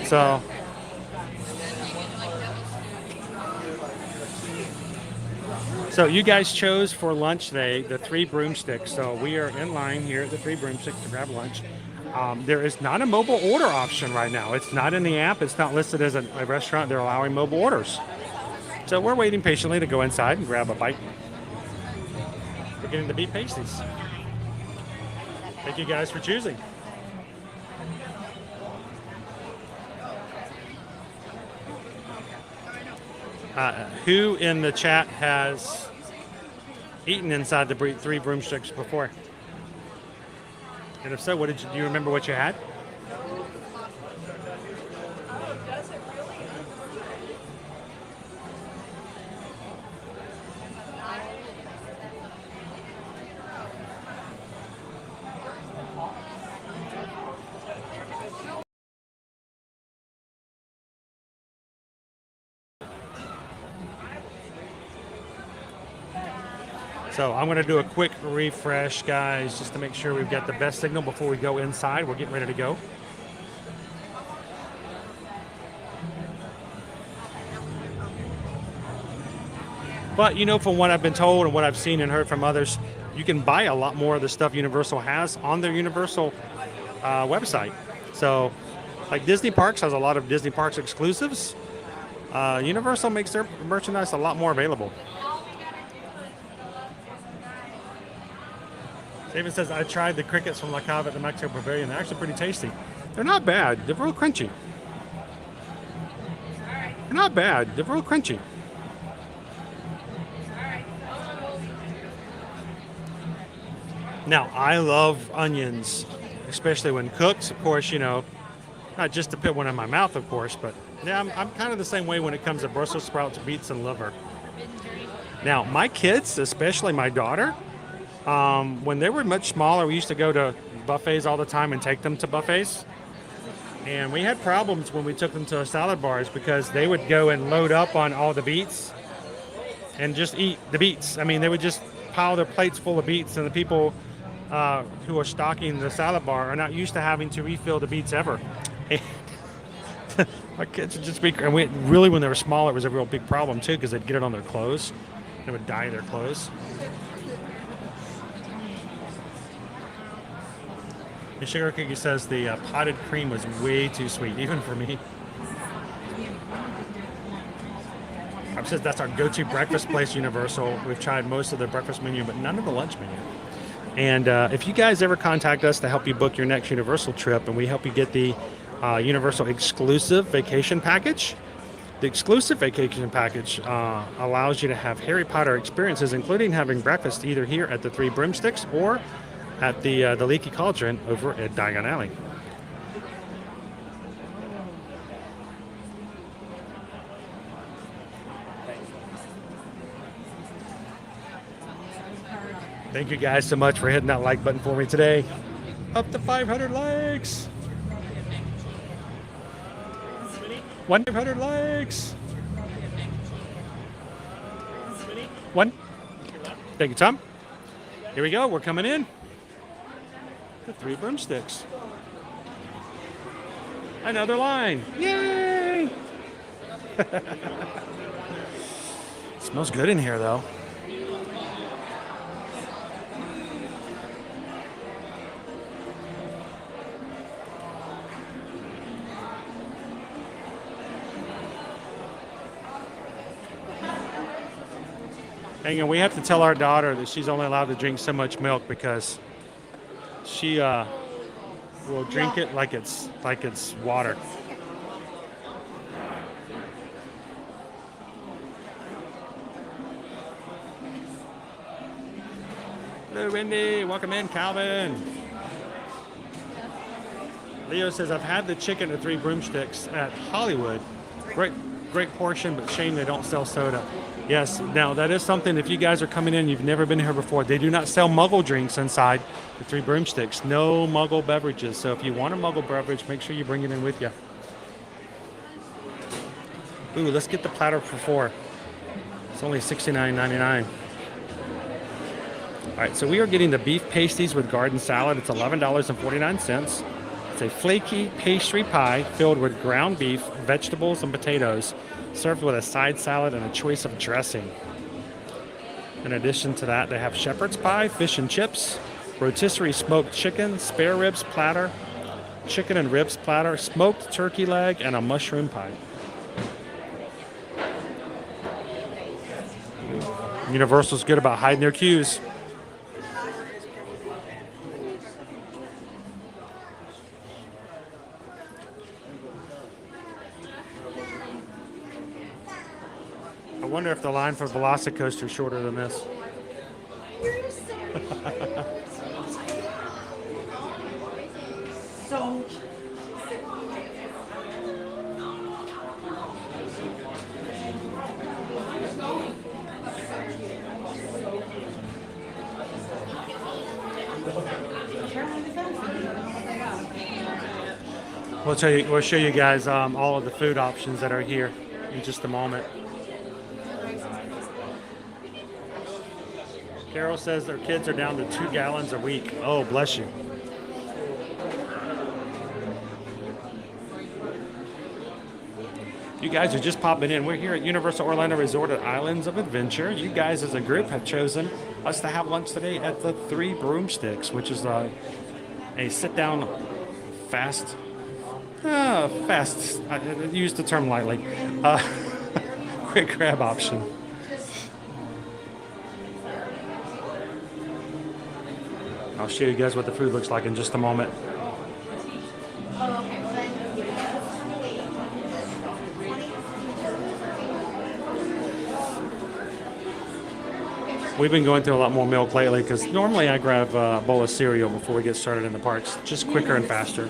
So, So you guys chose for lunch today the 3 Broomsticks. So we are in line here at the 3 Broomsticks to grab lunch. There is not a mobile order option right now. It's not in the app. It's not listed as a restaurant. They're allowing mobile orders. So we're waiting patiently to go inside and grab a bite. We're getting the beef pasties. Thank you guys for choosing. Who in the chat has eaten inside the 3 Broomsticks before? And if so, what do you remember what you had? So I'm going to do a quick refresh, guys, just to make sure we've got the best signal before we go inside. We're getting ready to go. But, you know, from what I've been told and what I've seen and heard from others, you can buy a lot more of the stuff Universal has on their Universal website. So, like Disney Parks has a lot of Disney Parks exclusives. Universal makes their merchandise a lot more available. David says, I tried the crickets from La Cava at the Mexico Pavilion. They're actually pretty tasty. They're not bad. They're real crunchy. They're not bad. They're real crunchy. Now, I love onions, especially when cooked. Of course, you know, not just to put one in my mouth, of course, but yeah, I'm kind of the same way when it comes to Brussels sprouts, beets, and liver. Now, my kids, especially my daughter, when they were much smaller, we used to go to buffets all the time and take them to buffets. And we had problems when we took them to salad bars because they would go and load up on all the beets and just eat the beets. I mean, they would just pile their plates full of beets, and the people who are stocking the salad bar are not used to having to refill the beets ever. And my kids would just be, and really when they were small, it was a real big problem too because they'd get it on their clothes. They would dye their clothes. The Sugar Cookie says the potted cream was way too sweet, even for me. I've said that's our go-to breakfast place, Universal. We've tried most of the breakfast menu, but none of the lunch menu. And if you guys ever contact us to help you book your next Universal trip, and we help you get the Universal exclusive vacation package, the exclusive vacation package allows you to have Harry Potter experiences, including having breakfast either here at the 3 Broomsticks or at the Leaky Cauldron over at Diagon Alley. Thank you guys so much for hitting that like button for me today. Up to 500 likes. 100 likes. One. Thank you, Tom. Here we go. We're coming in. The 3 Broomsticks. Another line. Yay! Smells good in here, though. And we have to tell our daughter that she's only allowed to drink so much milk because she will drink it like it's water. Hello, Wendy. Welcome in, Calvin. Leo says, I've had the chicken at 3 Broomsticks at Hollywood. Great portion, but shame they don't sell soda. Yes, now that is something, if you guys are coming in, you've never been here before, they do not sell Muggle drinks inside the 3 Broomsticks. No Muggle beverages. So if you want a Muggle beverage, make sure you bring it in with you. Ooh, let's get the platter for 4. It's only $69.99. All right, so we are getting the beef pasties with garden salad. It's $11.49. It's a flaky pastry pie filled with ground beef, vegetables, and potatoes, served with a side salad and a choice of dressing. In addition to that, they have shepherd's pie, fish and chips, rotisserie smoked chicken, spare ribs platter, chicken and ribs platter, smoked turkey leg, and a mushroom pie. Universal's good about hiding their queues. I wonder if the line for VelociCoaster is shorter than this. So We'll show you guys all of the food options that are here in just a moment. Carol says their kids are down to 2 gallons a week. Oh, bless you. You guys are just popping in. We're here at Universal Orlando Resort at Islands of Adventure. You guys as a group have chosen us to have lunch today at the 3 Broomsticks, which is a sit-down fast, I use the term lightly, quick grab option. I'll show you guys what the food looks like in just a moment. We've been going through a lot more milk lately because normally I grab a bowl of cereal before we get started in the parks. Just quicker and faster.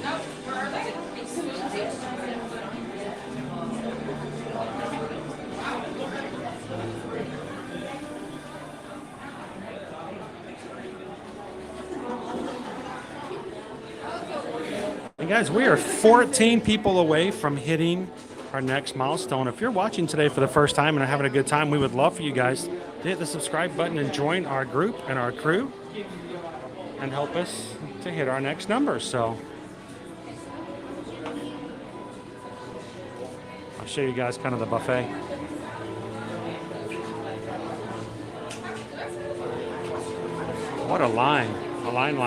And guys, we are 14 people away from hitting our next milestone. If you're watching today for the first time and are having a good time, we would love for you guys to hit the subscribe button and join our group and our crew and help us to hit our next number. So I'll show you guys kind of the buffet. What a line. A line.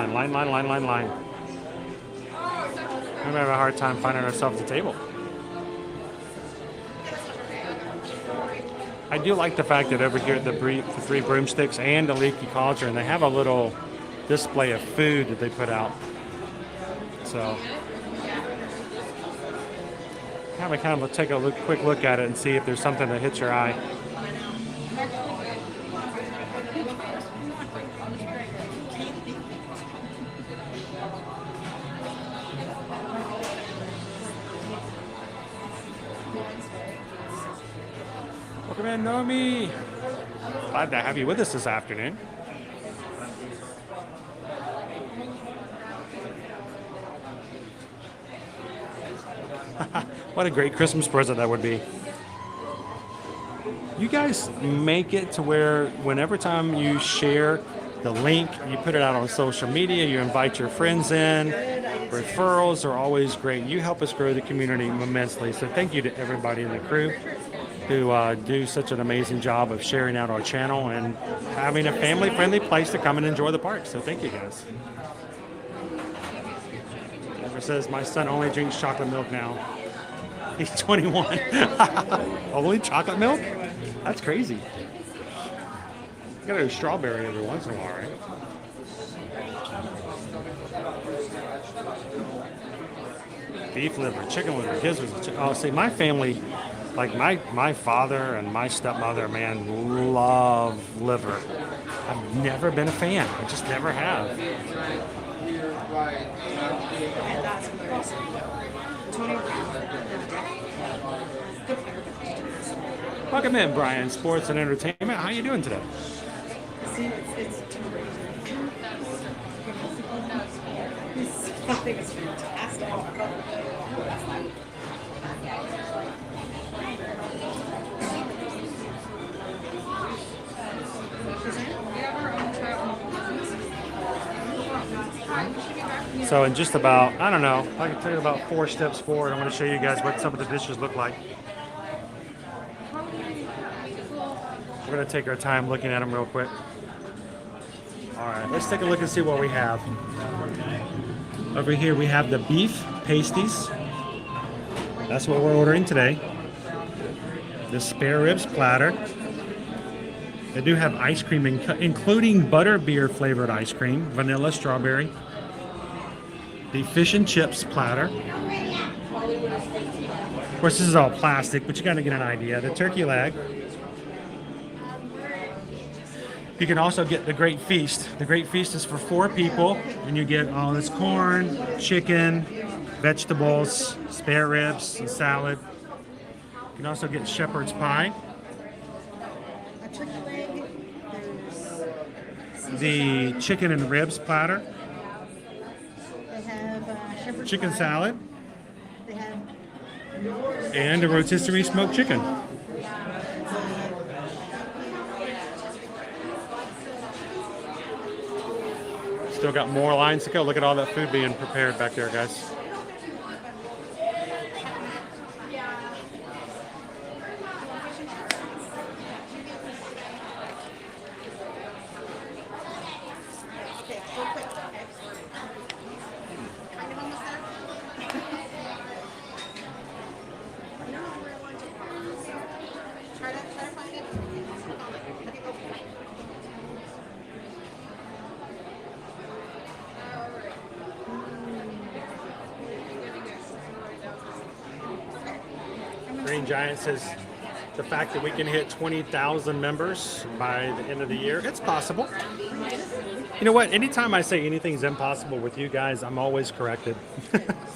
I'm having a hard time finding ourselves a table. I do like the fact that over here at the 3 Broomsticks and the Leaky Cauldron, they have a little display of food that they put out. So have a kind of take a quick look at it and see if there's something that hits your eye. Welcome in, Nomi. Glad to have you with us this afternoon. What a great Christmas present that would be. You guys make it to where whenever time you share the link, you put it out on social media, you invite your friends in. Referrals are always great. You help us grow the community immensely. So thank you to everybody in the crew who do such an amazing job of sharing out our channel and having a family-friendly place to come and enjoy the park. So thank you, guys. Jennifer says, my son only drinks chocolate milk now. He's 21. Only chocolate milk? That's crazy. You gotta do strawberry every once in a while, right? Beef liver, chicken liver, gizzards. Oh, see, my family... Like my father and my stepmother, man, love liver. I've never been a fan. I just never have. Welcome in, Brian, Sports and Entertainment. How you doing today? It's fantastic. So in just about, I don't know, I can tell you about 4 steps forward. I'm going to show you guys what some of the dishes look like. We're gonna take our time looking at them real quick. All right, let's take a look and see what we have. Over here we have the beef pasties. That's what we're ordering today. The spare ribs platter. They do have ice cream, including butterbeer flavored ice cream, vanilla, strawberry. The fish and chips platter. Of course, this is all plastic, but you got to get an idea. The turkey leg. You can also get the Great Feast. The Great Feast is for 4 people, and you get all this corn, chicken, vegetables, spare ribs, and salad. You can also get shepherd's pie. A turkey leg. There's The chicken and ribs platter. They have shepherd's Chicken pie. salad. They have And a rotisserie smoked chicken. Still got more lines to go. Look at all that food being prepared back there, guys. Green Giant says the fact that we can hit 20,000 members by the end of the year, it's possible. You know what? Anytime I say anything's impossible with you guys, I'm always corrected.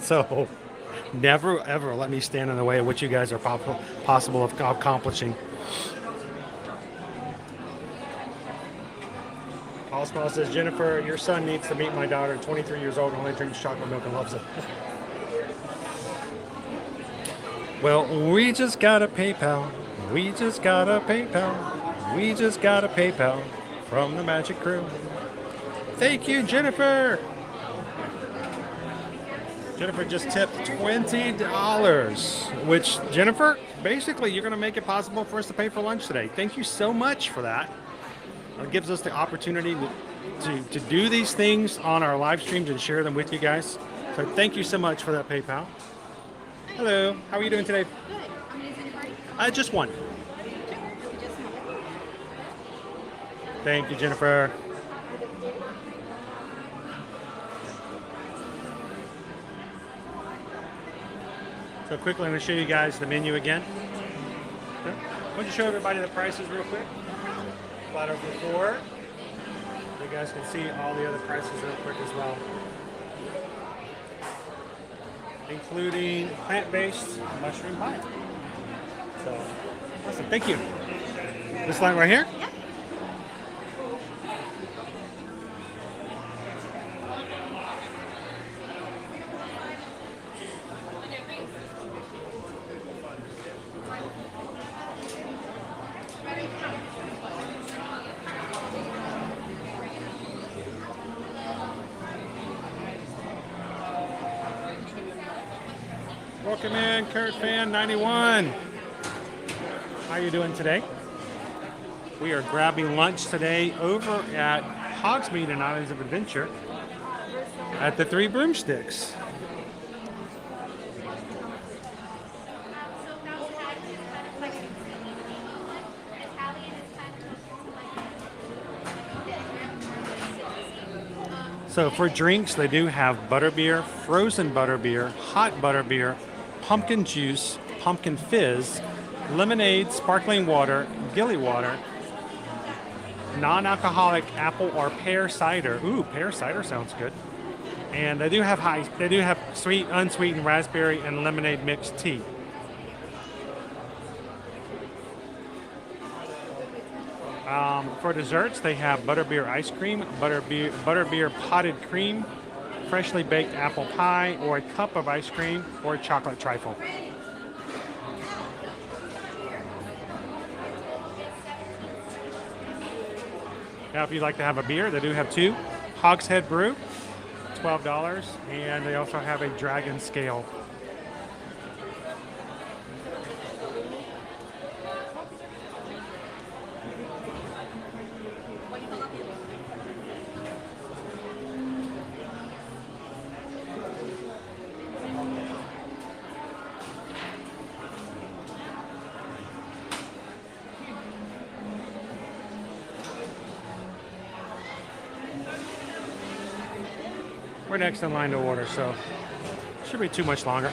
So never, ever let me stand in the way of what you guys are possible of accomplishing. Paul Small says, Jennifer, your son needs to meet my daughter, 23 years old, only drinks chocolate milk and loves it. Well, we just got a PayPal. We just got a PayPal. We just got a PayPal from the Magic Crew. Thank you, Jennifer. Jennifer just tipped $20, which, Jennifer, basically you're going to make it possible for us to pay for lunch today. Thank you so much for that. It gives us the opportunity to do these things on our live streams and share them with you guys. So thank you so much for that PayPal. Hello, how are you doing today? Good. I'm using your break. Just one. Thank you, Jennifer. So quickly, I'm going to show you guys the menu again. Okay. Why don't you show everybody the prices real quick? Platter for 4. You guys can see all the other prices real quick as well, including plant-based mushroom pie. So, awesome. Thank you. This line right here? Yep. Welcome in, Kurt Fan 91. How you doing today? We are grabbing lunch today over at Hogsmeade and Islands of Adventure at the 3 Broomsticks. So for drinks, they do have butterbeer, frozen butterbeer, hot butterbeer, pumpkin juice, pumpkin fizz, lemonade, sparkling water, gilly water, non-alcoholic apple or pear cider. Ooh, pear cider sounds good. And they do have sweet, unsweetened raspberry and lemonade mixed tea. For desserts, they have butterbeer ice cream, butterbeer potted cream, freshly baked apple pie, or a cup of ice cream, or chocolate trifle. Now, if you'd like to have a beer, they do have 2. Hogshead Brew, $12, and they also have a dragon scale. we're next in line to order, so shouldn't be too much longer.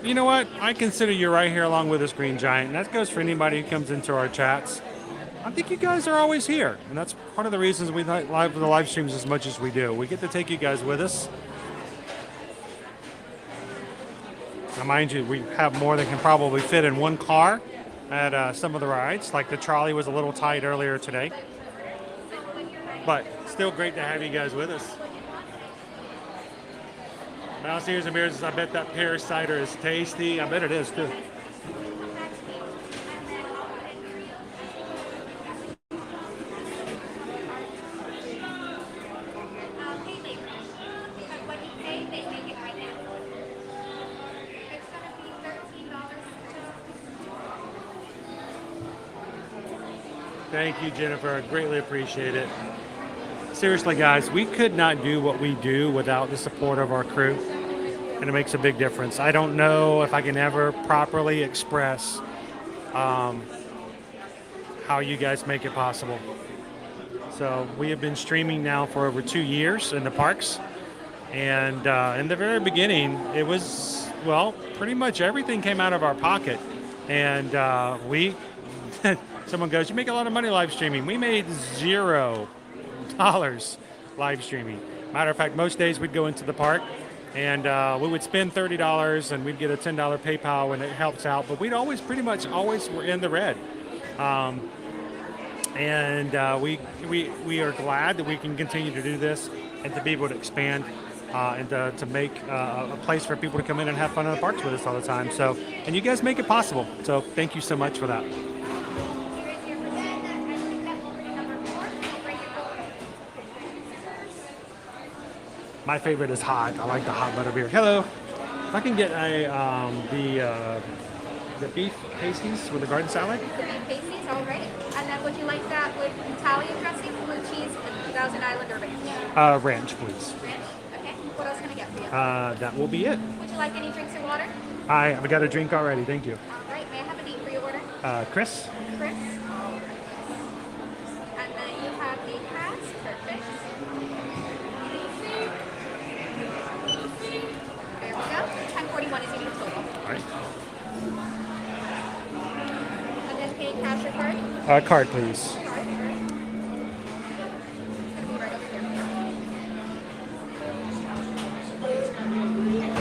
You know what? I consider you right here along with this green giant. And that goes for anybody who comes into our chats. I think you guys are always here. And that's part of the reasons we like the live streams as much as we do. We get to take you guys with us. Now, mind you, we have more than can probably fit in one car at some of the rides. Like the trolley was a little tight earlier today. But still great to have you guys with us. Mouse ears and beers, I bet that pear cider is tasty. I bet it is too. Thank you, Jennifer. Greatly appreciate it. Seriously, guys, we could not do what we do without the support of our crew, and it makes a big difference. I don't know if I can ever properly express how you guys make it possible. So we have been streaming now for over 2 years in the parks, and in the very beginning, it was, well, pretty much everything came out of our pocket, and someone goes, "You make a lot of money live streaming." We made $0 live streaming. Matter of fact, most days we'd go into the park and we would spend $30 and we'd get a $10 PayPal and it helps out, but we'd always pretty much always were in the red. We are glad that we can continue to do this and to be able to expand and to make a place for people to come in and have fun in the parks with us all the time. So, and you guys make it possible. So thank you so much for that. My favorite is hot. I like the hot butter beer. Hello. If I can get the beef pasties with the garden salad. The beef pasties, all right. And then would you like that with Italian dressing, blue cheese, and Thousand Island or ranch? Ranch, please. Ranch? Okay. What else can I get for you? That will be it. Would you like any drinks or water? I've got a drink already. Thank you. All right. May I have a name for your order? Chris. Chris. And then you have the pass. Perfect. There we go. 1041 is your total. All right. And then pay cash or card? Card, please. Card. It's gonna be right over here.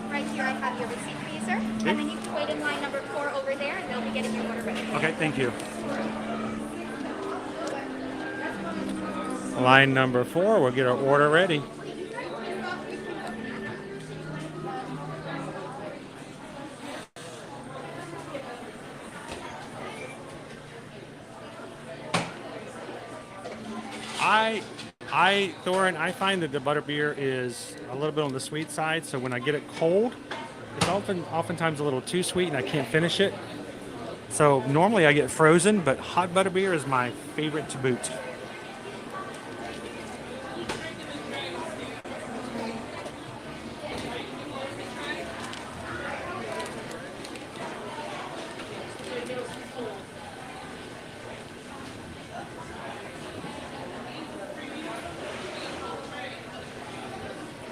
Right here I have your receipt for you, sir. Okay. And then you can wait in line number 4 over there and they'll be getting your order ready. Okay, thank you. Line number 4, we'll get our order ready. Thorin, I find that the butterbeer is a little bit on the sweet side, so when I get it cold, it's oftentimes a little too sweet and I can't finish it. So normally I get frozen, but hot butterbeer is my favorite to boot.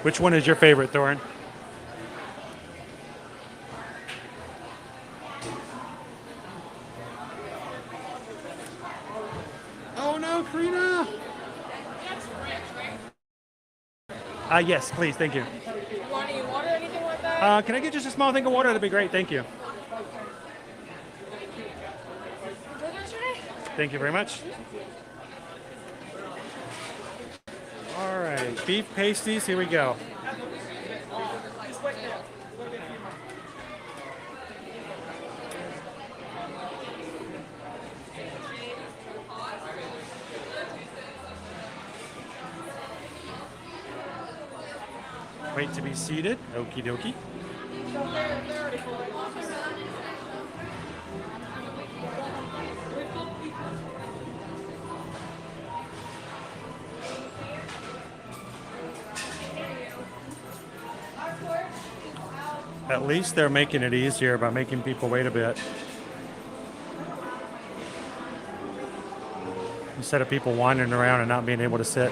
Which one is your favorite, Thorin? Karina. Yes, please. Thank you. You want any water or anything like that? Can I get just a small thing of water? That'd be great. Thank you. Thank you very much. All right, beef pasties. Here we go. Wait to be seated. Okie dokie. At least they're making it easier by making people wait a bit. Instead of people wandering around and not being able to sit.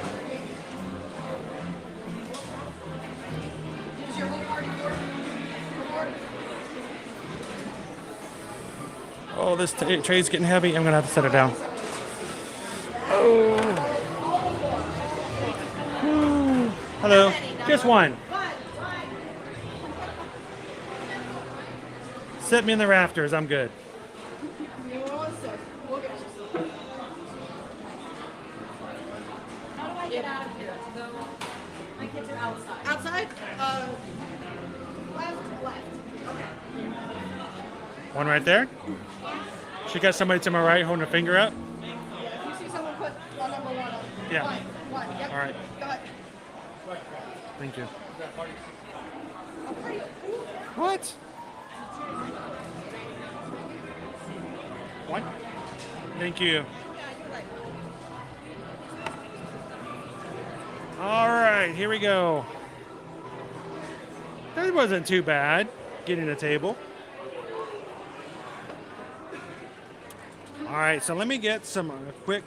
Oh, this tray's getting heavy. I'm gonna have to set it down. Oh. Whew. Hello. Just one. Set me in the rafters. I'm good. How do I get out of here? I get to outside. Outside? Left. Okay. One right there. She got somebody to my right holding a finger up. If you see someone put number 1 up. Yeah. One. Yep. All right. Go ahead. Thank you. What? What? Thank you. All right, here we go. That wasn't too bad, getting a table. All right, so let me get some quick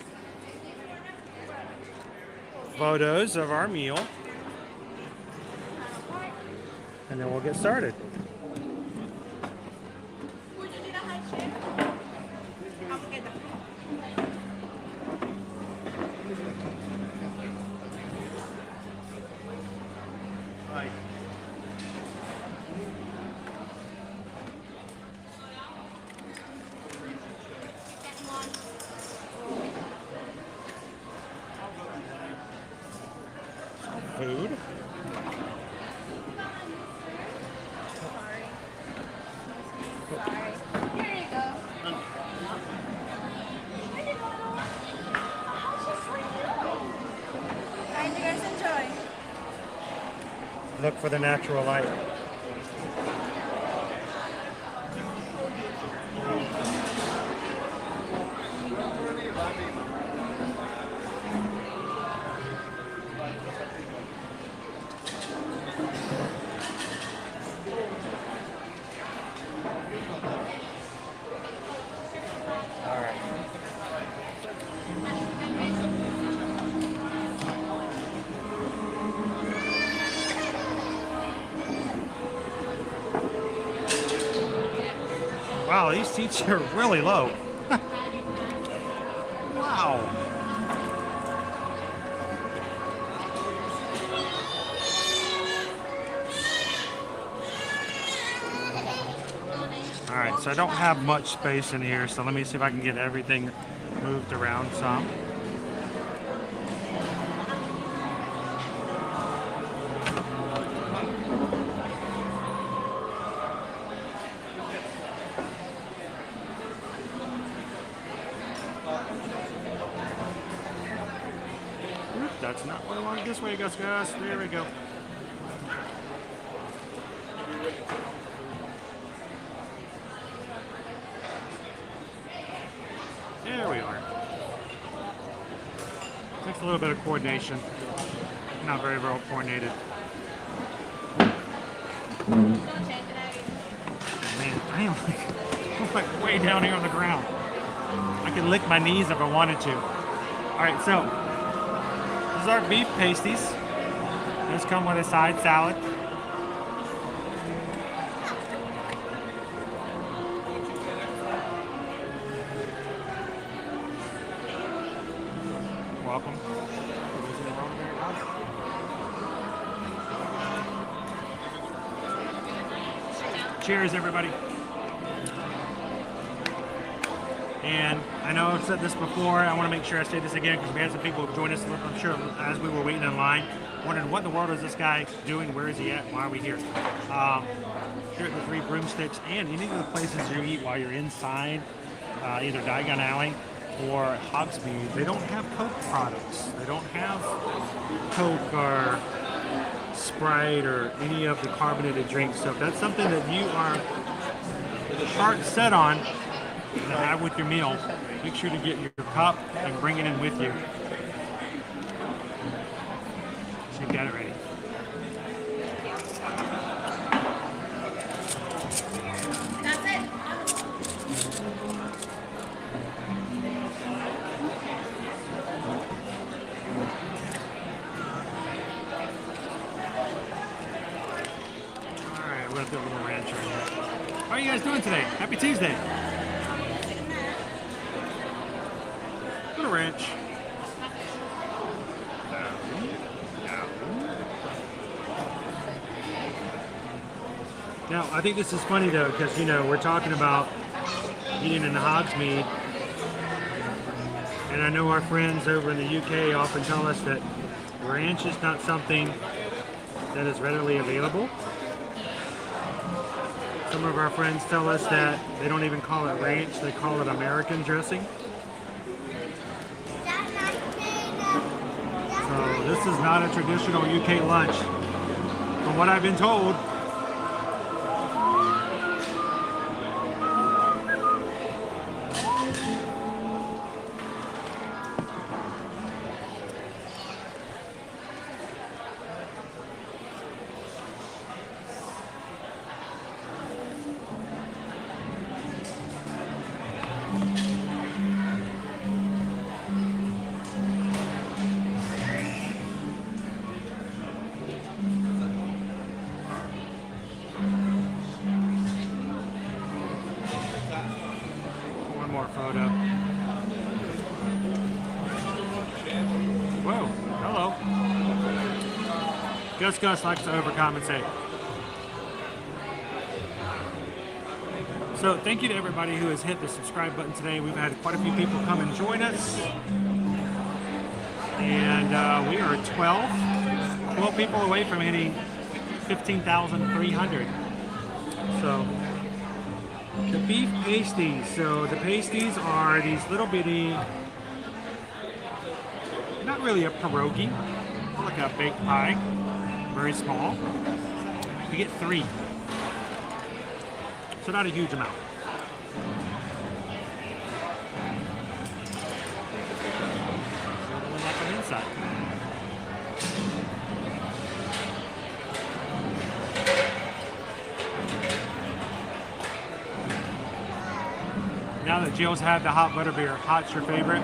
photos of our meal, and then we'll get started. Food. Here you go. Alright, you guys enjoy. Look for the natural light. Wow, these seats are really low. Wow. All right, so I don't have much space in here, so let me see if I can get everything moved around some. That's not what I wanted. This way, Gus. There we go. There we are. Takes a little bit of coordination. Not very well coordinated. Man, I'm like way down here on the ground. I can lick my knees if I wanted to. All right, so these are beef pasties. These come with a side salad. welcome. Cheers, everybody. And I know I've said this before. I want to make sure I say this again because we had some people join us, I'm sure, as we were waiting in line, wondering what in the world is this guy doing? Where is he at? Why are we here? Here at the Three Broomsticks and any of the places you eat while you're inside, either Diagon Alley or Hogsmeade, they don't have Coke products. They don't have Coke or Sprite or any of the carbonated drinks. So if that's something that you are heart set on to have with your meal, make sure to get your cup and bring it in with you. So you've got it ready. That's it. Alright, we're gonna do a little ranch right here. How are you guys doing today? Happy Tuesday. Little ranch. Now, I think this is funny though, because you know, we're talking about eating in Hogsmeade, and I know our friends over in the UK often tell us that ranch is not something that is readily available. Some of our friends tell us that they don't even call it ranch, they call it American dressing. So this is not a traditional UK lunch, from what I've been told. Gus likes to overcompensate. So thank you to everybody who has hit the subscribe button today. We've had quite a few people come and join us. And we are 12 people away from hitting 15,300. So the beef pasties. So the pasties are these little bitty, not really a pierogi, like a baked pie. Very small. You get 3. So not a huge amount. Like an inside. Now that Jill's had the hot butterbeer, hot's your favorite?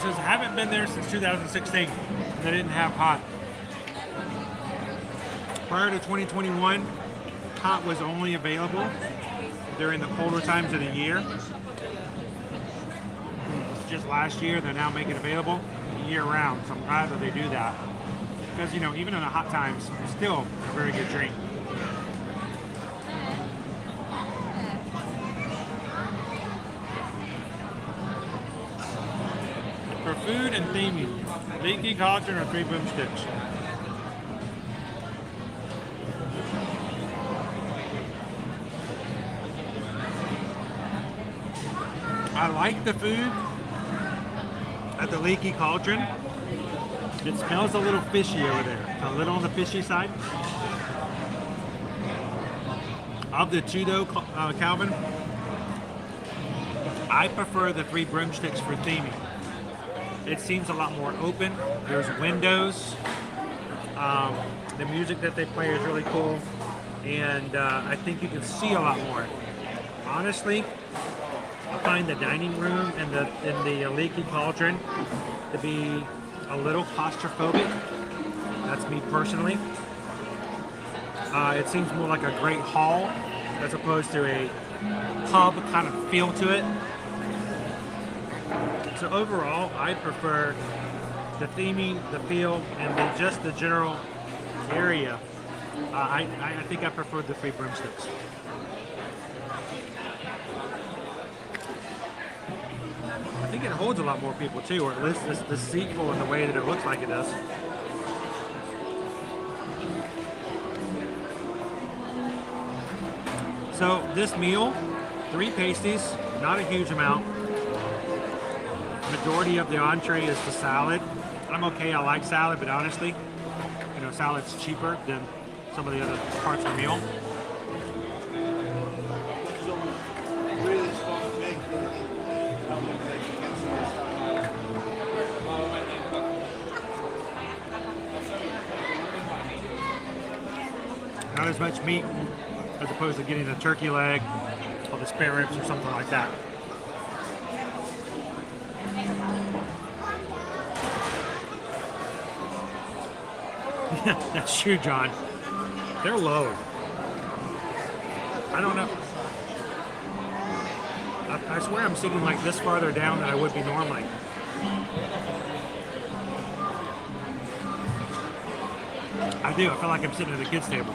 Says, haven't been there since 2016. They didn't have hot. Prior to 2021, hot was only available during the colder times of the year. Just last year, they're now making it available year round. So I'm glad that they do that. Because, you know, even in the hot times, it's still a very good drink. For food and theming, leaky cauldron or 3 Broomsticks. I like the food at the Leaky Cauldron. It smells a little fishy over there, a little on the fishy side. Of the two though, Calvin, I prefer the 3 Broomsticks for theming. It seems a lot more open. There's windows. The music that they play is really cool. And I think you can see a lot more. Honestly, I find the dining room and the leaky cauldron to be a little claustrophobic. That's me personally. It seems more like a great hall as opposed to a pub kind of feel to it. So overall, I prefer the theming, the feel, and just the general area. I think I prefer the free Broomsticks. I think it holds a lot more people too, or at least it's deceitful in the way that it looks like it does. So this meal, 3 pasties, not a huge amount. Majority of the entree is the salad. I'm okay, I like salad, but honestly, you know, salad's cheaper than some of the other parts of the meal. Really strong cake. Not as much meat as opposed to getting a turkey leg or the spare ribs or something like that. That's true, John. They're low. I don't know. I swear I'm sitting like this farther down than I would be normally. I do. I feel like I'm sitting at a kid's table.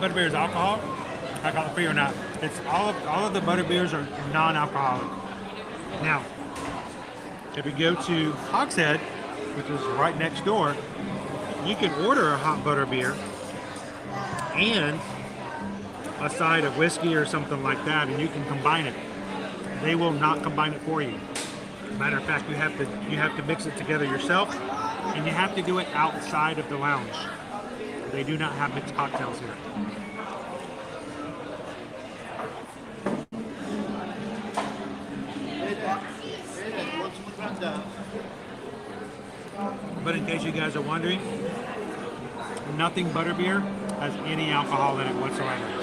Butterbeer is alcohol, alcohol-free or not. It's all of the butterbeers are non-alcoholic. Now, if you go to Hogsmeade, which is right next door, you can order a hot butterbeer and a side of whiskey or something like that, and you can combine it. They will not combine it for you. Matter of fact, you have to mix it together yourself, and you have to do it outside of the lounge. They do not have mixed cocktails here. But in case you guys are wondering, nothing butterbeer has any alcohol in it whatsoever.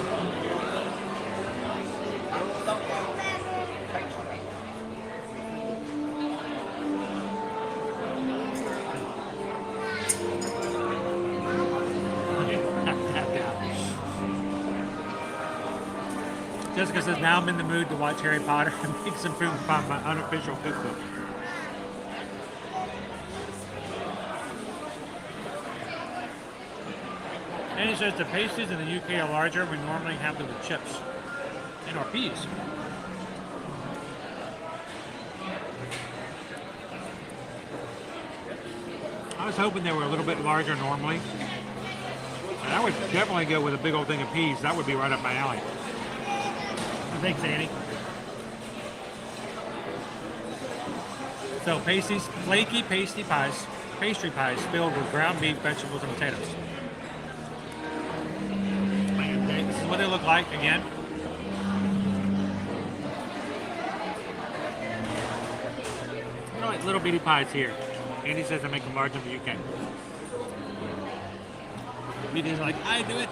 Jessica says, now I'm in the mood to watch Harry Potter and make some food from my unofficial cookbook. And he says the pastries in the UK are larger. We normally have them with chips and our peas. I was hoping they were a little bit larger normally. And I would definitely go with a big old thing of peas. That would be right up my alley. Thanks, Annie. So pasties, flaky pastry pies filled with ground beef, vegetables, and potatoes. Okay, this is what they look like again. They're like little bitty pies here. Andy says I make them large in the UK. Andy's like, I do it.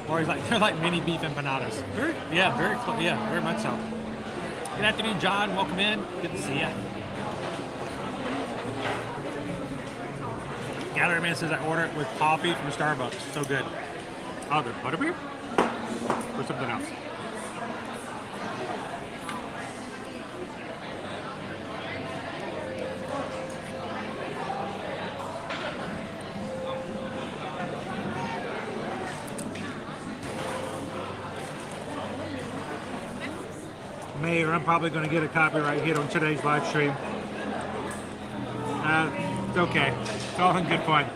Or he's like, they're like mini beef empanadas. Very much so. Good afternoon, John. Welcome in. Good to see you. Gallery Man says I order it with coffee from Starbucks. So good. Oh, the butterbeer? Or something else? Mayor, I'm probably going to get a copyright hit on today's live stream. It's okay. It's all in good fun.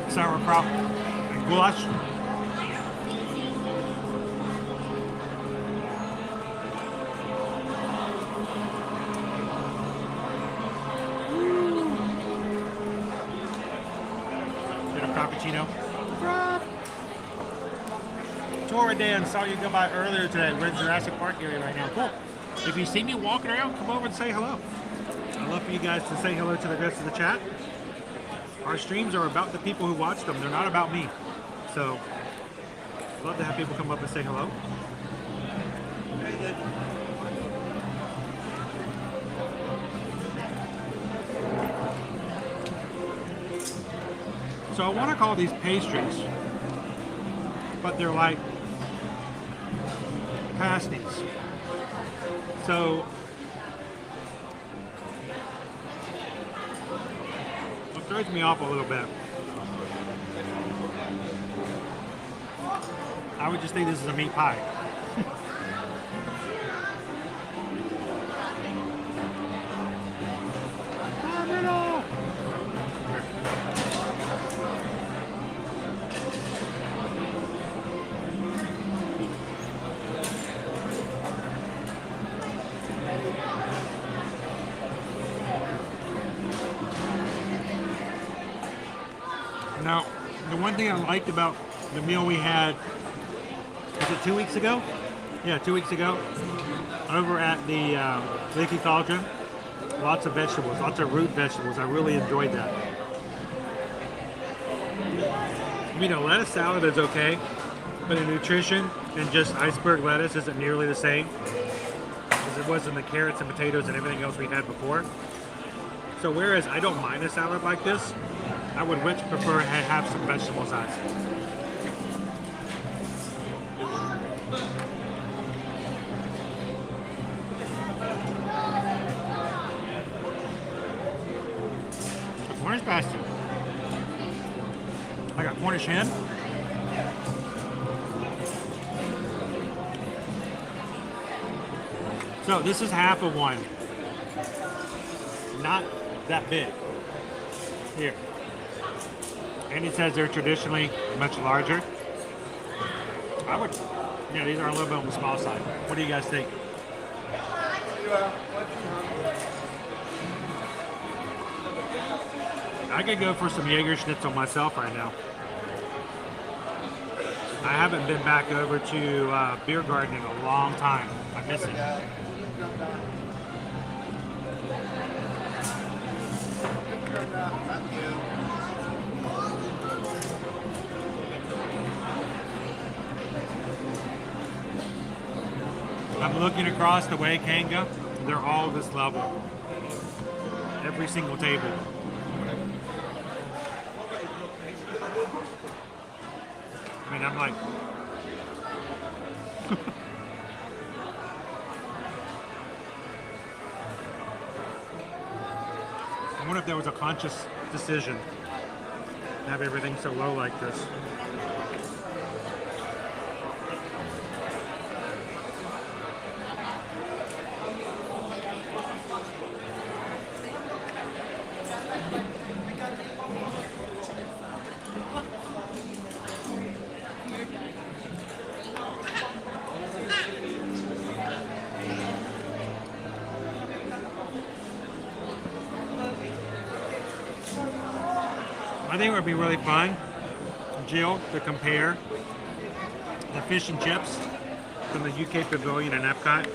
Sauerkraut and goulash. Dan, saw you go by earlier today. We're in Jurassic Park area right now. Cool. If you see me walking around, come over and say hello. I'd love for you guys to say hello to the rest of the chat. Our streams are about the people who watch them. They're not about me. So, I'd love to have people come up and say hello. So I want to call these pastries, but they're like pasties. So it throws me off a little bit. I would just think this is a meat pie. Now, the one thing I liked about the meal we had, was it 2 weeks ago? Yeah, 2 weeks ago. Over at the Leaky Cauldron. Lots of vegetables, lots of root vegetables. I really enjoyed that. You know, lettuce salad is okay, but the nutrition and just iceberg lettuce isn't nearly the same as it was in the carrots and potatoes and everything else we had before. So whereas I don't mind a salad like this, I would much prefer to have some vegetable sides. Cornish pasty. I got Cornish hen. So this is half of one. Not that big. Here. And it says they're traditionally much larger. Yeah, these are a little bit on the small side. What do you guys think? I could go for some Jaeger schnitzel myself right now. I haven't been back over to Beer Garden in a long time. I miss it. I'm looking across the way, Kanga. They're all this level. Every single table. I mean, I'm like... I wonder if there was a conscious decision to have everything so low like this. I think it would be really fun, Jill, to compare the fish and chips from the UK Pavilion in Epcot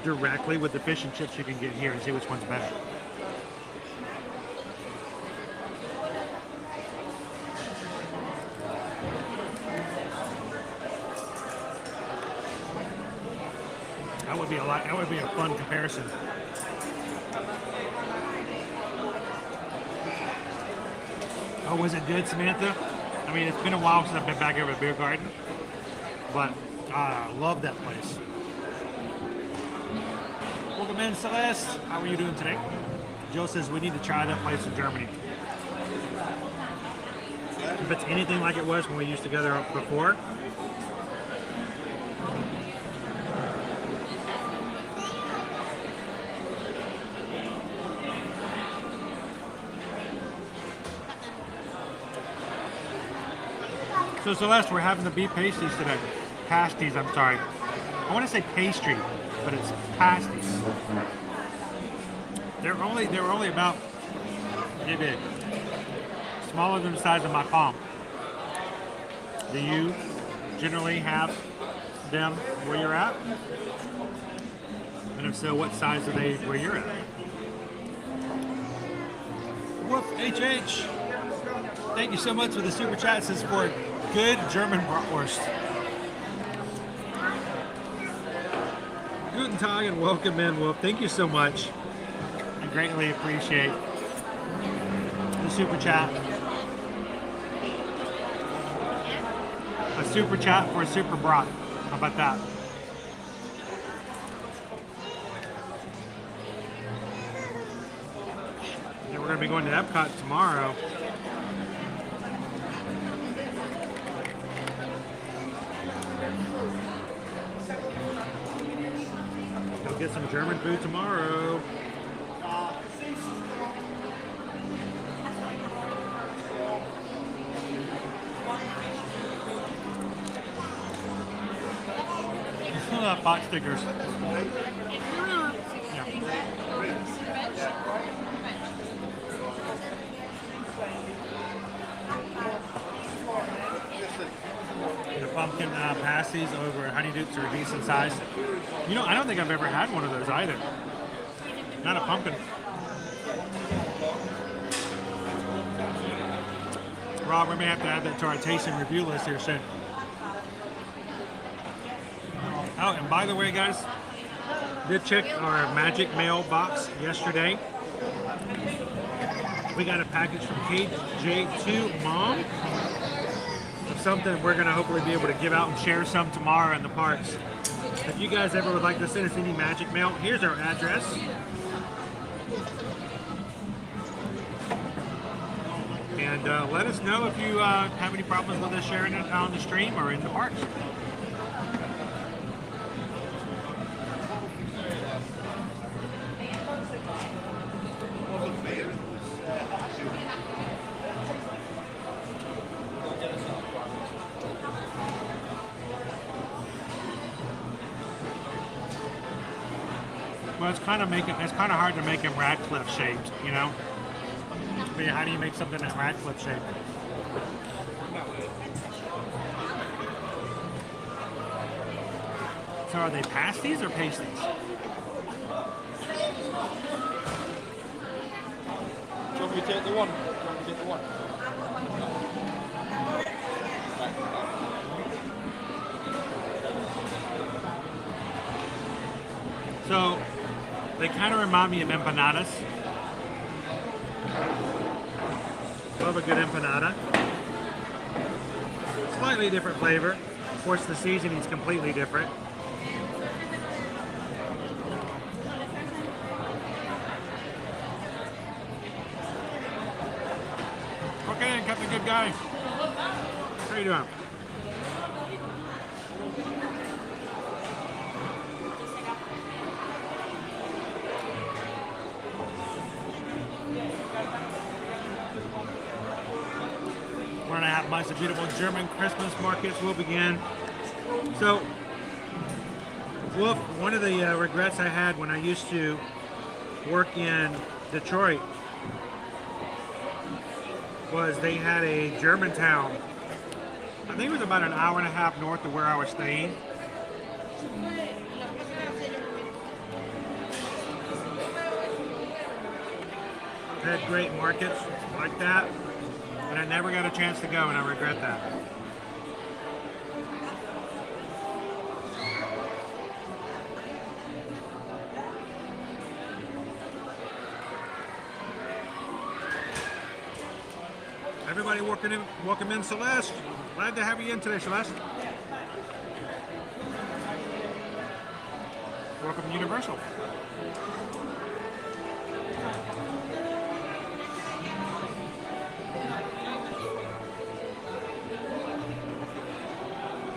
directly with the fish and chips you can get here and see which one's better. That would be a fun comparison. Oh, was it good, Samantha? I mean, it's been a while since I've been back over at Beer Garden, but I love that place. Welcome in, Celeste. How are you doing today? Jill says we need to try that place in Germany. If it's anything like it was when we used to gather up before, so Celeste, we're having the beef pasties today. Pasties, I'm sorry. I want to say pastry, but it's pasties. They were only about maybe smaller than the size of my palm. The U generally have them where you're at? And if so, what size are they where you're at? Woof, HH. Thank you so much for the super chat. This is for good German bratwurst. Guten Tag and welcome in, Wolf. Thank you so much. I greatly appreciate the super chat. A super chat for a super brat. How about that? And we're going to be going to Epcot tomorrow. Go get some German food tomorrow. Still have pot stickers. The pumpkin pasties over at Honeydukes are a decent size. You know, I don't think I've ever had one of those either. Not a pumpkin. Rob, we may have to add that to our taste and review list here soon. Oh, and by the way, guys, did check our Magic Mail box yesterday. We got a package from KJ2 Mom of something we're going to hopefully be able to give out and share some tomorrow in the parks. If you guys ever would like to send us any Magic Mail, here's our address. And let us know if you have any problems with us sharing it on the stream or in the parks. Well, it's kind of hard to make them Radcliffe shaped, you know? But how do you make something that's Radcliffe shaped? So are they pasties or pasties? Do you want me to take the one? Do you want me to take the one? So they kind of remind me of empanadas. Love a good empanada. Slightly different flavor. Of course, the seasoning's completely different. Okay, and got the good guy. How you doing? The beautiful German Christmas markets will begin. So, Wolf, one of the regrets I had when I used to work in Detroit was they had a Germantown. I think it was about an hour and a half north of where I was staying. Had great markets like that. And I never got a chance to go, and I regret that. Everybody welcome in Celeste. Glad to have you in today, Celeste. Welcome to Universal.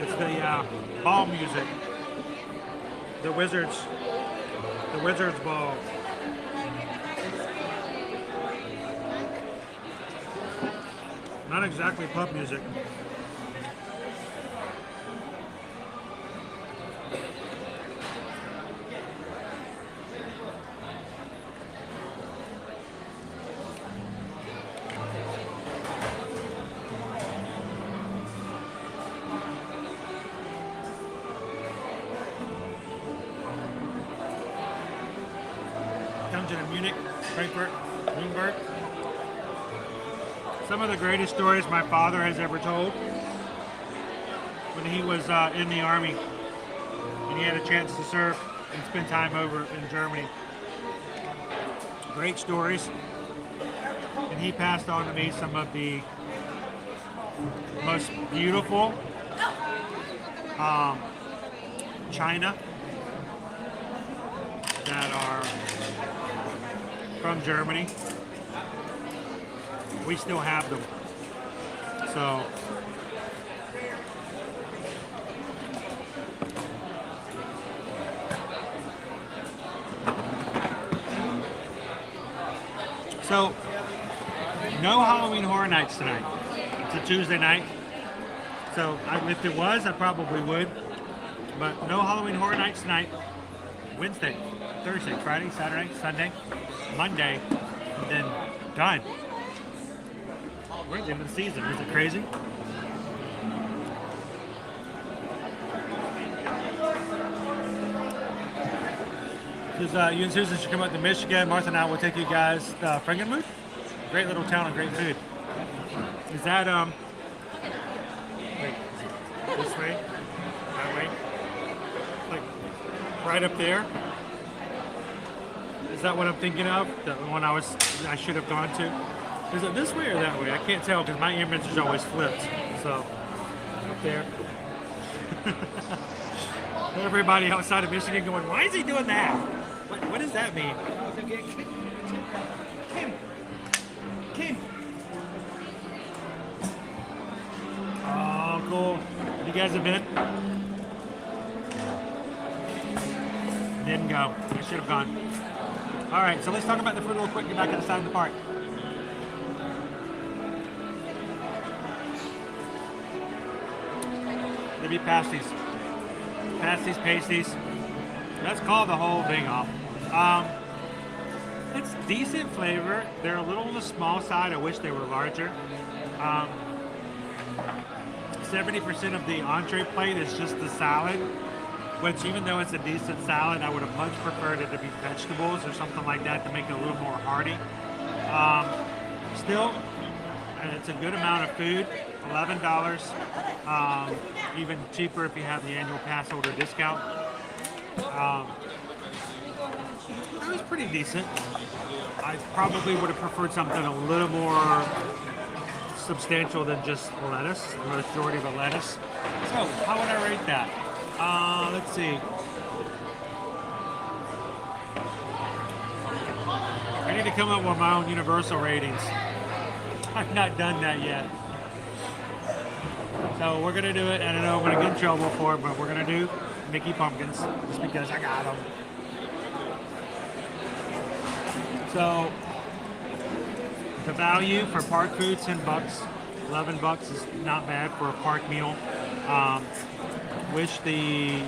It's the ball music. The Wizards Ball. Not exactly pub music. Dungeon in Munich, Frankfurt, Nuremberg. Some of the greatest stories my father has ever told when he was in the army and he had a chance to serve and spend time over in Germany. Great stories. And he passed on to me some of the most beautiful china that are from Germany. We still have them. So, no Halloween Horror Nights tonight. It's a Tuesday night. So, if it was, I probably would. But no Halloween Horror Nights tonight. Wednesday, Thursday, Friday, Saturday, Sunday, Monday, and then done. We're at the end of the season. Is it crazy? Because you and Susan should come up to Michigan. Martha and I will take you guys to Frankenmuth. Great little town and great food. Is that, wait, this way? That way? Like, right up there? Is that what I'm thinking of? The one I should have gone to? Is it this way or that way? I can't tell because my image is always flipped. So, up there. Everybody outside of Michigan going, why is he doing that? What does that mean? Kim. Oh, cool. You guys have been? Didn't go. I should have gone. All right, so let's talk about the food real quick. Get back inside the park. Maybe pasties. Pasties, pasties. Let's call the whole thing off. It's decent flavor. They're a little on the small side. I wish they were larger. 70% of the entree plate is just the salad, which even though it's a decent salad, I would have much preferred it to be vegetables or something like that to make it a little more hearty. Still, it's a good amount of food, $11. Even cheaper if you have the annual pass holder discount. It was pretty decent. I probably would have preferred something a little more substantial than just lettuce, the majority of the lettuce. So, how would I rate that? Let's see. I need to come up with my own universal ratings. I've not done that yet. So we're going to do it. I don't know I'm going to get in trouble for it, but we're going to do Mickey Pumpkins just because I got them. So the value for park food, $10. $11 is not bad for a park meal. Wish the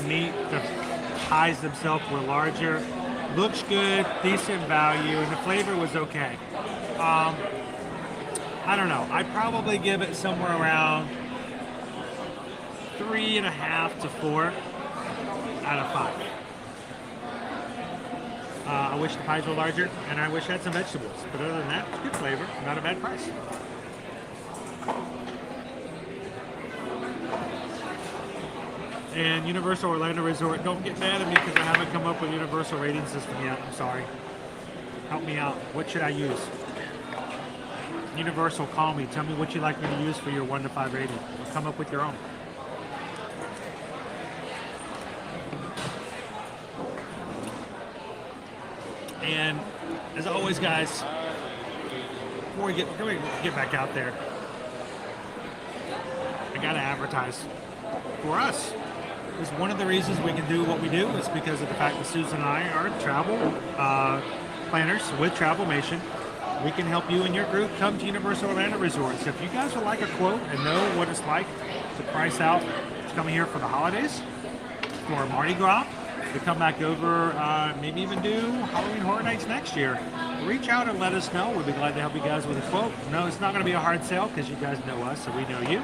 meat, the pies themselves were larger. Looks good, decent value, and the flavor was okay. I don't know. I'd probably give it somewhere around 3.5 to 4 out of 5. I wish the pies were larger, and I wish I had some vegetables. But other than that, it's good flavor, not a bad price. And Universal Orlando Resort, don't get mad at me because I haven't come up with a universal rating system yet. I'm sorry. Help me out. What should I use? Universal, call me. Tell me what you'd like me to use for your 1 to 5 rating. Or come up with your own. And as always, guys, before we get back out there, I gotta advertise for us. It's one of the reasons we can do what we do is because of the fact that Susan and I are travel planners with Travelmation. We can help you and your group come to Universal Orlando Resort. So if you guys would like a quote and know what it's like to price out to come here for the holidays, for Mardi Gras, to come back over, maybe even do Halloween Horror Nights next year, reach out and let us know. We'd be glad to help you guys with a quote. No, it's not going to be a hard sell because you guys know us, so we know you.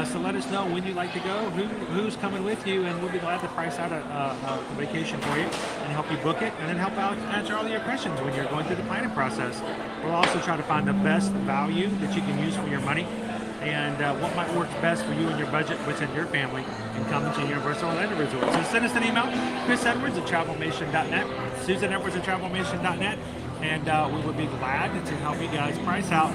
So let us know when you'd like to go, who's coming with you, and we'll be glad to price out a vacation for you and help you book it, and then help out answer all of your questions when you're going through the planning process. We'll also try to find the best value that you can use for your money, and what might work best for you and your budget within your family and coming to Universal Orlando Resort. So send us an email, chrisedwards@travelmation.net, susanedwards@travelmation.net, and we would be glad to help you guys price out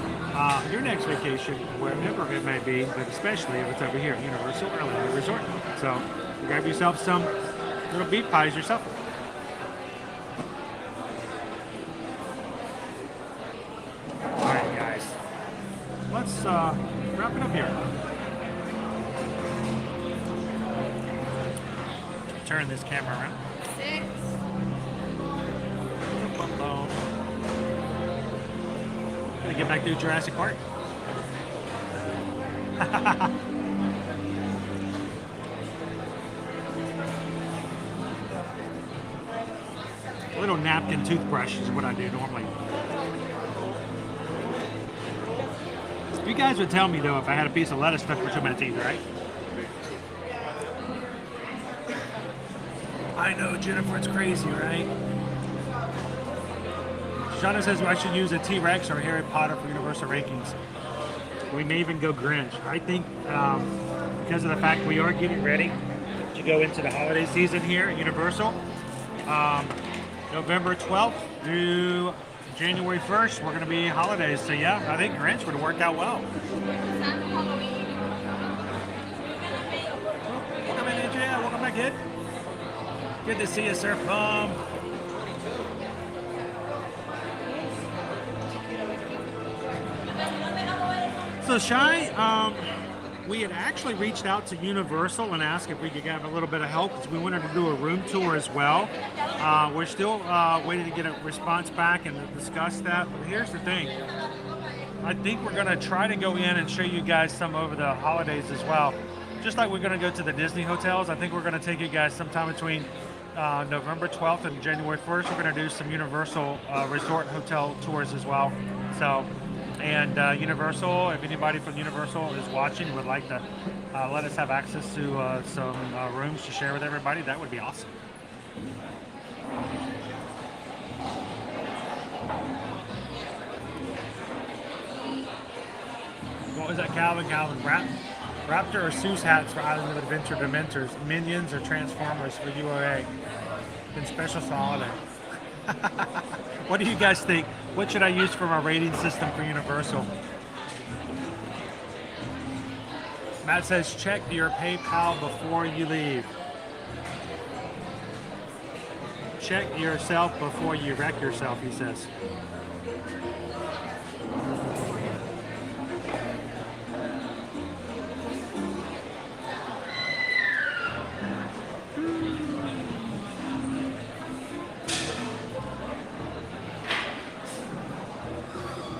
your next vacation, wherever it may be, but especially if it's over here at Universal Orlando Resort. So grab yourself some little beef pies yourself. All right, guys, let's wrap it up here. Turn this camera around. 6. Gonna get back to Jurassic Park. A little napkin toothbrush is what I do normally. You guys would tell me though if I had a piece of lettuce stuck between my teeth, right? I know, Jennifer, it's crazy, right? Shauna says I should use a T-Rex or Harry Potter for Universal rankings. We may even go Grinch. I think because of the fact we are getting ready to go into the holiday season here at Universal, November 12th through January 1st, we're going to be holidays. So yeah, I think Grinch would work out well. Welcome in, Andrea. Welcome back, kid. Good to see you, Sir Plum. So Shy, we had actually reached out to Universal and asked if we could get a little bit of help because we wanted to do a room tour as well. We're still waiting to get a response back and discuss that. But here's the thing. I think we're going to try to go in and show you guys some over the holidays as well. Just like we're going to go to the Disney hotels, I think we're going to take you guys sometime between November 12th and January 1st. We're going to do some Universal resort hotel tours as well. So. And Universal, if anybody from Universal is watching and would like to let us have access to some rooms to share with everybody, that would be awesome. What was that, Calvin? Raptor or Seuss hats for Island of Adventure Dementors, Minions or Transformers for UOA. Been special for holiday. What do you guys think? What should I use for my rating system for Universal? Matt says check your PayPal before you leave. Check yourself before you wreck yourself, he says.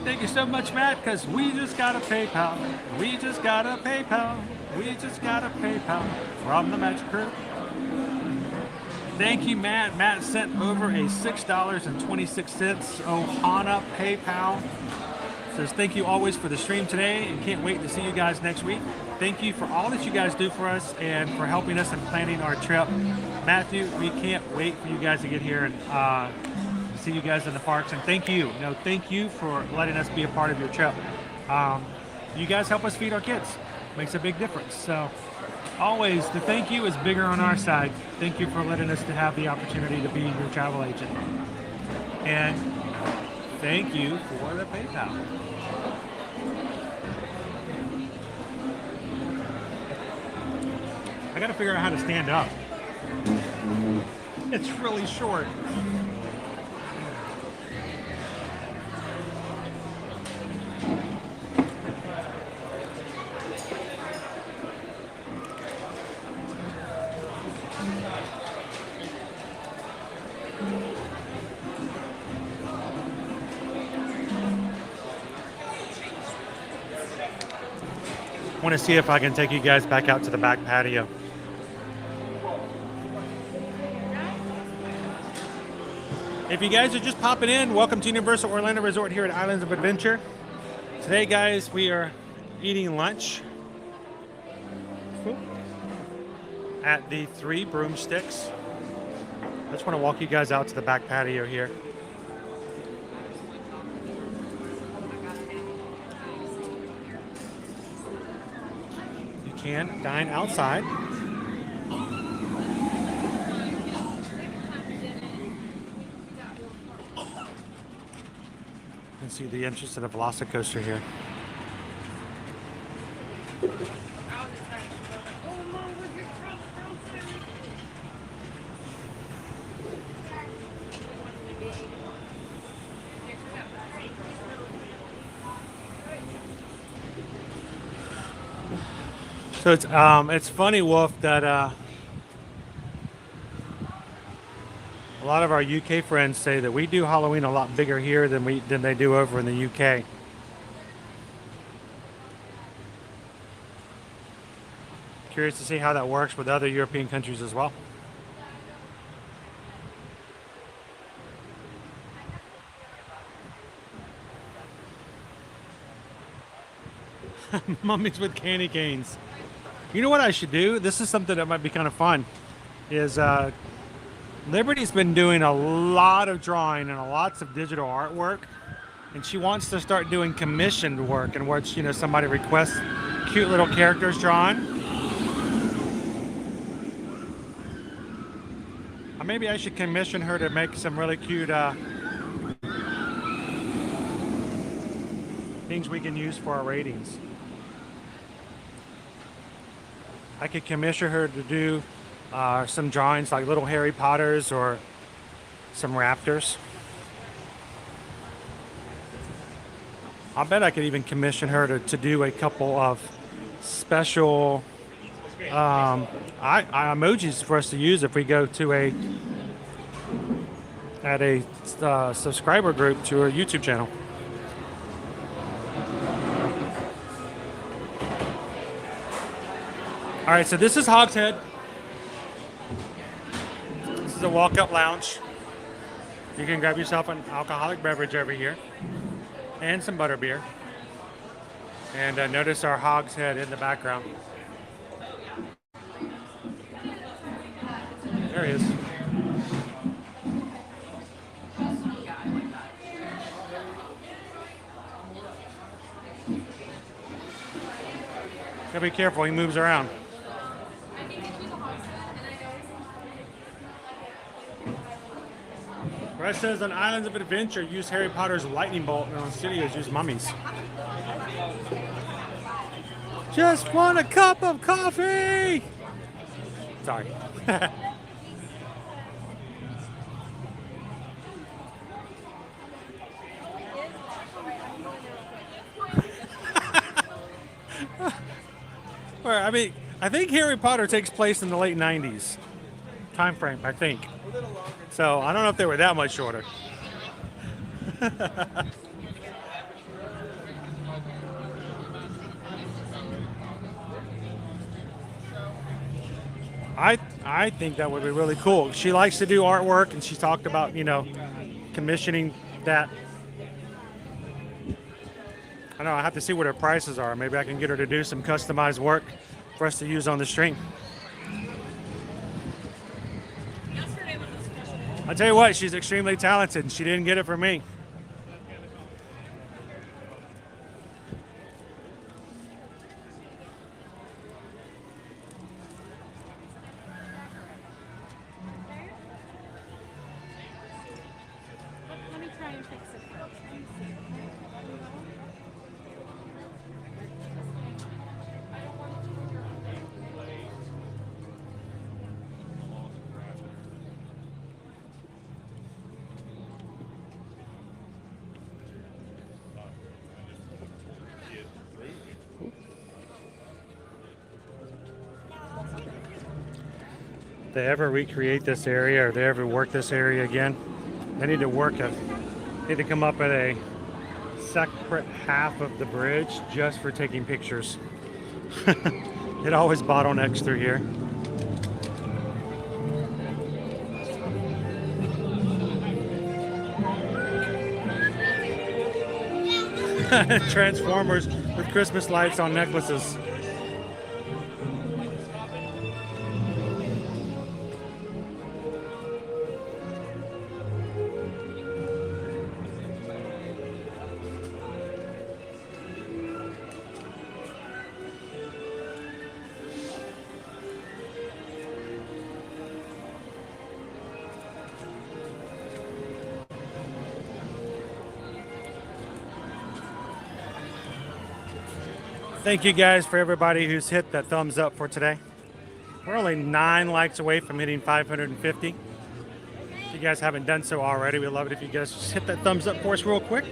Thank you so much, Matt, because we just got a PayPal. We just got a PayPal. We just got a PayPal from the Magic Crew. Thank you, Matt. Matt sent over a $6.26 Ohana PayPal. Says thank you always for the stream today and can't wait to see you guys next week. Thank you for all that you guys do for us and for helping us in planning our trip. Matthew, we can't wait for you guys to get here and see you guys in the parks, and thank you. Thank you for letting us be a part of your trip. You guys help us feed our kids. Makes a big difference. So always, the thank you is bigger on our side. Thank you for letting us to have the opportunity to be your travel agent. And thank you for the PayPal. I gotta figure out how to stand up. It's really short. I want to see if I can take you guys back out to the back patio. If you guys are just popping in, welcome to Universal Orlando Resort here at Islands of Adventure. Today, guys, we are eating lunch at the 3 Broomsticks. I just want to walk you guys out to the back patio here. You can dine outside. You can see the entrance to the VelociCoaster here. So it's funny, Wolf, that a lot of our UK friends say that we do Halloween a lot bigger here than they do over in the UK. Curious to see how that works with other European countries as well. Mummies with candy canes. You know what I should do? This is something that might be kind of fun. Is Liberty's been doing a lot of drawing and lots of digital artwork, and she wants to start doing commissioned work in which, you know, somebody requests cute little characters drawn. Or maybe I should commission her to make some really cute things we can use for our ratings. I could commission her to do some drawings like little Harry Potters or some raptors. I bet I could even commission her to do a couple of special emojis for us to use if we go to a subscriber group to her YouTube channel. All right, so this is Hogsmeade. This is a walk-up lounge. You can grab yourself an alcoholic beverage over here and some butterbeer. And notice our Hogsmeade in the background. There he is. Gotta be careful, he moves around. It says on Islands of Adventure, use Harry Potter's lightning bolt, and on Studios, use mummies. Just want a cup of coffee! Sorry. I mean, I think Harry Potter takes place in the late 90s time frame, I think. So I don't know if they were that much shorter. I think that would be really cool. She likes to do artwork, and she talked about, you know, commissioning that. I don't know, I have to see what her prices are. Maybe I can get her to do some customized work for us to use on the stream. I'll tell you what, she's extremely talented, and she didn't get it from me. Let me try and fix it. If they ever recreate this area, or they ever work this area again, they need to come up at a separate half of the bridge just for taking pictures. It always bottlenecks through here. Transformers with Christmas lights on necklaces. Thank you guys for everybody who's hit that thumbs up for today. We're only 9 likes away from hitting 550. If you guys haven't done so already, we'd love it if you guys just hit that thumbs up for us real quick.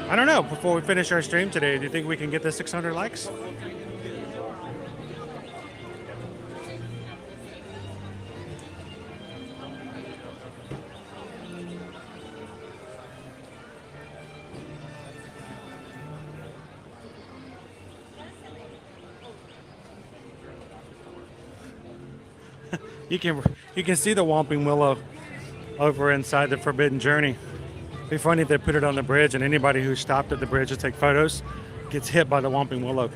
I don't know, before we finish our stream today, do you think we can get the 600 likes? You can see the Whomping Willow over inside the Forbidden Journey. It'd be funny if they put it on the bridge and anybody who stopped at the bridge to take photos gets hit by the Whomping Willow.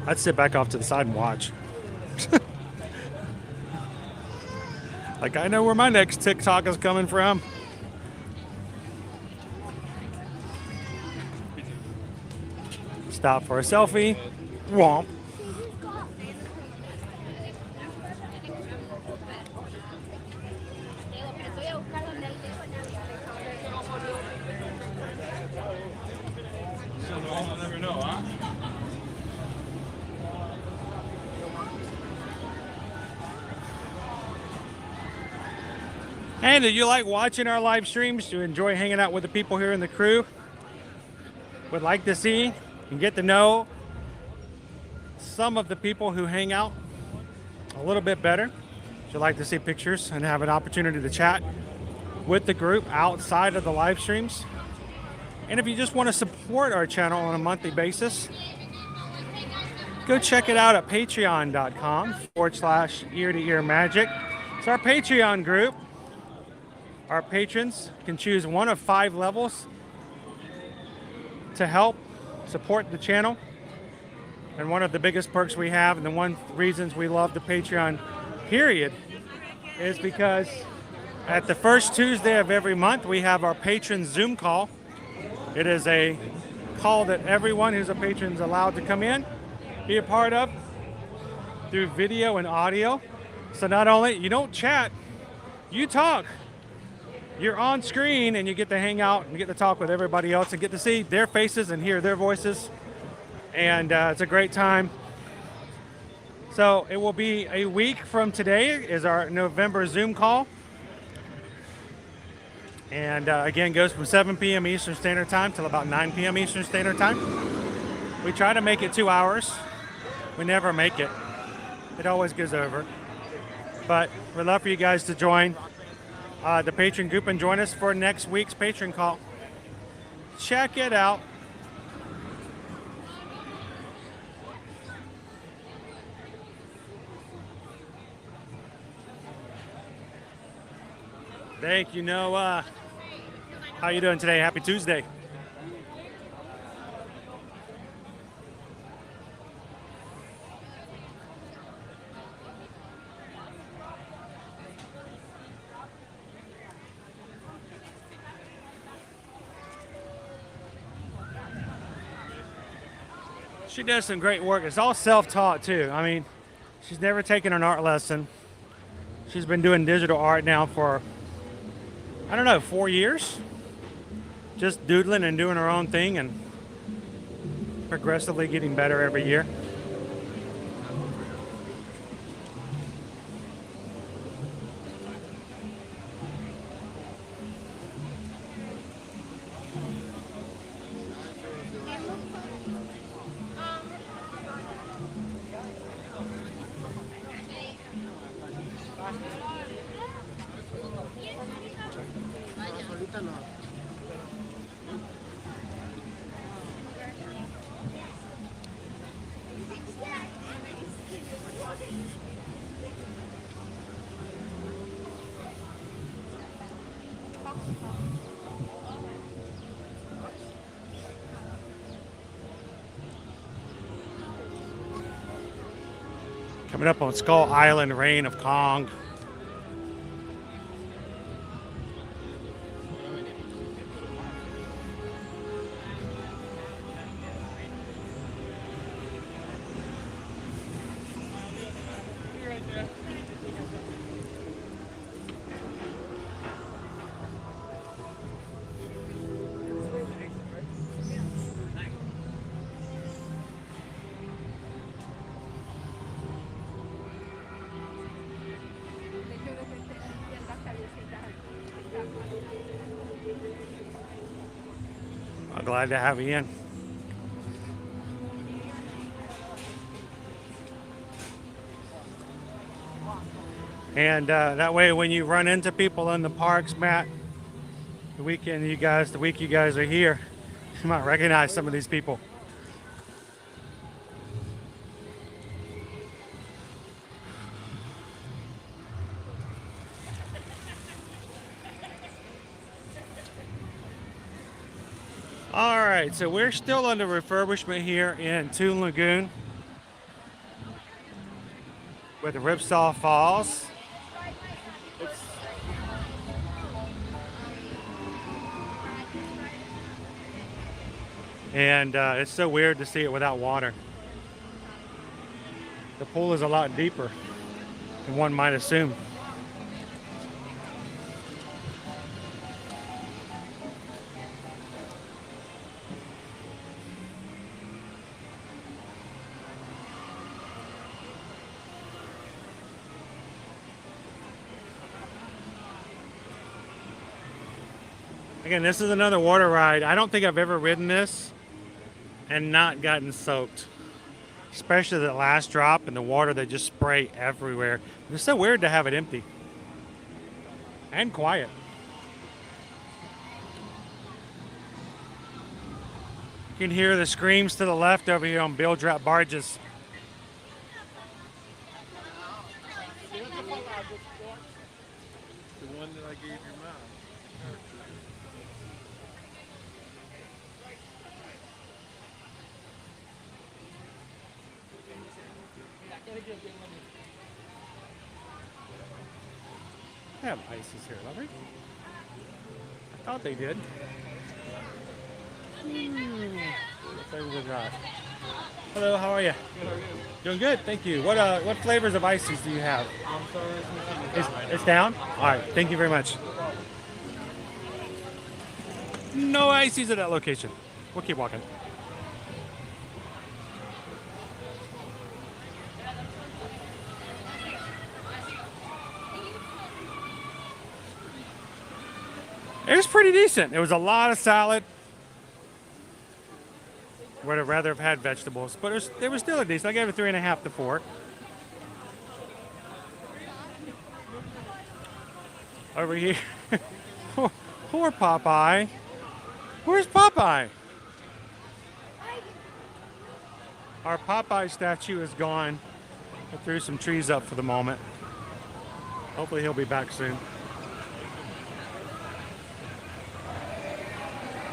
I'd sit back off to the side and watch. Like, I know where my next TikTok is coming from. Stop for a selfie. Whomp. And do you like watching our live streams? Do you enjoy hanging out with the people here in the crew? Would like to see and get to know some of the people who hang out a little bit better. Would you like to see pictures and have an opportunity to chat with the group outside of the live streams? And if you just want to support our channel on a monthly basis, go check it out at patreon.com/ear-to-ear-magic. It's our Patreon group. Our patrons can choose one of 5 levels to help support the channel. And one of the biggest perks we have, and the one reasons we love the Patreon period, is because at the first Tuesday of every month, we have our patron Zoom call. It is a call that everyone who's a patron is allowed to come in, be a part of through video and audio. So not only you don't chat, you talk. You're on screen and you get to hang out and get to talk with everybody else and get to see their faces and hear their voices. And it's a great time. So it will be a week from today is our November Zoom call. And again, goes from 7 p.m. Eastern Standard Time till about 9 p.m. Eastern Standard Time. We try to make it 2 hours. We never make it. It always goes over. But we'd love for you guys to join the patron group and join us for next week's patron call. Check it out. Thank you, Noah. How you doing today? Happy Tuesday. She does some great work. It's all self-taught too. I mean, she's never taken an art lesson. She's been doing digital art now for, I don't know, 4 years. Just doodling and doing her own thing and progressively getting better every year. Coming up on Skull Island, Reign of Kong. glad to have you in. And that way, when you run into people in the parks, Matt, the week you guys are here, you might recognize some of these people. All right, so we're still under refurbishment here in Toon Lagoon with the Ripsaw Falls. And it's so weird to see it without water. The pool is a lot deeper than one might assume. Again, this is another water ride. I don't think I've ever ridden this and not gotten soaked. Especially the last drop and the water, they just spray everywhere. It's so weird to have it empty. And quiet. You can hear the screams to the left over here on Bilge-Trap barges. The one that I gave your mom. They have ices here, lovely. I thought they did. Hello, how are you? Good, how are you? Doing good, thank you. What flavors of ices do you have? It's down? All right, thank you very much. No ices at that location. We'll keep walking. It was pretty decent. It was a lot of salad. Would have rather have had vegetables, but they were still decent. I gave it 3.5 to 4. Over here, poor Popeye. Where's Popeye? Our Popeye statue is gone. I threw some trees up for the moment. Hopefully he'll be back soon.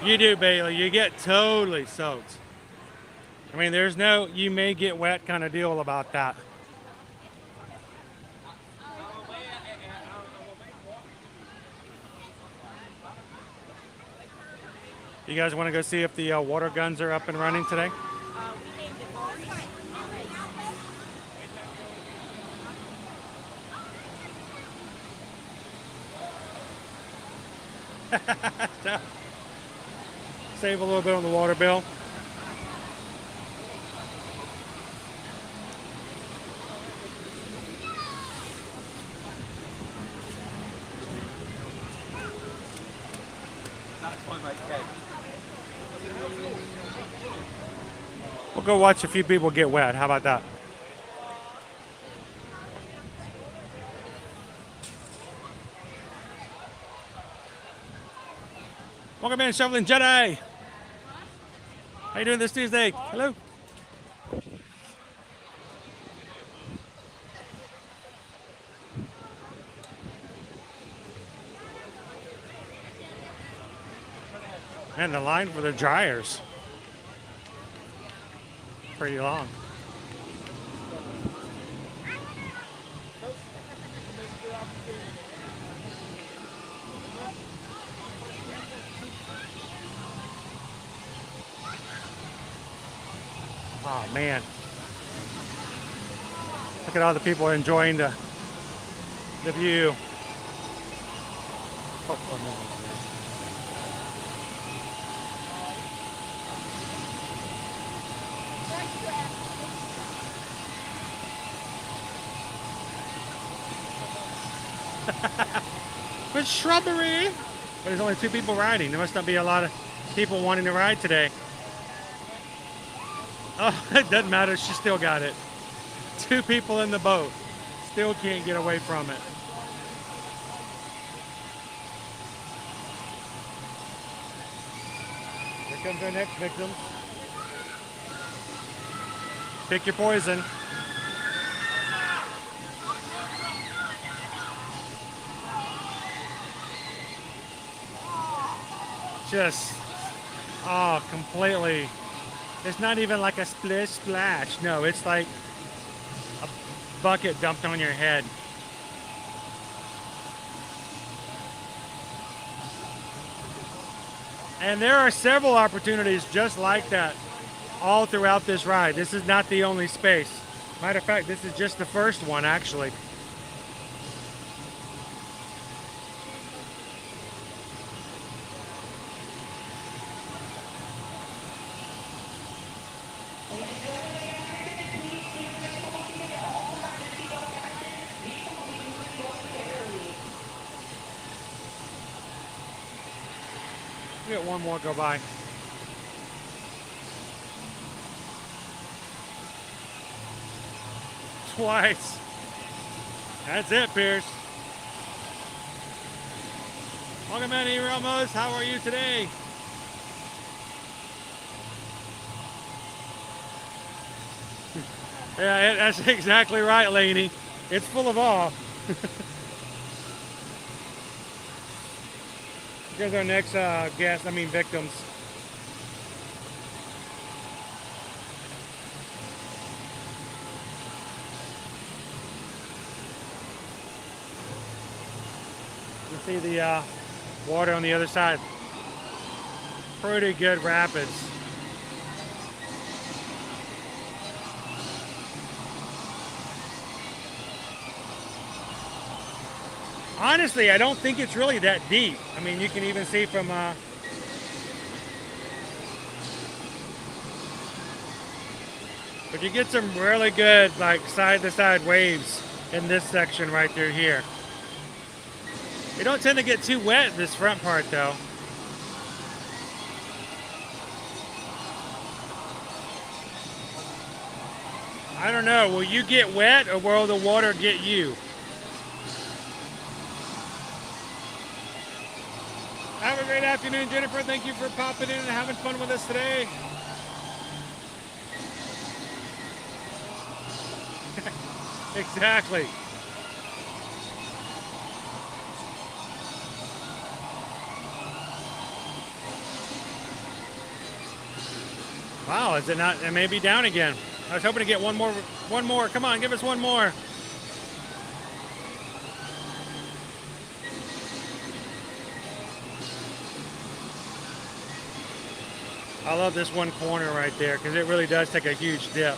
You do, Bailey. You get totally soaked. I mean, there's no you may get wet kind of deal about that. You guys want to go see if the water guns are up and running today? Save a little bit on the water bill. We'll go watch a few people get wet. How about that? Welcome in, Shoveling Jedi. How you doing this Tuesday? Hello. And the line for the dryers. Pretty long. Oh man. Look at all the people enjoying the view. Oh, no. With shrubbery. But there's only 2 people riding. There must not be a lot of people wanting to ride today. Oh, it doesn't matter. She still got it. 2 people in the boat. Still can't get away from it. Here comes our next victim. Pick your poison. Just, oh, completely. It's not even like a splish splash. No, it's like a bucket dumped on your head. And there are several opportunities just like that all throughout this ride. This is not the only space. Matter of fact, this is just the first one, actually. We got one more go by. Twice. That's it, Pierce. Welcome, Manny Ramos. How are you today? Yeah, that's exactly right, Laney. It's full of awe. Here's our next victims. You see the water on the other side. Pretty good rapids. Honestly, I don't think it's really that deep. I mean, you can even see from but you get some really good like side-to-side waves in this section right through here. You don't tend to get too wet this front part though. I don't know, will you get wet or will the water get you? Have a great afternoon, Jennifer. Thank you for popping in and having fun with us today. Exactly. Wow, is it not? It may be down again. I was hoping to get one more. One more. Come on, give us one more. I love this one corner right there because it really does take a huge dip.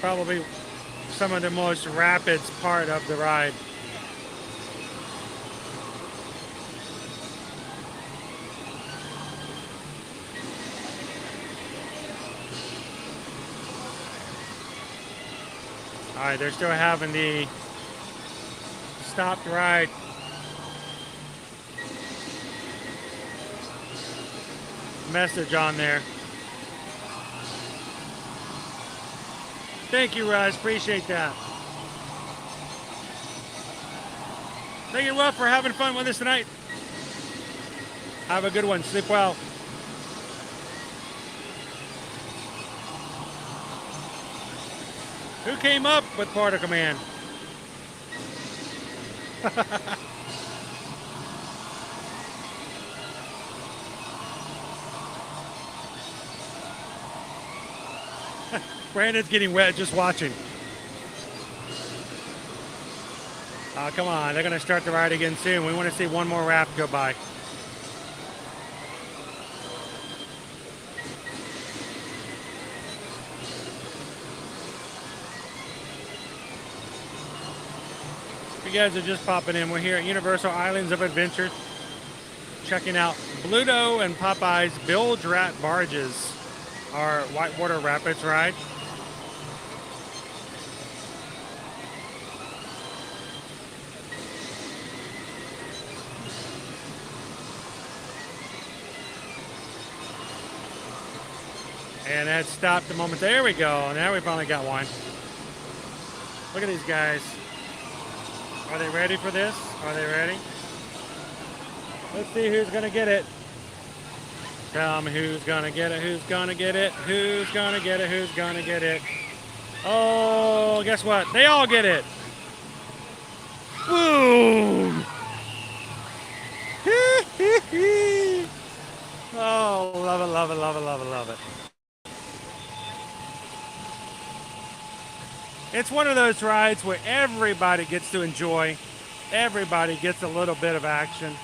Probably some of the most rapids part of the ride. All right, they're still having the stopped ride. Message on there. Thank you, Russ. Appreciate that. Thank you, Russ, for having fun with us tonight. Have a good one. Sleep well. Who came up with Porter Command? Brandon's getting wet just watching. Oh, come on. They're going to start the ride again soon. We want to see one more raft go by. If you guys are just popping in, we're here at Universal Islands of Adventure, checking out Bluto and Popeye's Bilge Rat Barges, our whitewater rapids ride. And that stopped the moment. There we go. Now we finally got one. Look at these guys. Are they ready for this? Are they ready? Let's see who's gonna get it. Tell me who's gonna get it, who's gonna get it, who's gonna get it, who's gonna get it. Oh, guess what? They all get it. Boom! Oh, love it, love it, love it, love it, love it. It's one of those rides where everybody gets to enjoy. Everybody gets a little bit of action.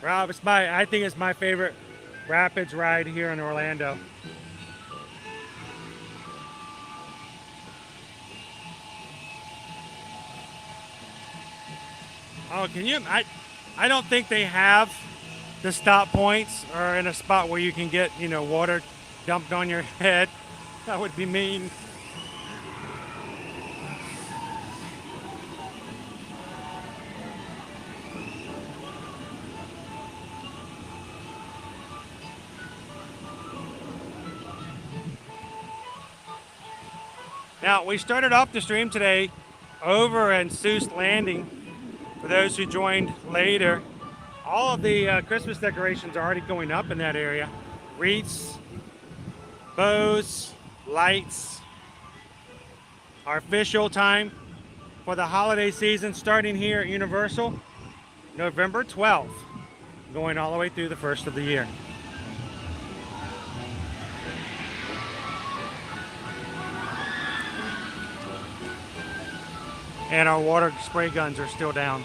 Rob, I think it's my favorite rapids ride here in Orlando. Oh, can you? I don't think they have the stop points or in a spot where you can get, you know, water dumped on your head. That would be mean. Now, we started off the stream today over in Seuss Landing. For those who joined later, all of the Christmas decorations are already going up in that area. Wreaths, bows, lights. Our official time for the holiday season starting here at Universal, November 12th, going all the way through the first of the year. And our water spray guns are still down.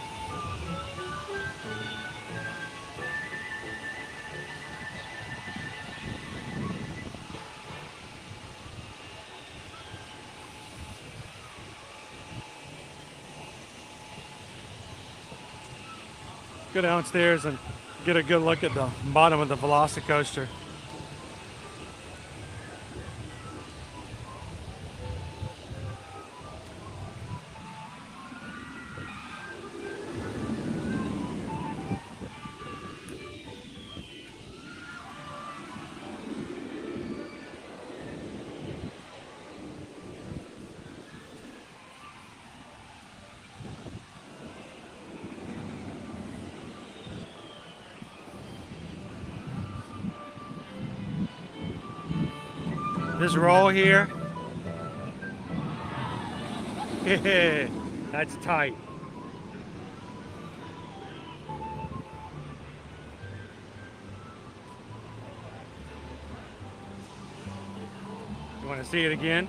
Go downstairs and get a good look at the bottom of the VelociCoaster. This roll here, that's tight. You want to see it again?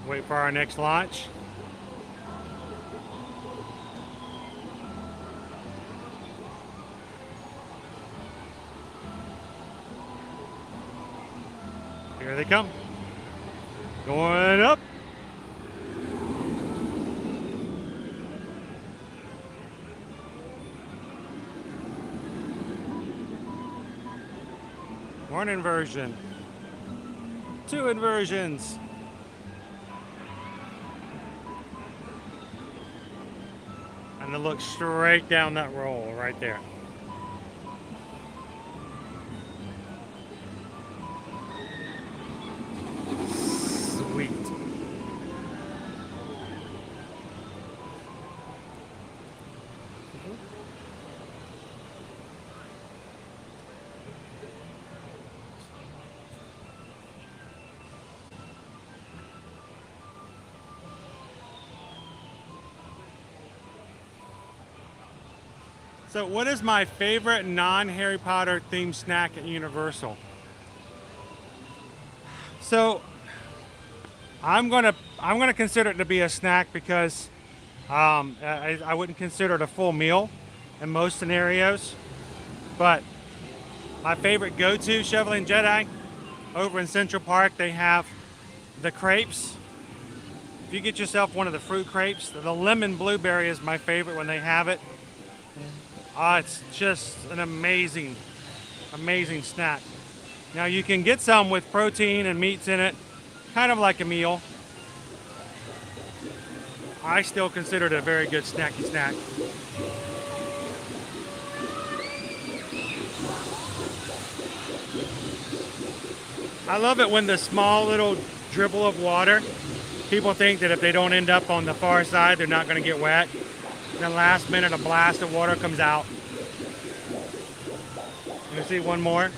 Wait for our next launch. Here they come. Going up. One inversion. Two inversions. And it looks straight down that roll right there. Sweet. So what is my favorite non-Harry Potter themed snack at Universal? So I'm gonna consider it to be a snack because I wouldn't consider it a full meal in most scenarios. But my favorite go-to Shoveling Jedi over in Central Park, they have the crepes if you get yourself one of the fruit crepes, the lemon blueberry is my favorite when they have it. It's just an amazing, amazing snack. Now you can get some with protein and meats in it, kind of like a meal. I still consider it a very good snacky snack. I love it when the small little dribble of water, people think that if they don't end up on the far side, they're not going to get wet. Then last minute, a blast of water comes out. You see one more?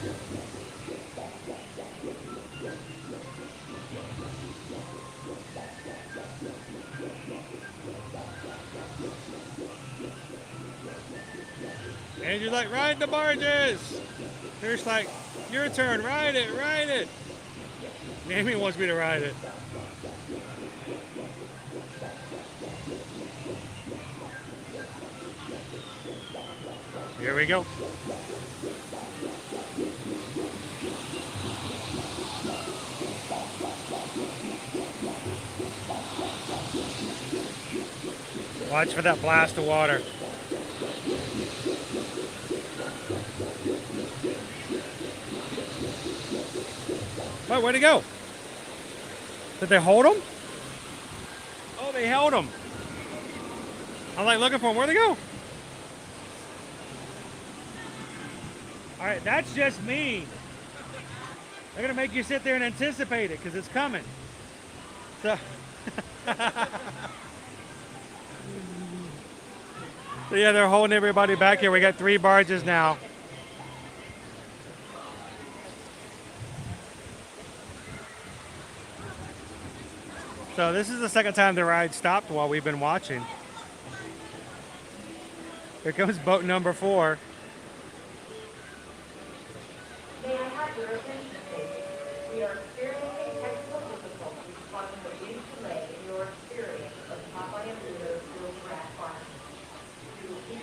And you're like, ride the barges. There's like, your turn, ride it, ride it. Amy wants me to ride it. Here we go. Watch for that blast of water. Oh, where'd he go? Did they hold him? Oh, they held him. I'm like looking for him. Where'd they go? All right, that's just me. They're gonna make you sit there and anticipate it because it's coming. So, so yeah, they're holding everybody back here. We got 3 barges now. So this is the second time the ride stopped while we've been watching. Here comes boat number 4. May I have your attention, please? We are experiencing technical difficulties causing a brief delay in your experience of Papa and Ludo's Jurassic Park.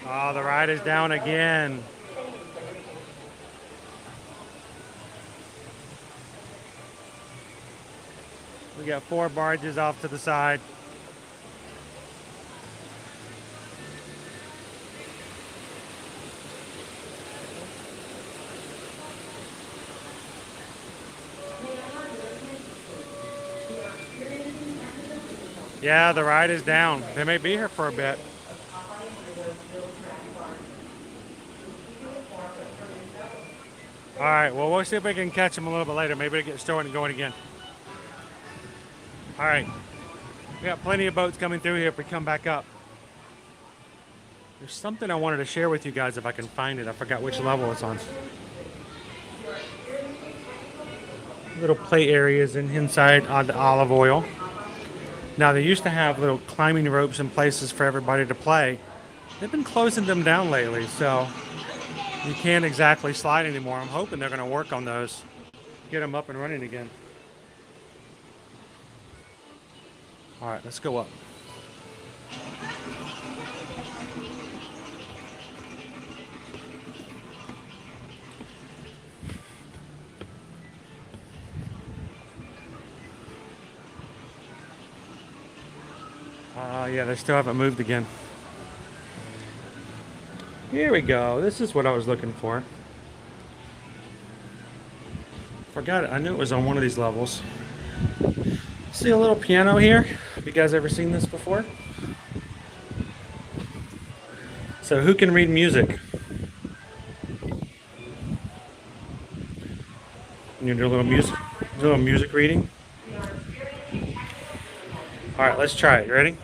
Oh, the ride is down again. We got 4 barges off to the side. Yeah, the ride is down. They may be here for a bit. All right, well, we'll see if we can catch them a little bit later. Maybe they get started and going again. All right, we got plenty of boats coming through here if we come back up. There's something I wanted to share with you guys if I can find it. I forgot which level it's on. Little play areas inside on the olive oil. Now, they used to have little climbing ropes and places for everybody to play. They've been closing them down lately, so you can't exactly slide anymore. I'm hoping they're going to work on those, get them up and running again. All right, let's go up. Yeah, they still haven't moved again. Here we go. This is what I was looking for. Forgot it. I knew it was on one of these levels. See a little piano here? Have you guys ever seen this before? So who can read music? You do a little music reading? All right, let's try it. You ready?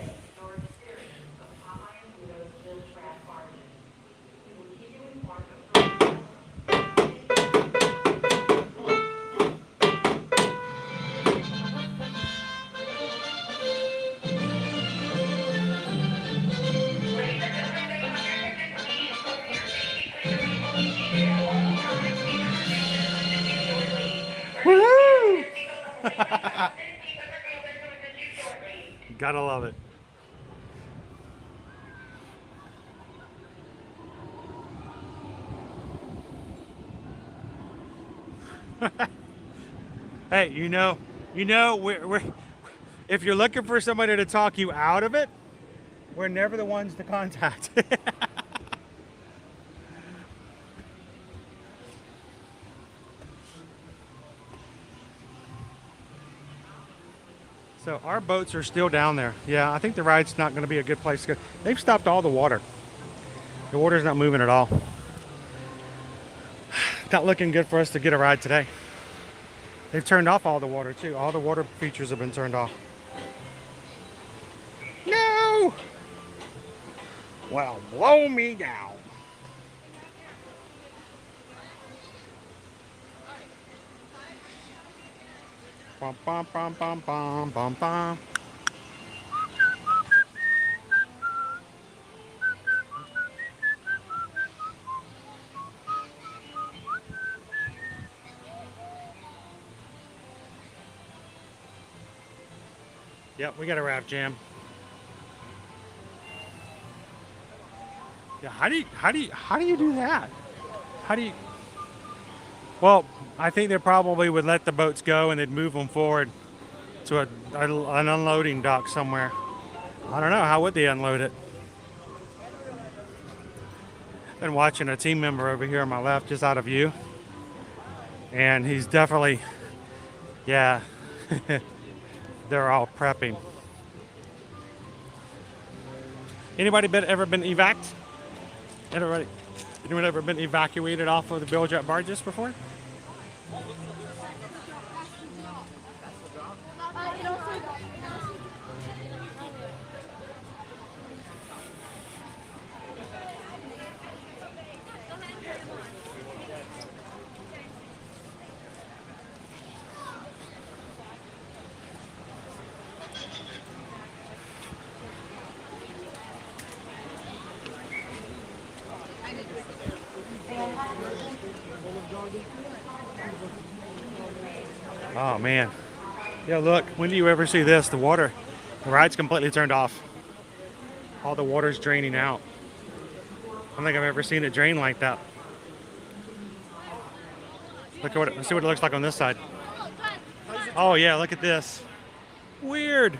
Gotta love it. Hey, you know, if you're looking for somebody to talk you out of it, we're never the ones to contact. So our boats are still down there. Yeah, I think the ride's not going to be a good place to go. They've stopped all the water. The water's not moving at all. Not looking good for us to get a ride today. They've turned off all the water too. All the water features have been turned off. No! Well, blow me down. Bum, bum, bum, bum, bum, bum, bum. Yep, we got a raft jam. Yeah, how do you do that? How do you? Well, I think they probably would let the boats go and they'd move them forward to an unloading dock somewhere. I don't know, how would they unload it? Been watching a team member over here on my left, just out of view, and he's definitely, yeah. They're all prepping. Anybody ever been evac'd? Anyone ever been evacuated off of the bilge-up barges before? Oh man. Yeah, look, when do you ever see this? The ride's completely turned off. All the water's draining out. I don't think I've ever seen it drain like that. Let's see what it looks like on this side. Oh yeah, look at this. Weird.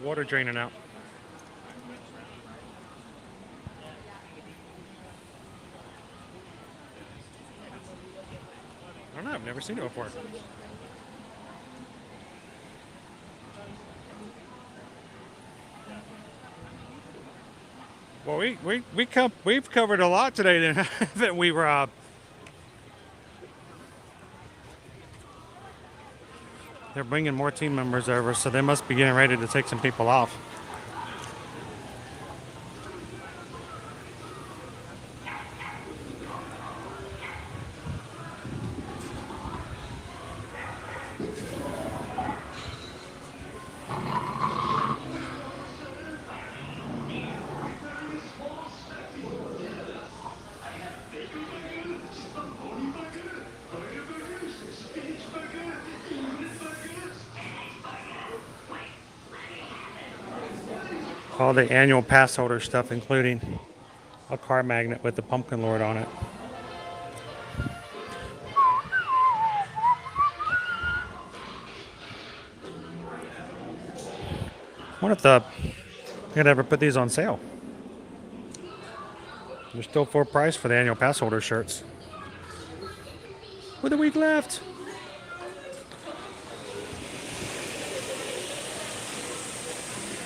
Water draining out. I don't know, I've never seen it before. Well, we've covered a lot today, haven't we, Rob? They're bringing more team members over, so they must be getting ready to take some people off. All the annual pass holder stuff, including a car magnet with the Pumpkin Lord on it. I wonder if they're gonna ever put these on sale. They're still full price for the annual pass holder shirts. With a week left.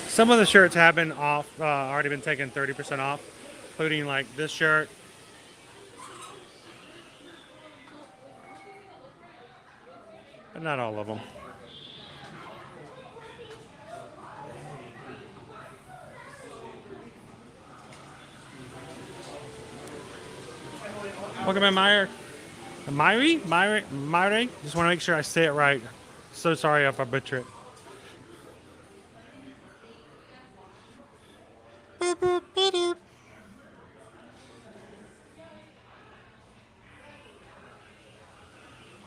Some of the shirts have been off, already been taken 30% off, including like this shirt. But not all of them. Welcome in, Myri? Just want to make sure I say it right. So sorry if I butcher it.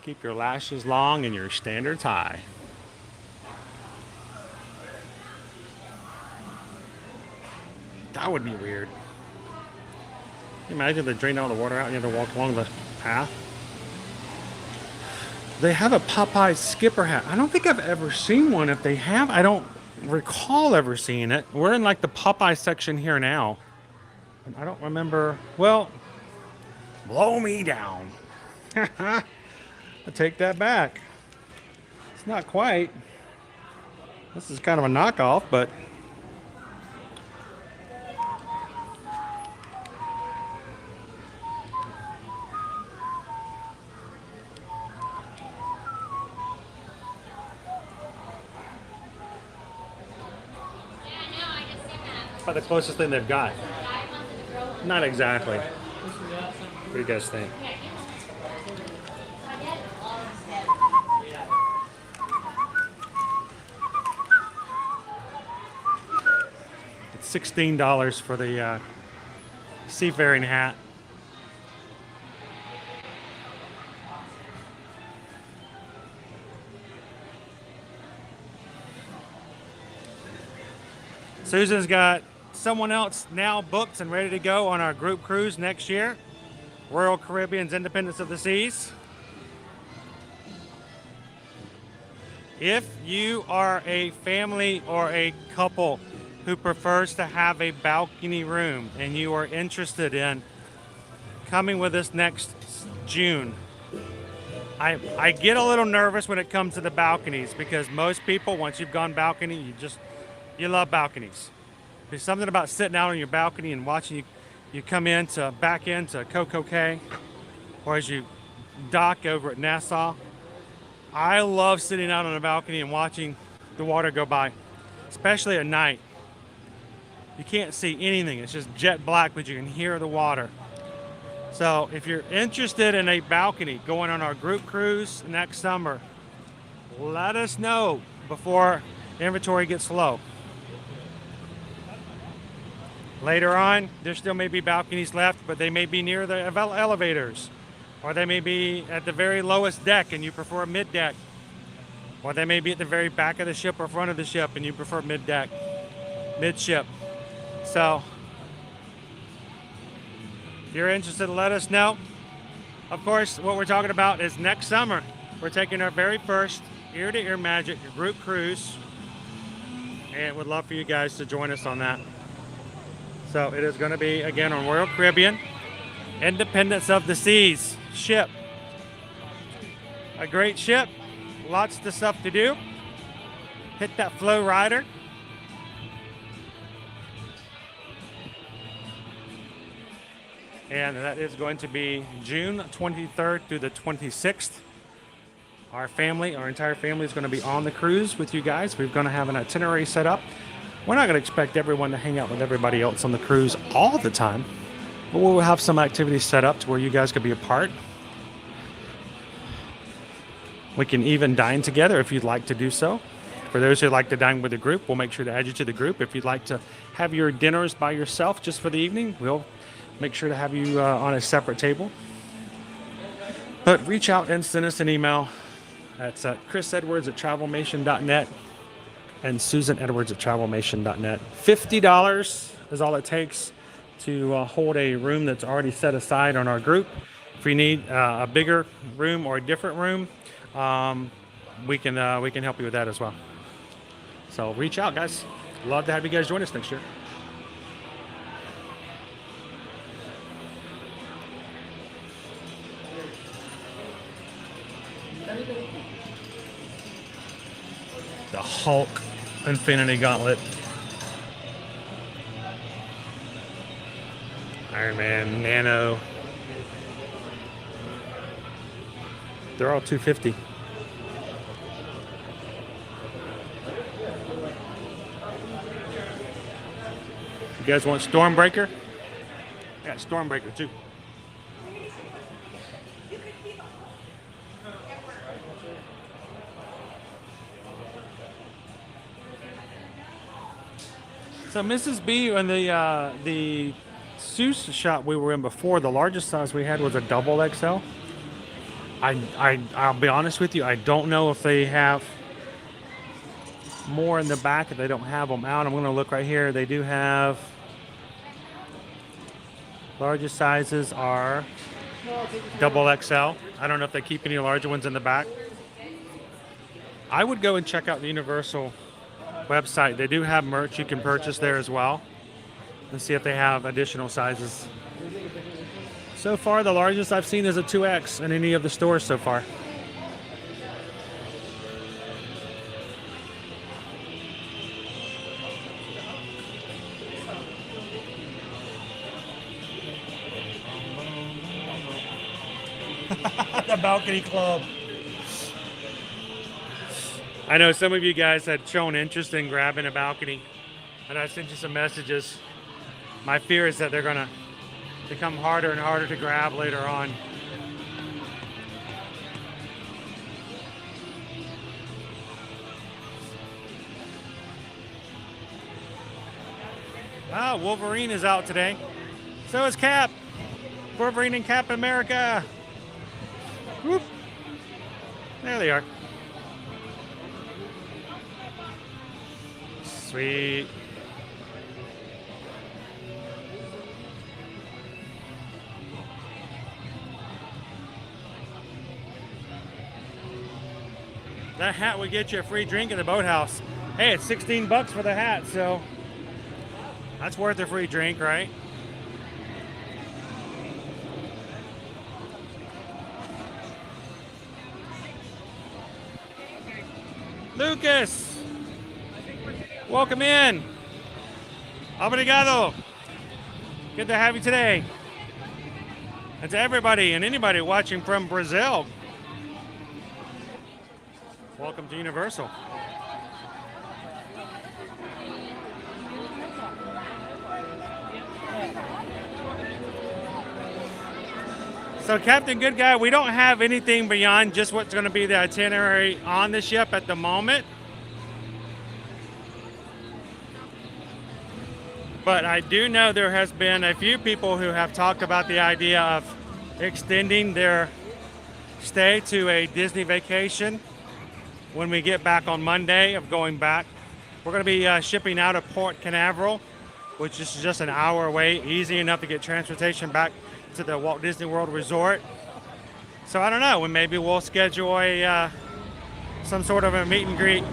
Keep your lashes long and your standards high. That would be weird. Can you imagine they drain all the water out and you have to walk along the path? They have a Popeye skipper hat. I don't think I've ever seen one. If they have, I don't recall ever seeing it. We're in like the Popeye section here now. And I don't remember. Well, blow me down. I take that back. It's not quite. This is kind of a knockoff, but about the closest thing they've got. Not exactly. What do you guys think? It's $16 for the seafaring hat. Susan's got someone else now booked and ready to go on our group cruise next year. Royal Caribbean's Independence of the Seas. If you are a family or a couple who prefers to have a balcony room and you are interested in coming with us next June, I get a little nervous when it comes to the balconies because most people, once you've gone balcony, you love balconies. There's something about sitting out on your balcony and watching you come back into Coco Cay, or as you dock over at Nassau. I love sitting out on a balcony and watching the water go by, especially at night. You can't see anything. It's just jet black, but you can hear the water. So if you're interested in a balcony going on our group cruise next summer, let us know before inventory gets low. Later on, there still may be balconies left, but they may be near the elevators, or they may be at the very lowest deck and you prefer mid-deck, or they may be at the very back of the ship or front of the ship and you prefer mid-deck, mid-ship. So, if you're interested, let us know. Of course, what we're talking about is next summer, we're taking our very first Ear to Ear Magic group cruise, and would love for you guys to join us on that. So it is going to be, again, on Royal Caribbean, Independence of the Seas ship. A great ship, lots of stuff to do. Hit that flow rider. And that is going to be June 23rd through the 26th. Our entire family is going to be on the cruise with you guys. We're going to have an itinerary set up. We're not going to expect everyone to hang out with everybody else on the cruise all the time, but we'll have some activities set up to where you guys could be a part. We can even dine together if you'd like to do so. For those who like to dine with a group, we'll make sure to add you to the group. If you'd like to have your dinners by yourself just for the evening, we'll make sure to have you on a separate table. But reach out and send us an email. That's chrisedwards@travelmation.net and susanedwards@travelmation.net. $50 is all it takes to hold a room that's already set aside on our group. If you need a bigger room or a different room, we can help you with that as well. So reach out, guys. Love to have you guys join us next year. The Hulk Infinity Gauntlet. Iron Man, Nano. They're all $250. You guys want Stormbreaker? I got Stormbreaker too. So Mrs. B in the Seuss shop we were in before, the largest size we had was a double XL. I'll be honest with you, I don't know if they have more in the back, if they don't have them out. I'm going to look right here. They do have, largest sizes are double XL. I don't know if they keep any larger ones in the back. I would go and check out the Universal website. They do have merch you can purchase there as well, and see if they have additional sizes. So far, the largest I've seen is a 2X in any of the stores so far. The balcony club. I know some of you guys had shown interest in grabbing a balcony, and I sent you some messages. My fear is that they're going to become harder and harder to grab later on. Ah, Wolverine is out today. So is Cap. Wolverine and Cap America. Whoop. There they are. Sweet. That hat would get you a free drink at the boathouse. Hey, it's 16 bucks for the hat, so that's worth a free drink, right? Lucas, welcome in. Obrigado. Good to have you today. And to everybody and anybody watching from Brazil, welcome to Universal. So Captain Good Guy, we don't have anything beyond just what's going to be the itinerary on the ship at the moment. But I do know there has been a few people who have talked about the idea of extending their stay to a Disney vacation when we get back on Monday of going back. We're going to be shipping out of Port Canaveral, which is just an hour away, easy enough to get transportation back to the Walt Disney World Resort. So I don't know, maybe we'll schedule a some sort of a meet and greet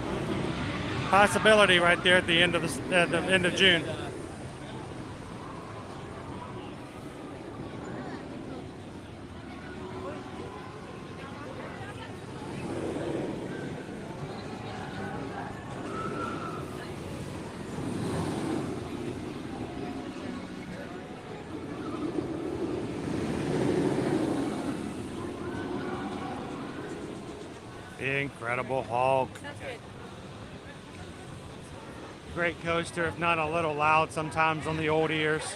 possibility right there at the end of June. Incredible Hulk. Great coaster, if not a little loud sometimes on the old ears.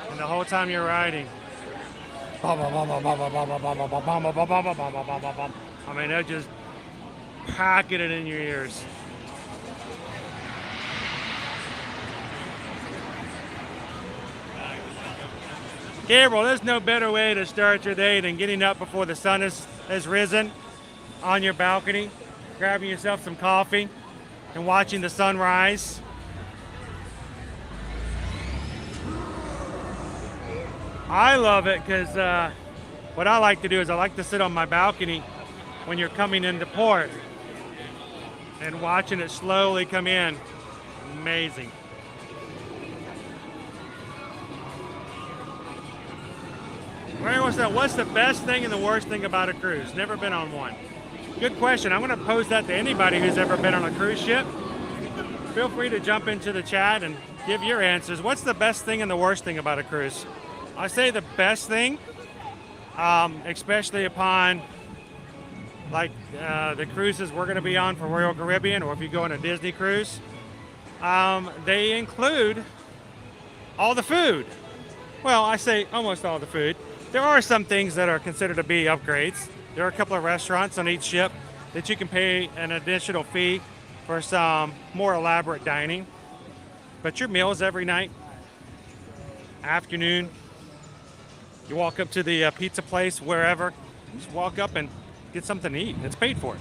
And the whole time you're riding. I mean, they're just packing it in your ears. Gabriel, there's no better way to start your day than getting up before the sun has risen on your balcony, grabbing yourself some coffee, and watching the sunrise. I love it because what I like to do is I like to sit on my balcony when you're coming into port and watching it slowly come in. Amazing. What's the best thing and the worst thing about a cruise? Never been on one. Good question. I'm going to pose that to anybody who's ever been on a cruise ship. Feel free to jump into the chat and give your answers. What's the best thing and the worst thing about a cruise? I say the best thing, especially upon like the cruises we're going to be on for Royal Caribbean, or if you go on a Disney cruise, they include all the food. Well, I say almost all the food. There are some things that are considered to be upgrades. There are a couple of restaurants on each ship that you can pay an additional fee for some more elaborate dining. But your meals every night, afternoon, you walk up to the pizza place, wherever, just walk up and get something to eat. It's paid for.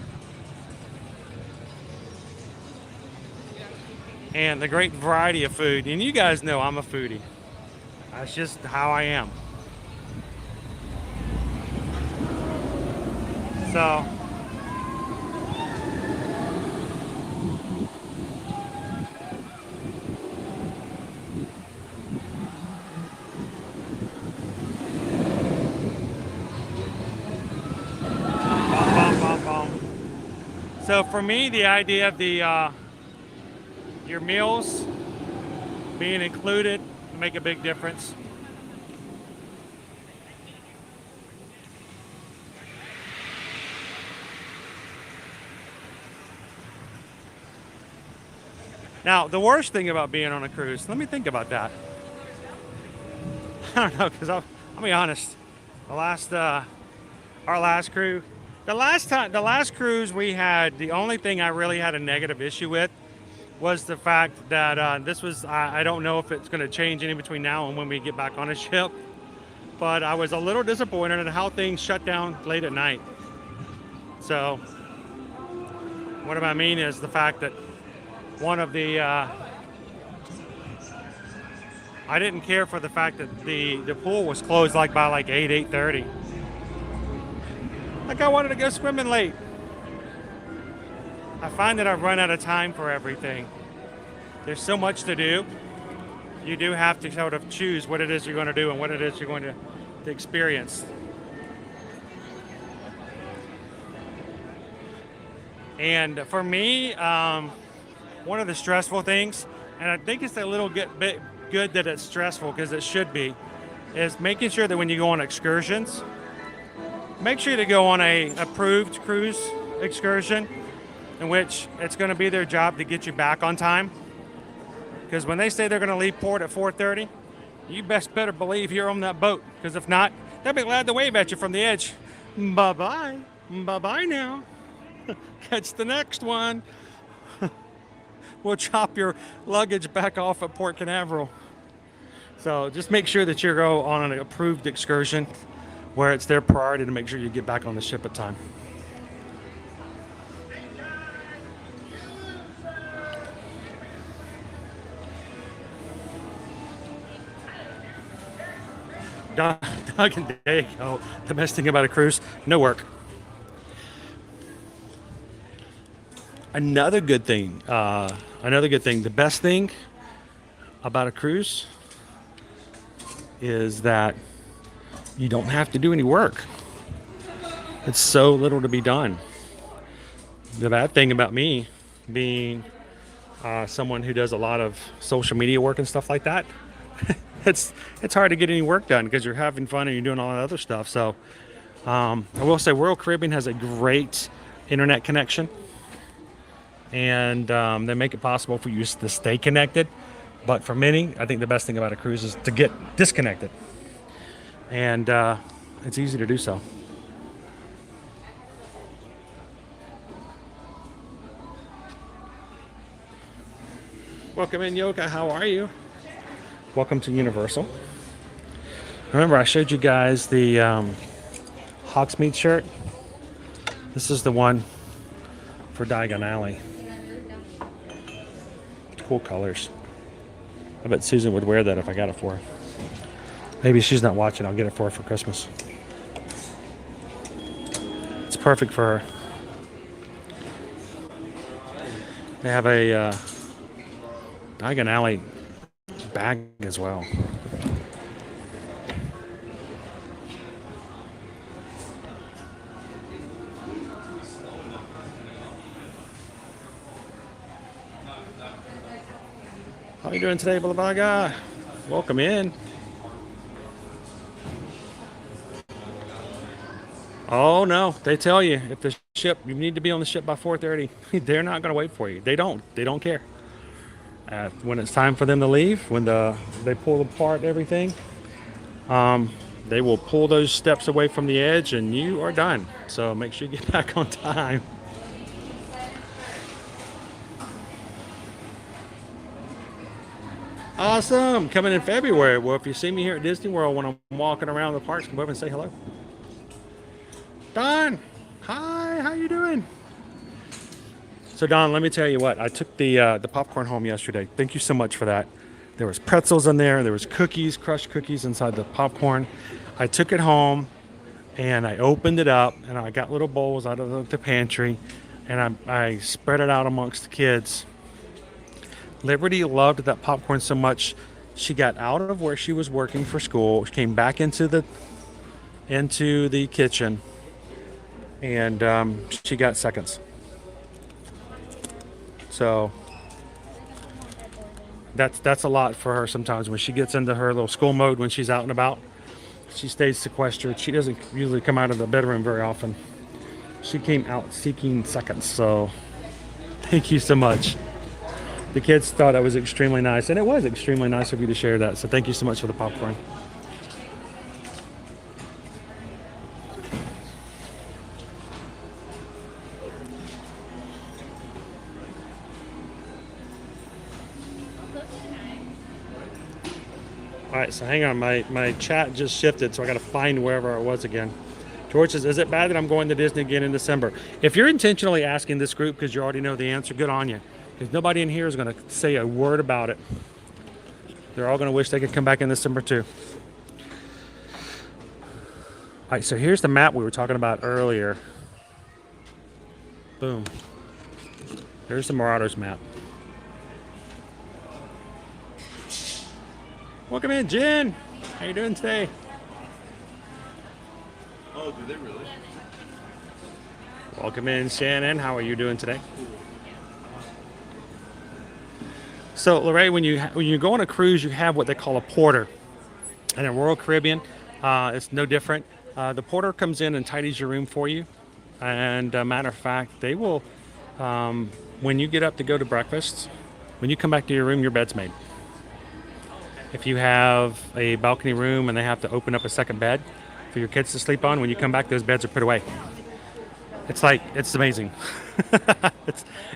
And the great variety of food. And you guys know I'm a foodie. That's just how I am. So So for me, the idea of the your meals being included make a big difference. Now, the worst thing about being on a cruise, let me think about that. I don't know, because I'll be honest. Our last cruise, the last cruise we had, the only thing I really had a negative issue with was the fact that this was, I don't know if it's going to change any between now and when we get back on a ship, but I was a little disappointed in how things shut down late at night. So, what I mean is the fact that one of the, I didn't care for the fact that the pool was closed like by like 8:30. Like I wanted to go swimming late. I find that I've run out of time for everything. There's so much to do. You do have to sort of choose what it is you're going to do and what it is you're going to experience. And for me, one of the stressful things, and I think it's a little bit good that it's stressful because it should be, is making sure that when you go on excursions, make sure to go on a approved cruise excursion in which it's going to be their job to get you back on time. Because when they say they're going to leave port at 4:30, you best better believe you're on that boat. Because if not, they'll be glad to wave at you from the edge. Bye-bye. Bye-bye now. Catch the next one. We'll chop your luggage back off at Port Canaveral. So just make sure that you go on an approved excursion where it's their priority to make sure you get back on the ship at time. Doug, and there you go. The best thing about a cruise, no work. Another good thing, the best thing about a cruise is that you don't have to do any work. It's so little to be done. The bad thing about me being someone who does a lot of social media work and stuff like that, it's hard to get any work done because you're having fun and you're doing all that other stuff. So I will say Royal Caribbean has a great internet connection, and they make it possible for you to stay connected. But for many, I think the best thing about a cruise is to get disconnected, and it's easy to do so. Welcome in, Yoga. How are you? Welcome to Universal. Remember, I showed you guys the Hogsmeade shirt. This is the one for Diagon Alley. Cool colors. I bet Susan would wear that if I got it for her. Maybe she's not watching. I'll get it for her for Christmas. It's perfect for her. They have a Diagon Alley bag as well. How are you doing today, Balabaga? Welcome in. Oh no, they tell you if the ship, you need to be on the ship by 4:30. They're not going to wait for you. They don't care. When it's time for them to leave, when they pull apart everything, they will pull those steps away from the edge and you are done. So make sure you get back on time. Awesome, coming in February. Well, if you see me here at Disney World when I'm walking around the parks, come over and say hello. Don, hi, how you doing? So Don, let me tell you what, I took the popcorn home yesterday. Thank you so much for that. There was pretzels in there. There was cookies, crushed cookies inside the popcorn. I took it home and I opened it up and I got little bowls out of the pantry and I spread it out amongst the kids. Liberty loved that popcorn so much, she got out of where she was working for school, she came back into the kitchen, and she got seconds. So that's a lot for her sometimes when she gets into her little school mode when she's out and about. She stays sequestered. She doesn't usually come out of the bedroom very often. She came out seeking seconds, so thank you so much. The kids thought it was extremely nice, and it was extremely nice of you to share that, so thank you so much for the popcorn. All right, so hang on, my chat just shifted, so I got to find wherever I was again. George says, is it bad that I'm going to Disney again in December? If you're intentionally asking this group because you already know the answer, good on you. Because nobody in here is going to say a word about it. They're all going to wish they could come back in December too. All right, so here's the map we were talking about earlier. Boom. There's the Marauders map. Welcome in, Jen. How you doing today? Oh, do they really? Welcome in, Shannon. How are you doing today? So, Lorraine, when you go on a cruise, you have what they call a porter. And in Royal Caribbean, it's no different. The porter comes in and tidies your room for you. And matter of fact, they will, when you get up to go to breakfast, when you come back to your room, your bed's made. If you have a balcony room and they have to open up a second bed for your kids to sleep on, when you come back, those beds are put away. It's amazing.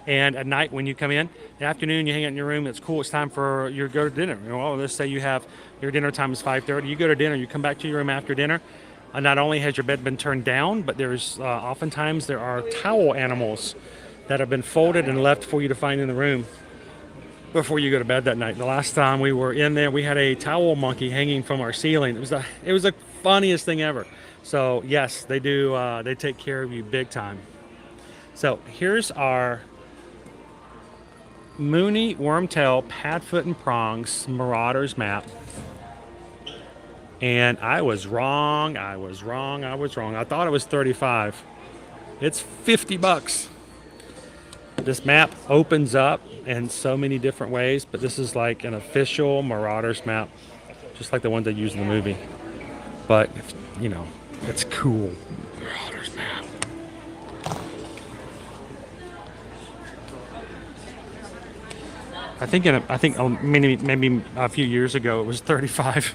And at night when you come in the afternoon, you hang out in your room, it's cool, it's time for you to go to dinner. Well, let's say you have your dinner time is 5:30, you go to dinner, you come back to your room after dinner, and not only has your bed been turned down, but there's oftentimes there are towel animals that have been folded and left for you to find in the room before you go to bed that night. The last time we were in there, we had a towel monkey hanging from our ceiling. It was the funniest thing ever. So yes, they do. They take care of you big time. So here's our Mooney, Wormtail, Padfoot, and Prongs Marauders map. And I was wrong. I thought it was 35. It's $50. This map opens up in so many different ways, but this is like an official Marauders map, just like the one they use in the movie. But you know, it's cool. Marauders map. I think maybe a few years ago it was 35.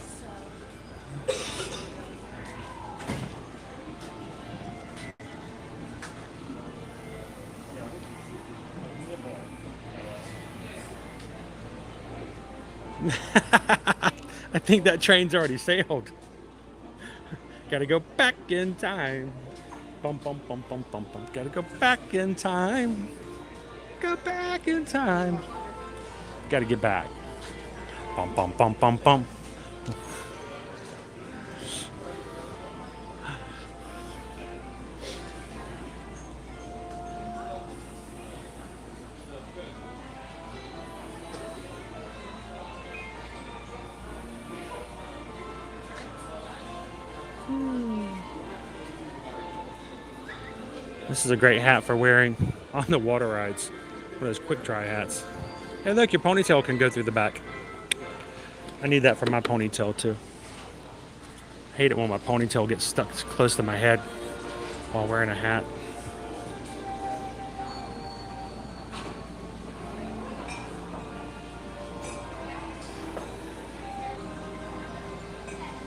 I think that train's already sailed. Gotta go back in time. Bum bum bum bum bum bum. Gotta go back in time. Go back in time. Gotta get back. Bum bum bum bum bum. This is a great hat for wearing on the water rides. One of those quick dry hats. Hey look, your ponytail can go through the back. I need that for my ponytail too. I hate it when my ponytail gets stuck close to my head while wearing a hat.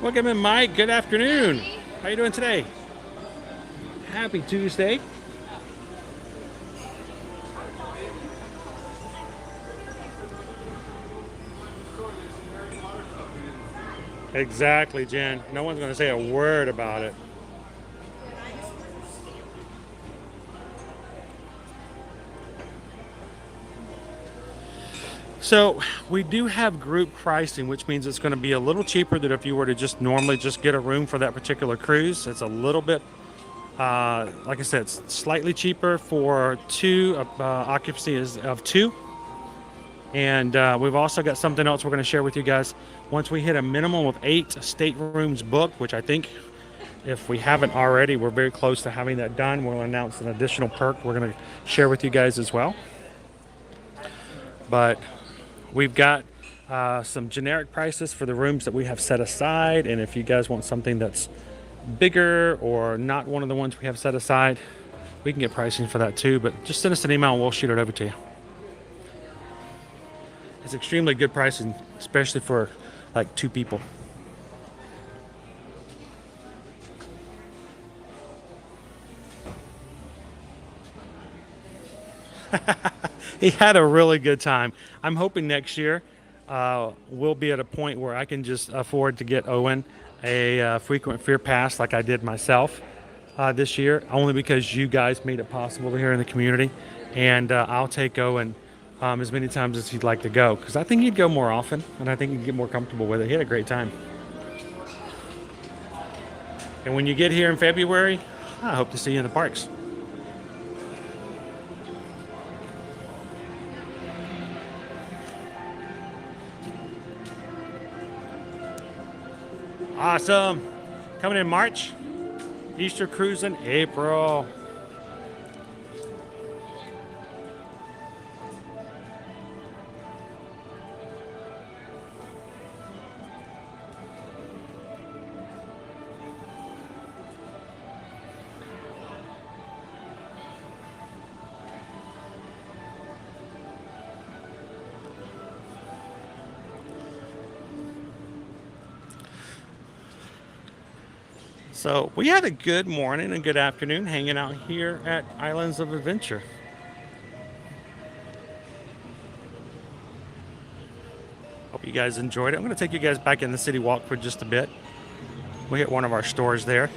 Welcome in, Mike. Good afternoon. How you doing today? Happy Tuesday. Exactly, Jen. No one's going to say a word about it. So we do have group pricing, which means it's going to be a little cheaper than if you were to just normally just get a room for that particular cruise. It's a little bit, like I said, it's slightly cheaper for two, occupancy is of two. And we've also got something else we're going to share with you guys. Once we hit a minimum of 8 staterooms booked, which I think if we haven't already, we're very close to having that done. We'll announce an additional perk we're going to share with you guys as well. But we've got some generic prices for the rooms that we have set aside. And if you guys want something that's bigger or not one of the ones we have set aside, we can get pricing for that too. But just send us an email and we'll shoot it over to you. It's extremely good pricing, especially for like 2 people. He had a really good time. I'm hoping next year we'll be at a point where I can just afford to get Owen a frequent fear pass like I did myself this year, only because you guys made it possible here in the community. And I'll take Owen as many times as he'd like to go, because I think he'd go more often and I think he'd get more comfortable with it. He had a great time. And when you get here in February, I hope to see you in the parks. Awesome. Coming in March. Easter cruise in April. So we had a good morning and good afternoon hanging out here at Islands of Adventure. Hope you guys enjoyed it. I'm going to take you guys back in the CityWalk for just a bit. We hit one of our stores there.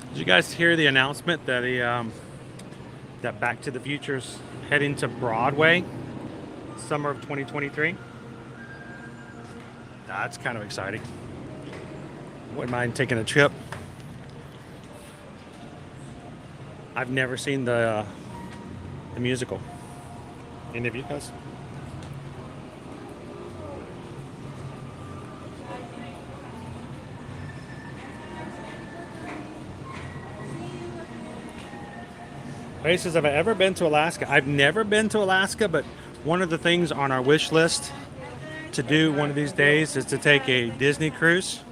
Did you guys hear the announcement that that Back to the Future's heading to Broadway summer of 2023? That's kind of exciting. Wouldn't mind taking a trip. I've never seen the musical. Any of you guys? Places have I ever been to Alaska? I've never been to Alaska, but one of the things on our wish list to do one of these days is to take a Disney cruise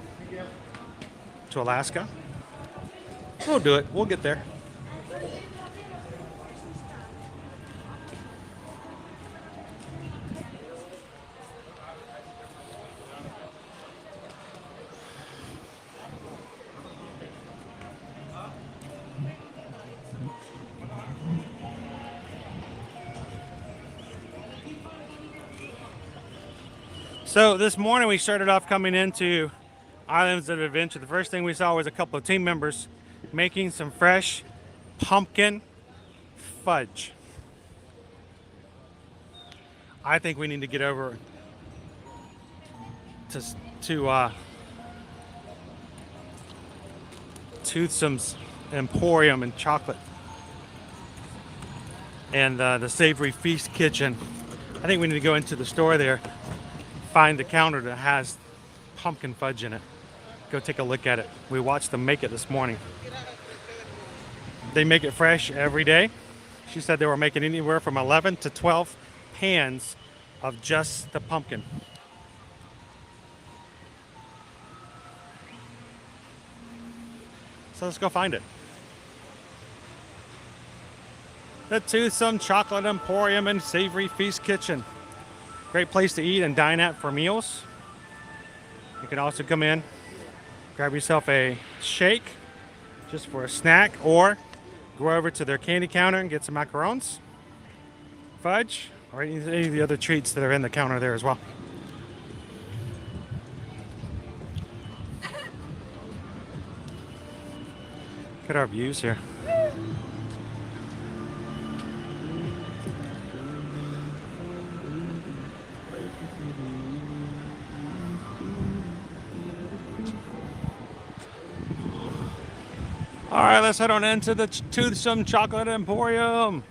to Alaska. We'll do it. We'll get there. So this morning we started off coming into Islands of Adventure. The first thing we saw was a couple of team members making some fresh pumpkin fudge. I think we need to get over to Toothsome's Emporium and Chocolate and the Savory Feast Kitchen. I think we need to go into the store there, find the counter that has pumpkin fudge in it. Go take a look at it. We watched them make it this morning. They make it fresh every day. She said they were making anywhere from 11 to 12 pans of just the pumpkin. So let's go find it. The Toothsome Chocolate Emporium and Savory Feast Kitchen. Great place to eat and dine at for meals. You can also come in, grab yourself a shake. just for a snack, or go over to their candy counter and get some macarons, fudge, or any of the other treats that are in the counter there as well. Look at our views here. All right, let's head on into the Toothsome Chocolate Emporium.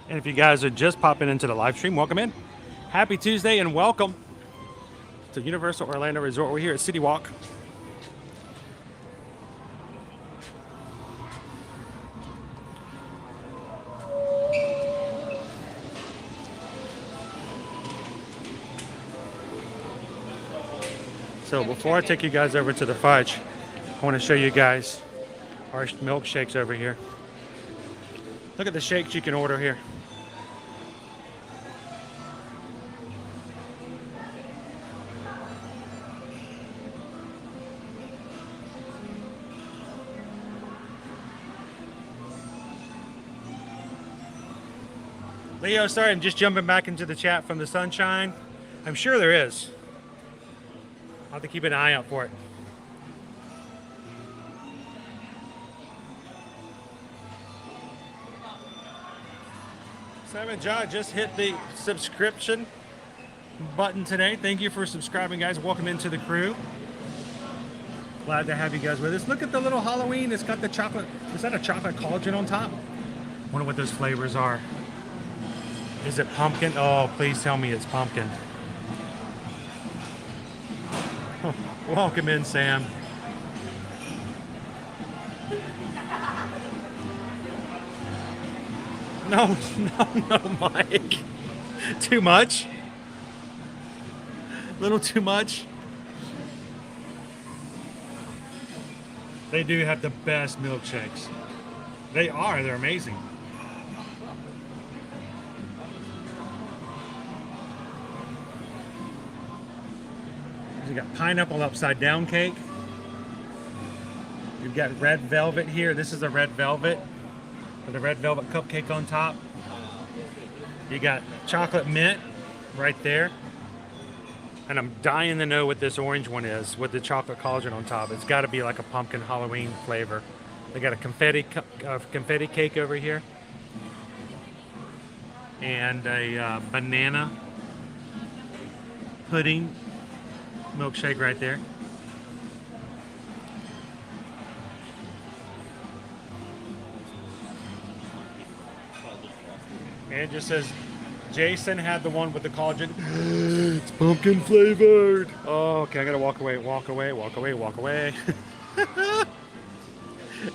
And if you guys are just popping into the live stream, welcome in. Happy Tuesday and welcome to Universal Orlando Resort. We're here at CityWalk. So before I take you guys over to the Fudge, I want to show you guys our milkshakes over here. Look at the shakes you can order here. Leo, sorry, I'm just jumping back into the chat from the sunshine. I'm sure there is. I'll have to keep an eye out for it. Simon John just hit the subscription button today. Thank you for subscribing, guys. Welcome into the crew. Glad to have you guys with us. Look at the little Halloween. It's got the chocolate. Is that a chocolate cauldron on top? Wonder what those flavors are. Is it pumpkin? Oh, please tell me it's pumpkin. Welcome in, Sam. No, Mike. Too much? A little too much? They do have the best milkshakes. They are. They're amazing. You got pineapple upside down cake. You've got red velvet here. This is a red velvet with a red velvet cupcake on top. You got chocolate mint right there. And I'm dying to know what this orange one is with the chocolate cauldron on top. It's got to be like a pumpkin Halloween flavor. They got a confetti cake over here. And a banana pudding milkshake right there. And it just says Jason had the one with the cauldron. It's pumpkin flavored. Oh, okay, I gotta walk away.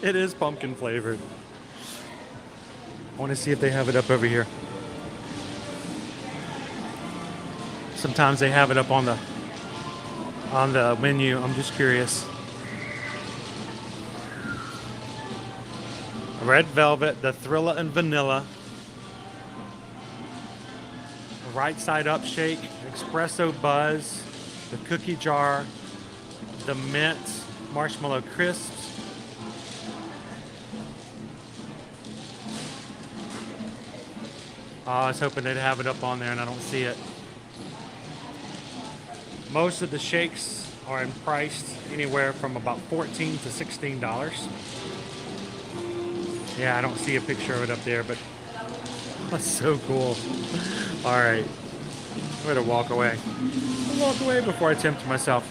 It is pumpkin flavored. I want to see if they have it up over here. Sometimes they have it up on the menu. I'm just curious. Red velvet, the Thrilla and vanilla. Right side up shake, espresso buzz, the cookie jar, the mint marshmallow crisps. Oh, I was hoping they'd have it up on there and I don't see it. Most of the shakes are priced anywhere from about $14 to $16. Yeah, I don't see a picture of it up there, but that's so cool. All right, I'm gonna walk away. I'll walk away before I tempt myself.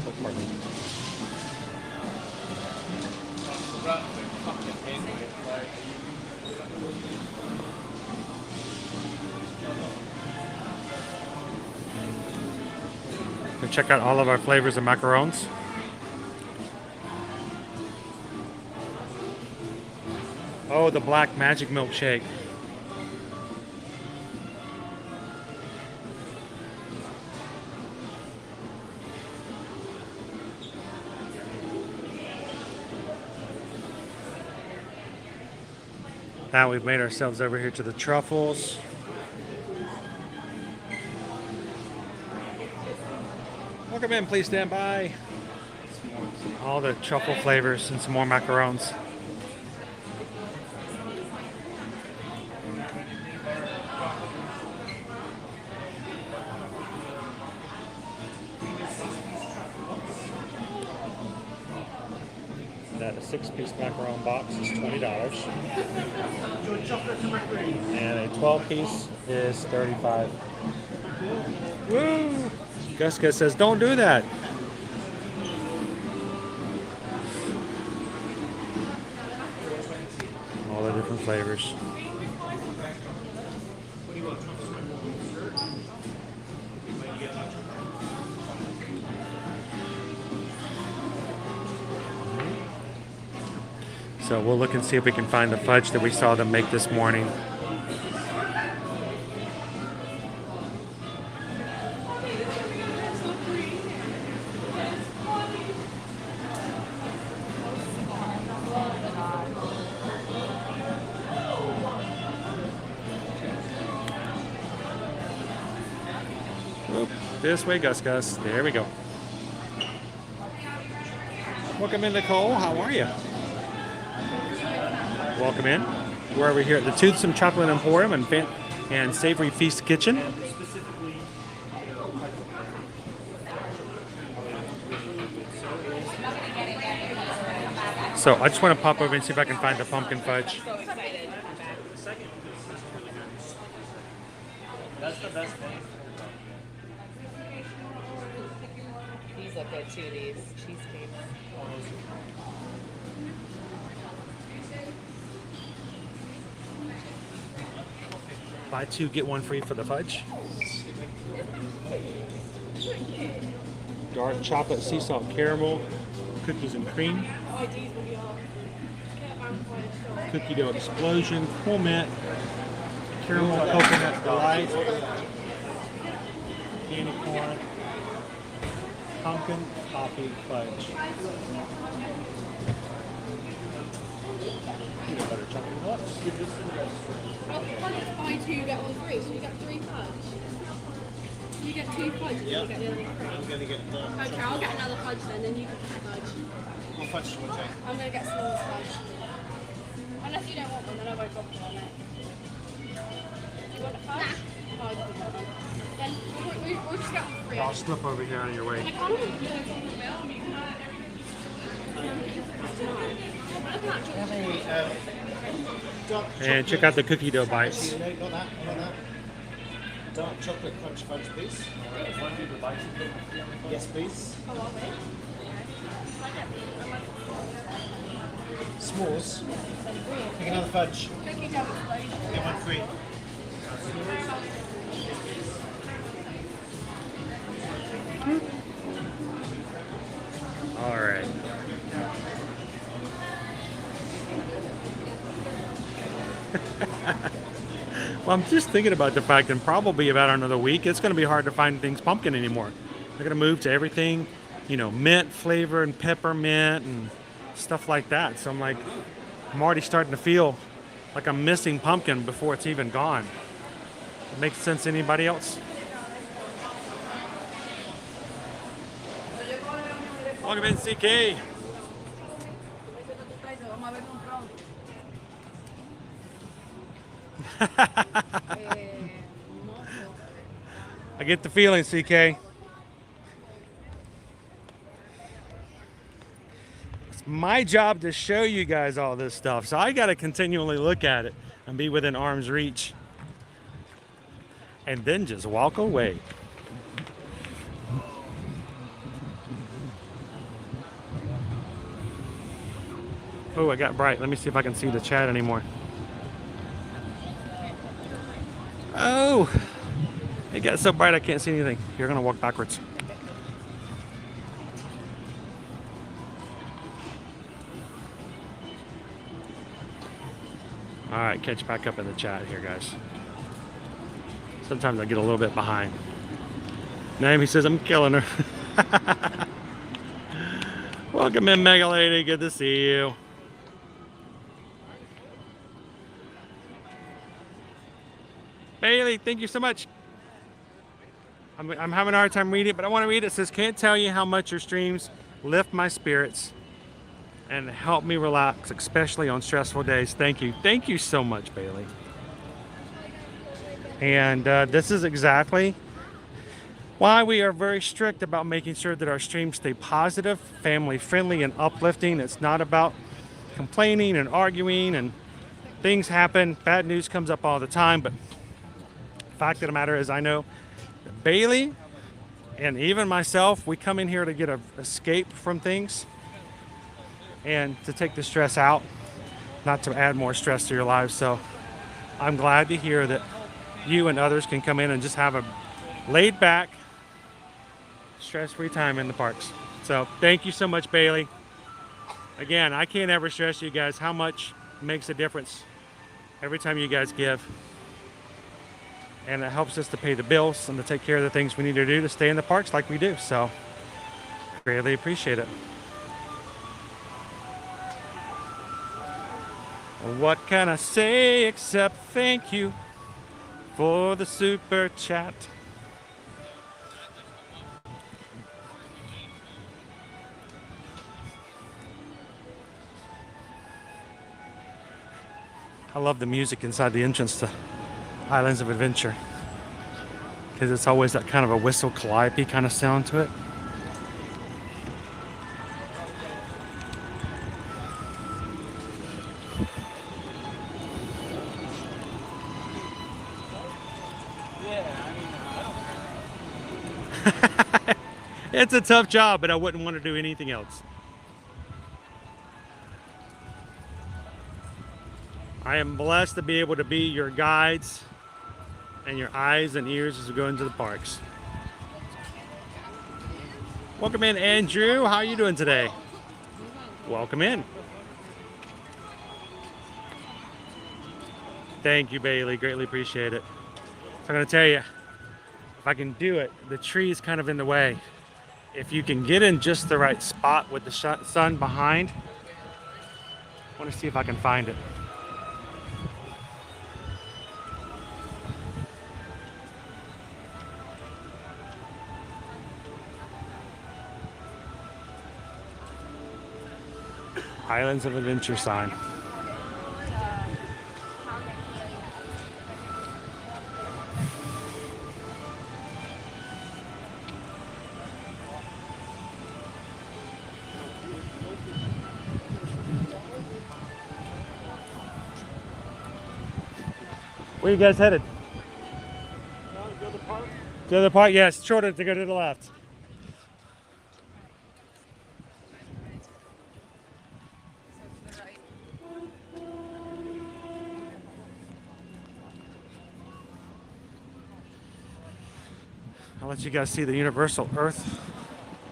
Oh, pardon me. Check out all of our flavors of macarons. Oh, the black magic milkshake. Now we've made ourselves over here to the truffles. Welcome in, please stand by. All the truffle flavors and some more macarons. That a 6-piece macaron box is $20. And a 12-piece is $35. Woo! Jessica says, don't do that. All the different flavors. So we'll look and see if we can find the fudge that we saw them make this morning. Oop, this way, Gus Gus. There we go. Welcome in, Nicole. How are you? Welcome in. We're over here at the Toothsome Chocolate Emporium and Savory Feast Kitchen. So I just want to pop over and see if I can find the pumpkin fudge. That's the best thing. These look good too, these cheesecakes. Buy 2, get 1 free for the fudge. Dark chocolate sea salt caramel, cookies and cream. Cookie dough explosion, cool mint, caramel coconut delight, candy corn, pumpkin coffee fudge. Peanut butter chocolate deluxe. Buy 2, get 1 free, so you get 3 fudge. You get 2 fudge and you get the other one free. I'm going to get the... Okay, I'll get another fudge then you can get fudge. What fudge do you want to take? I'm going to get small fudge. Unless you don't want one, then I won't bother on it. Do you want a fudge? Oh, I don't want one. Then we'll just get 1 free. I'll slip over here on your way. And I can't even do it on the bill. You can have And check out the cookie dough bites. Got that, got that. Dark chocolate crunch fudge, please. Yes, please. S'mores. Pick another fudge. Get 1 free. All right. Well, I'm just thinking about the fact that probably about another week, it's going to be hard to find things pumpkin anymore. They're going to move to everything, you know, mint flavor and peppermint and stuff like that. So I'm already starting to feel like I'm missing pumpkin before it's even gone. It makes sense to anybody else? Welcome in, CK. I get the feeling, CK. It's my job to show you guys all this stuff, so I got to continually look at it and be within arm's reach. And then just walk away. Oh, I got bright. Let me see if I can see the chat anymore. Oh, it got so bright I can't see anything. You're gonna walk backwards. All right, catch back up in the chat here, guys. Sometimes I get a little bit behind. Naomi says I'm killing her. Welcome in, Mega Lady. Good to see you. Bailey, thank you so much. I'm having a hard time reading it, but I want to read it. It says, can't tell you how much your streams lift my spirits and help me relax, especially on stressful days. Thank you. Thank you so much, Bailey. And this is exactly why we are very strict about making sure that our streams stay positive, family friendly, and uplifting. It's not about complaining and arguing, and things happen. Bad news comes up all the time, but the fact of the matter is, I know that Bailey and even myself, we come in here to get an escape from things and to take the stress out, not to add more stress to your lives. So I'm glad to hear that you and others can come in and just have a laid back, stress-free time in the parks. So thank you so much, Bailey. Again, I can't ever stress you guys how much makes a difference every time you guys give. And it helps us to pay the bills and to take care of the things we need to do to stay in the parks like we do. So greatly appreciate it. What can I say except thank you for the super chat? I love the music inside the entrance to Islands of Adventure, because it's always that kind of a whistle calliope kind of sound to it. It's a tough job, but I wouldn't want to do anything else. I am blessed to be able to be your guides and your eyes and ears as we go into the parks. Welcome in, Andrew. How are you doing today? Welcome in. Thank you, Bailey. Greatly appreciate it. I'm going to tell you, if I can do it, the tree is kind of in the way. If you can get in just the right spot with the sun behind, I want to see if I can find it. Islands of Adventure sign. Where are you guys headed? Go to the park? To the park? Yes, shorter to go to the left. I'll let you guys see the Universal Earth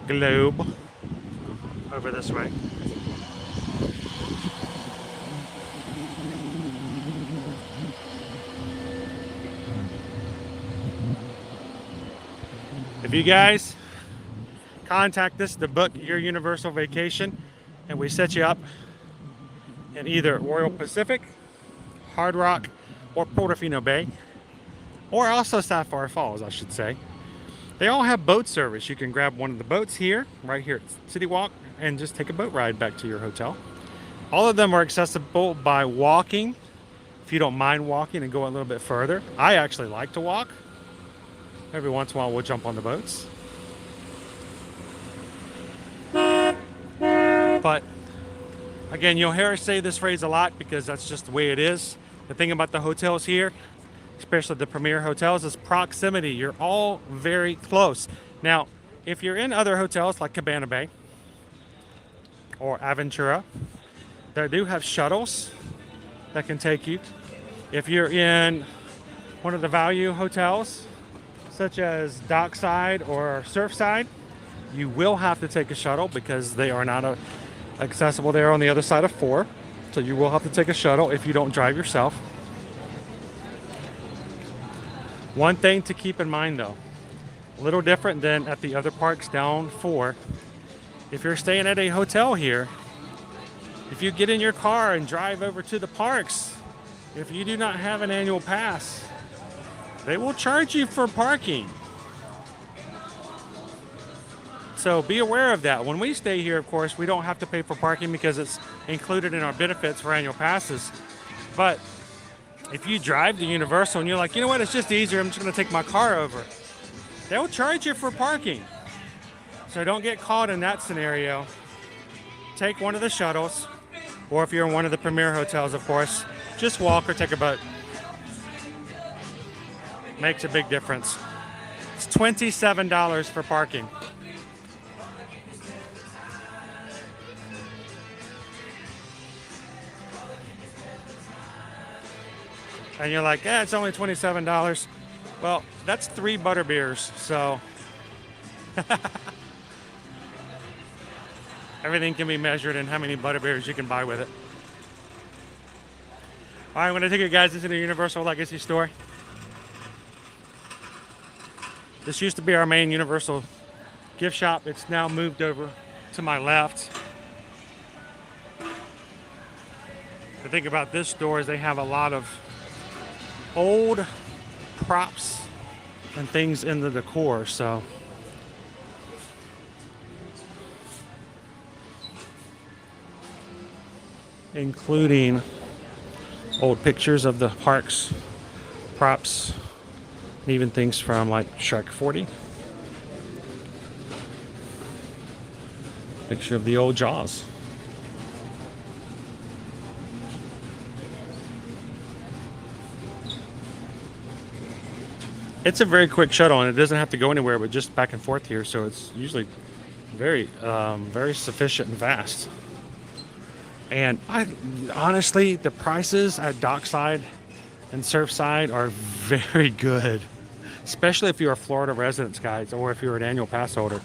globe over this way. If you guys contact us to book your Universal vacation, and we set you up in either Royal Pacific, Hard Rock, or Portofino Bay, or also Sapphire Falls, I should say, they all have boat service. You can grab one of the boats here, right here at CityWalk, and just take a boat ride back to your hotel. All of them are accessible by walking, if you don't mind walking and go a little bit further. I actually like to walk. Every once in a while we'll jump on the boats. But again, you'll hear us say this phrase a lot because that's just the way it is. The thing about the hotels here, especially the premier hotels, is proximity. You're all very close. Now, if you're in other hotels like Cabana Bay or Aventura, they do have shuttles that can take you. If you're in one of the value hotels, such as Dockside or Surfside, you will have to take a shuttle because they are not accessible there on the other side of 4. So you will have to take a shuttle if you don't drive yourself. One thing to keep in mind though, a little different than at the other parks down 4. If you're staying at a hotel here, if you get in your car and drive over to the parks, if you do not have an annual pass, they will charge you for parking. So be aware of that. When we stay here, of course, we don't have to pay for parking because it's included in our benefits for annual passes. But if you drive to Universal and you're like, you know what, it's just easier, I'm just going to take my car over, they'll charge you for parking. So don't get caught in that scenario. Take one of the shuttles, or if you're in one of the premier hotels, of course, just walk or take a boat. Makes a big difference. It's $27 for parking. And you're like, it's only $27. Well, that's 3 butterbeers, so everything can be measured in how many butterbeers you can buy with it. All right, I'm going to take you guys into the Universal Legacy store. This used to be our main Universal gift shop. It's now moved over to my left. The thing about this store is they have a lot of old props and things in the decor, so including old pictures of the parks, props, and even things from like Shrek 40. Picture of the old Jaws. It's a very quick shuttle, and it doesn't have to go anywhere but just back and forth here, so it's usually very sufficient and fast. And honestly, the prices at Dockside and Surfside are very good, especially if you're a Florida residence, guys, or if you're an annual pass holder.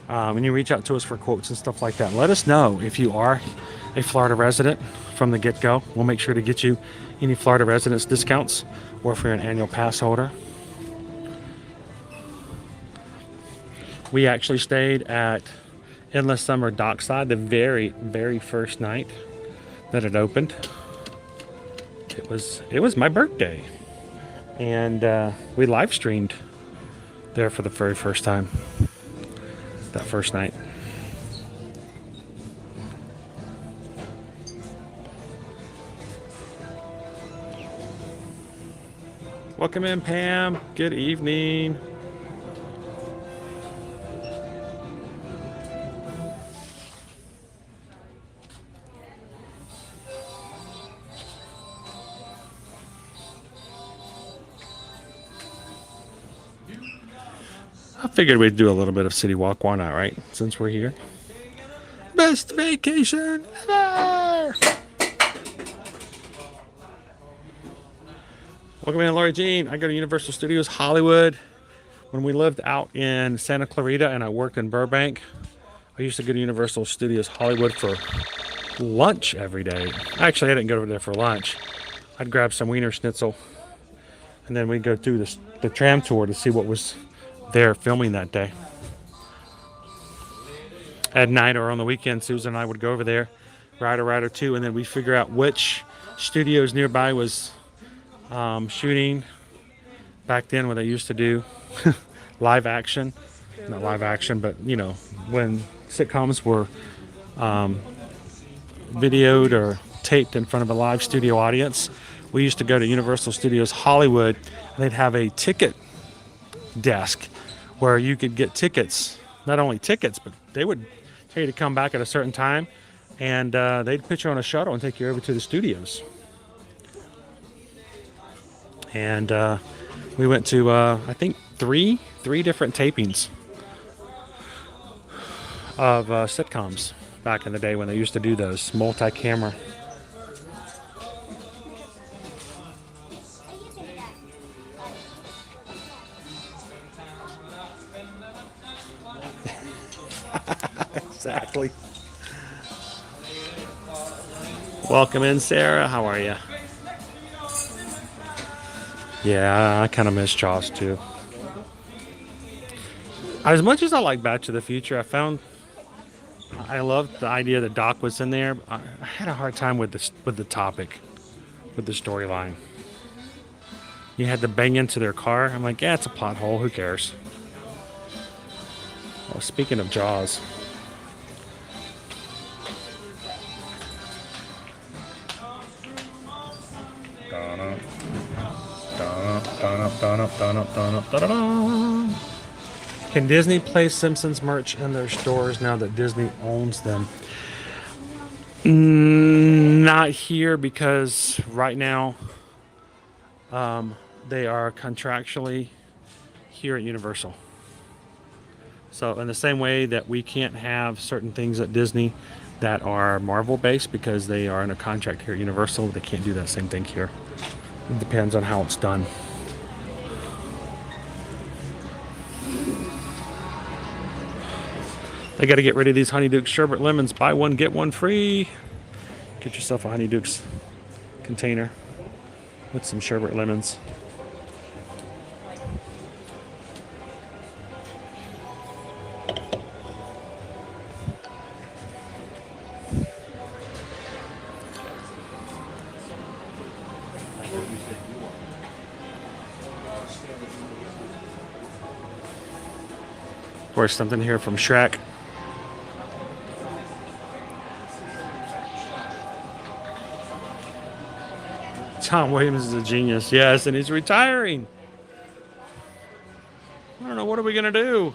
And you reach out to us for quotes and stuff like that. Let us know if you are a Florida resident from the get-go. We'll make sure to get you any Florida residence discounts, or if you're an annual pass holder. We actually stayed at Endless Summer Dockside the very, very first night that it opened. It was my birthday, and we live streamed there for the very first time that first night. Welcome in, Pam. Good evening. I figured we'd do a little bit of CityWalk. Why not, right? Since we're here. Best vacation ever! Welcome in, Lori Jean. I go to Universal Studios Hollywood. When we lived out in Santa Clarita and I worked in Burbank, I used to go to Universal Studios Hollywood for lunch every day. Actually, I didn't go over there for lunch. I'd grab some Wiener Schnitzel, and then we'd go through the tram tour to see what was there filming that day. At night or on the weekend, Susan and I would go over there, ride a ride or two, and then we'd figure out which studios nearby was shooting back then when they used to do live action. Not live action, but you know, when sitcoms were videoed or taped in front of a live studio audience. We used to go to Universal Studios Hollywood, and they'd have a ticket desk where you could get tickets. Not only tickets, but they would tell you to come back at a certain time, and they'd put you on a shuttle and take you over to the studios. And we went to I think three different tapings of sitcoms back in the day when they used to do those multi-camera. Exactly. Welcome in, Sarah. How are you? Yeah, I kind of miss Jaws too. As much as I like Back to the Future, I loved the idea that Doc was in there. I had a hard time with the topic, with the storyline. You had to bang into their car. I'm like, yeah, it's a pothole. Who cares? Well, speaking of Jaws. Can Disney place Simpsons merch in their stores now that Disney owns them? Not here, because right now they are contractually here at Universal. So in the same way that we can't have certain things at Disney that are Marvel based because they are in a contract here at Universal, they can't do that same thing here. It depends on how it's done. They got to get rid of these Honeydukes sherbet lemons. Buy one, get one free. Get yourself a Honeydukes container with some sherbet lemons. Of course, something here from Shrek. John Williams is a genius, yes, and he's retiring. I don't know, what are we gonna do?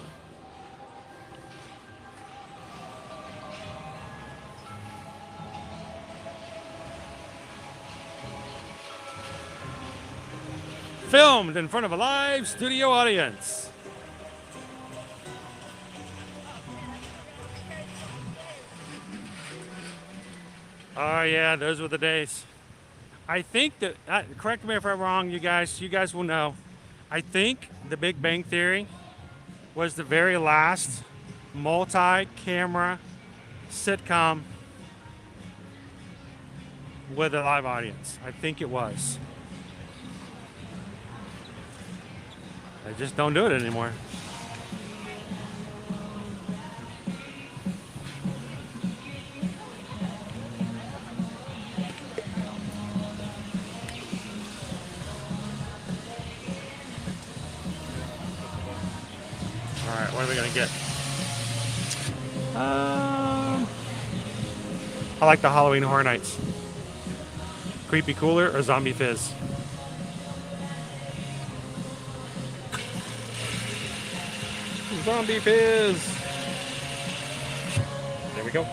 Filmed in front of a live studio audience. Oh yeah, those were the days. I think that, correct me if I'm wrong, you guys will know. I think The Big Bang Theory was the very last multi-camera sitcom with a live audience. I think it was. They just don't do it anymore. Alright, what are we gonna get? I like the Halloween Horror Nights. Creepy Cooler or Zombie Fizz? Zombie Fizz! There we go.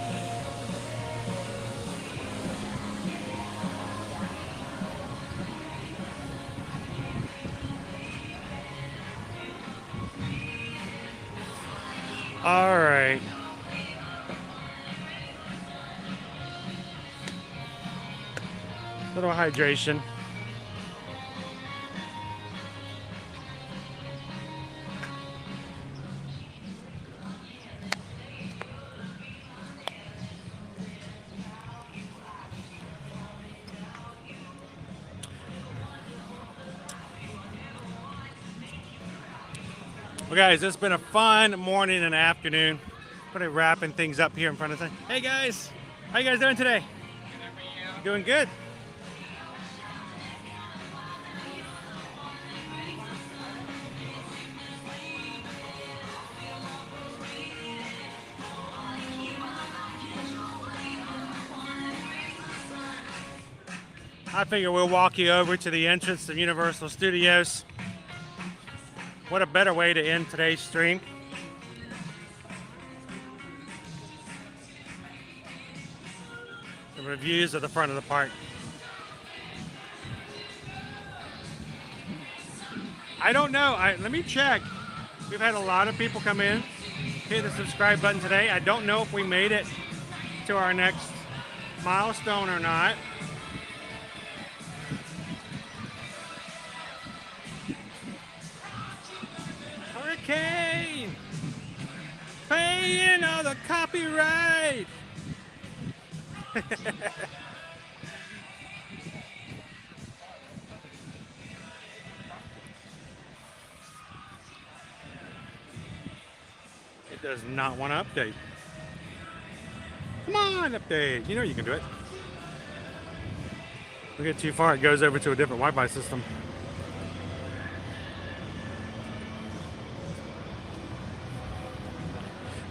All right. Little hydration. Well, guys, it's been a fun morning and afternoon. Pretty wrapping things up here in front of us. Hey, guys. How you guys doing today? Doing good? I figure we'll walk you over to the entrance of Universal Studios. What a better way to end today's stream. The reviews of the front of the park. I don't know. Let me check. We've had a lot of people come in, hit the subscribe button today. I don't know if we made it to our next milestone or not. Hurricane! Paying all the copyright! It does not want to update. Come on, update. You know you can do it. We get too far, it goes over to a different Wi-Fi system.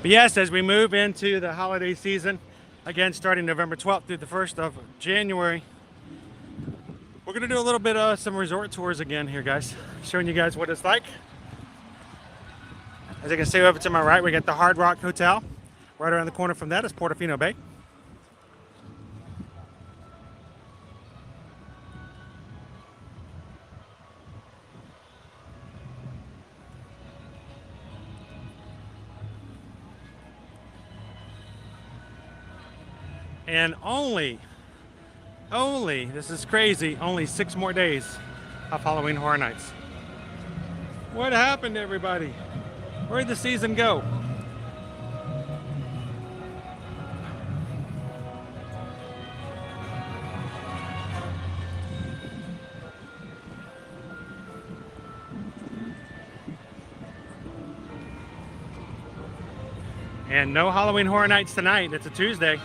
But yes, as we move into the holiday season, again, starting November 12th through the 1st of January, we're going to do a little bit of some resort tours again here, guys. Showing you guys what it's like. As you can see over to my right, we got the Hard Rock Hotel. Right around the corner from that is Portofino Bay. And only, this is crazy, only 6 more days of Halloween Horror Nights. What happened, everybody? Where'd the season go? And no Halloween Horror Nights tonight. It's a Tuesday.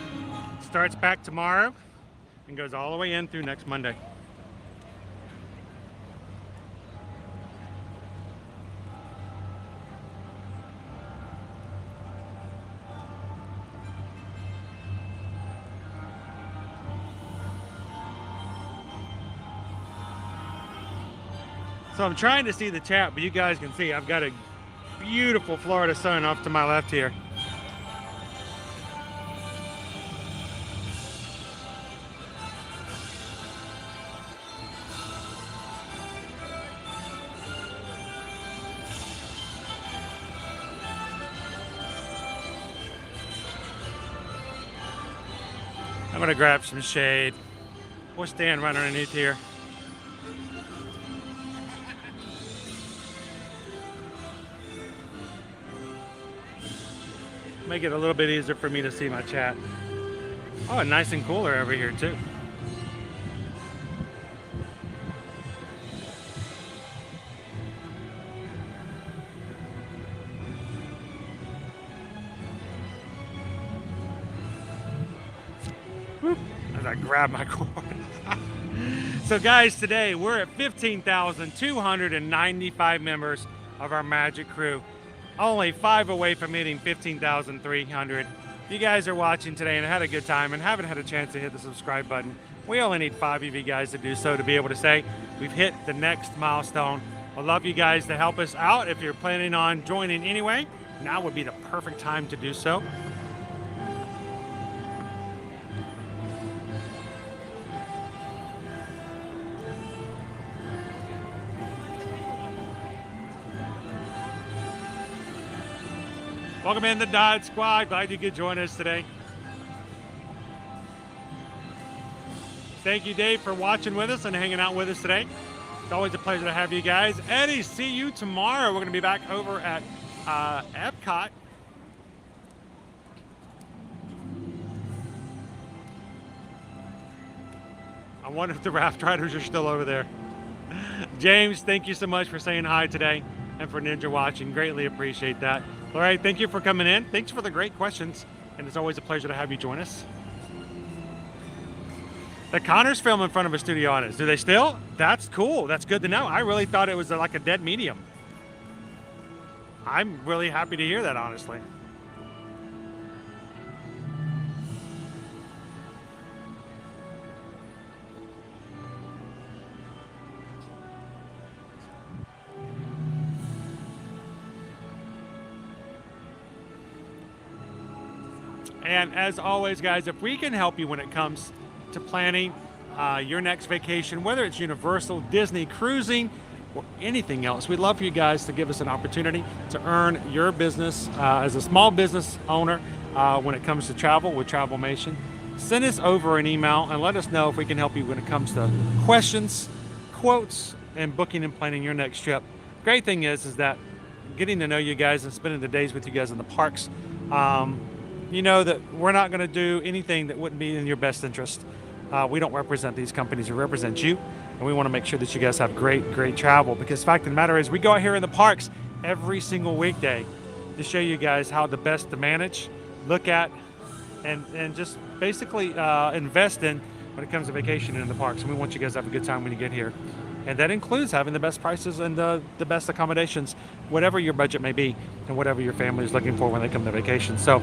Starts back tomorrow and goes all the way in through next Monday. So I'm trying to see the chat, but you guys can see I've got a beautiful Florida sun off to my left here. I'm gonna grab some shade. We'll stand right underneath here. Make it a little bit easier for me to see my chat. Oh, nice and cooler over here too. As I grab my cord. So guys, today we're at 15,295 members of our Magic Crew. Only 5 away from hitting 15,300. You guys are watching today and had a good time and haven't had a chance to hit the subscribe button. We only need 5 of you guys to do so to be able to say we've hit the next milestone. I'd love you guys to help us out. If you're planning on joining anyway, now would be the perfect time to do so. Welcome in the Dodd Squad. Glad you could join us today. Thank you, Dave, for watching with us and hanging out with us today. It's always a pleasure to have you guys. Eddie, see you tomorrow. We're going to be back over at Epcot. I wonder if the Raft Riders are still over there. James, thank you so much for saying hi today and for Ninja watching. Greatly appreciate that. All right, thank you for coming in. Thanks for the great questions. And it's always a pleasure to have you join us. The Connors film in front of a studio audience. Do they still? That's cool. That's good to know. I really thought it was like a dead medium. I'm really happy to hear that, honestly. And as always, guys, if we can help you when it comes to planning your next vacation, whether it's Universal, Disney, cruising, or anything else, we'd love for you guys to give us an opportunity to earn your business as a small business owner when it comes to travel with Travelmation. Send us over an email and let us know if we can help you when it comes to questions, quotes, and booking and planning your next trip. Great thing is that getting to know you guys and spending the days with you guys in the parks, you know that we're not going to do anything that wouldn't be in your best interest. We don't represent these companies, we represent you, and we want to make sure that you guys have great travel, because the fact of the matter is we go out here in the parks every single weekday to show you guys how the best to manage, look at, and just basically invest in when it comes to vacation in the parks. And we want you guys to have a good time when you get here. And that includes having the best prices and the best accommodations, whatever your budget may be and whatever your family is looking for when they come to vacation. So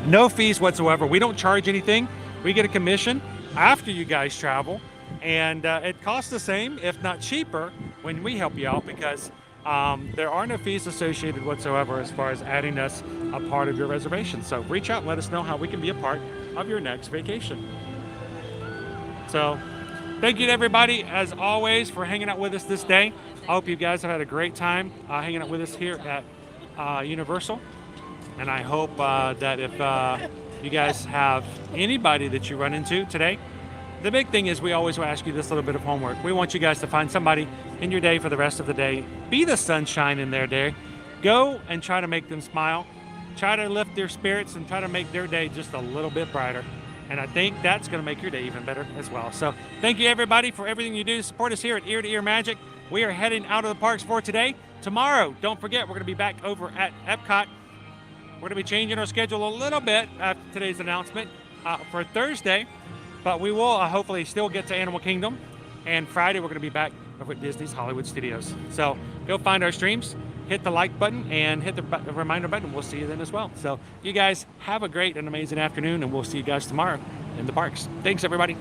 no fees whatsoever. We don't charge anything. We get a commission after you guys travel. And it costs the same, if not cheaper, when we help you out, because there are no fees associated whatsoever as far as adding us a part of your reservation. So reach out and let us know how we can be a part of your next vacation. So thank you to everybody, as always, for hanging out with us this day. I hope you guys have had a great time hanging out with us here at Universal. And I hope that if you guys have anybody that you run into today, the big thing is we always ask you this little bit of homework. We want you guys to find somebody in your day for the rest of the day. Be the sunshine in their day. Go and try to make them smile. Try to lift their spirits and try to make their day just a little bit brighter. And I think that's going to make your day even better as well. So thank you, everybody, for everything you do to support us here at Ear to Ear Magic. We are heading out of the parks for today. Tomorrow, don't forget, we're going to be back over at Epcot. We're going to be changing our schedule a little bit after today's announcement for Thursday. But we will hopefully still get to Animal Kingdom. And Friday, we're going to be back over at Disney's Hollywood Studios. So go find our streams, hit the like button, and hit the reminder button. We'll see you then as well. So you guys have a great and amazing afternoon, and we'll see you guys tomorrow in the parks. Thanks, everybody.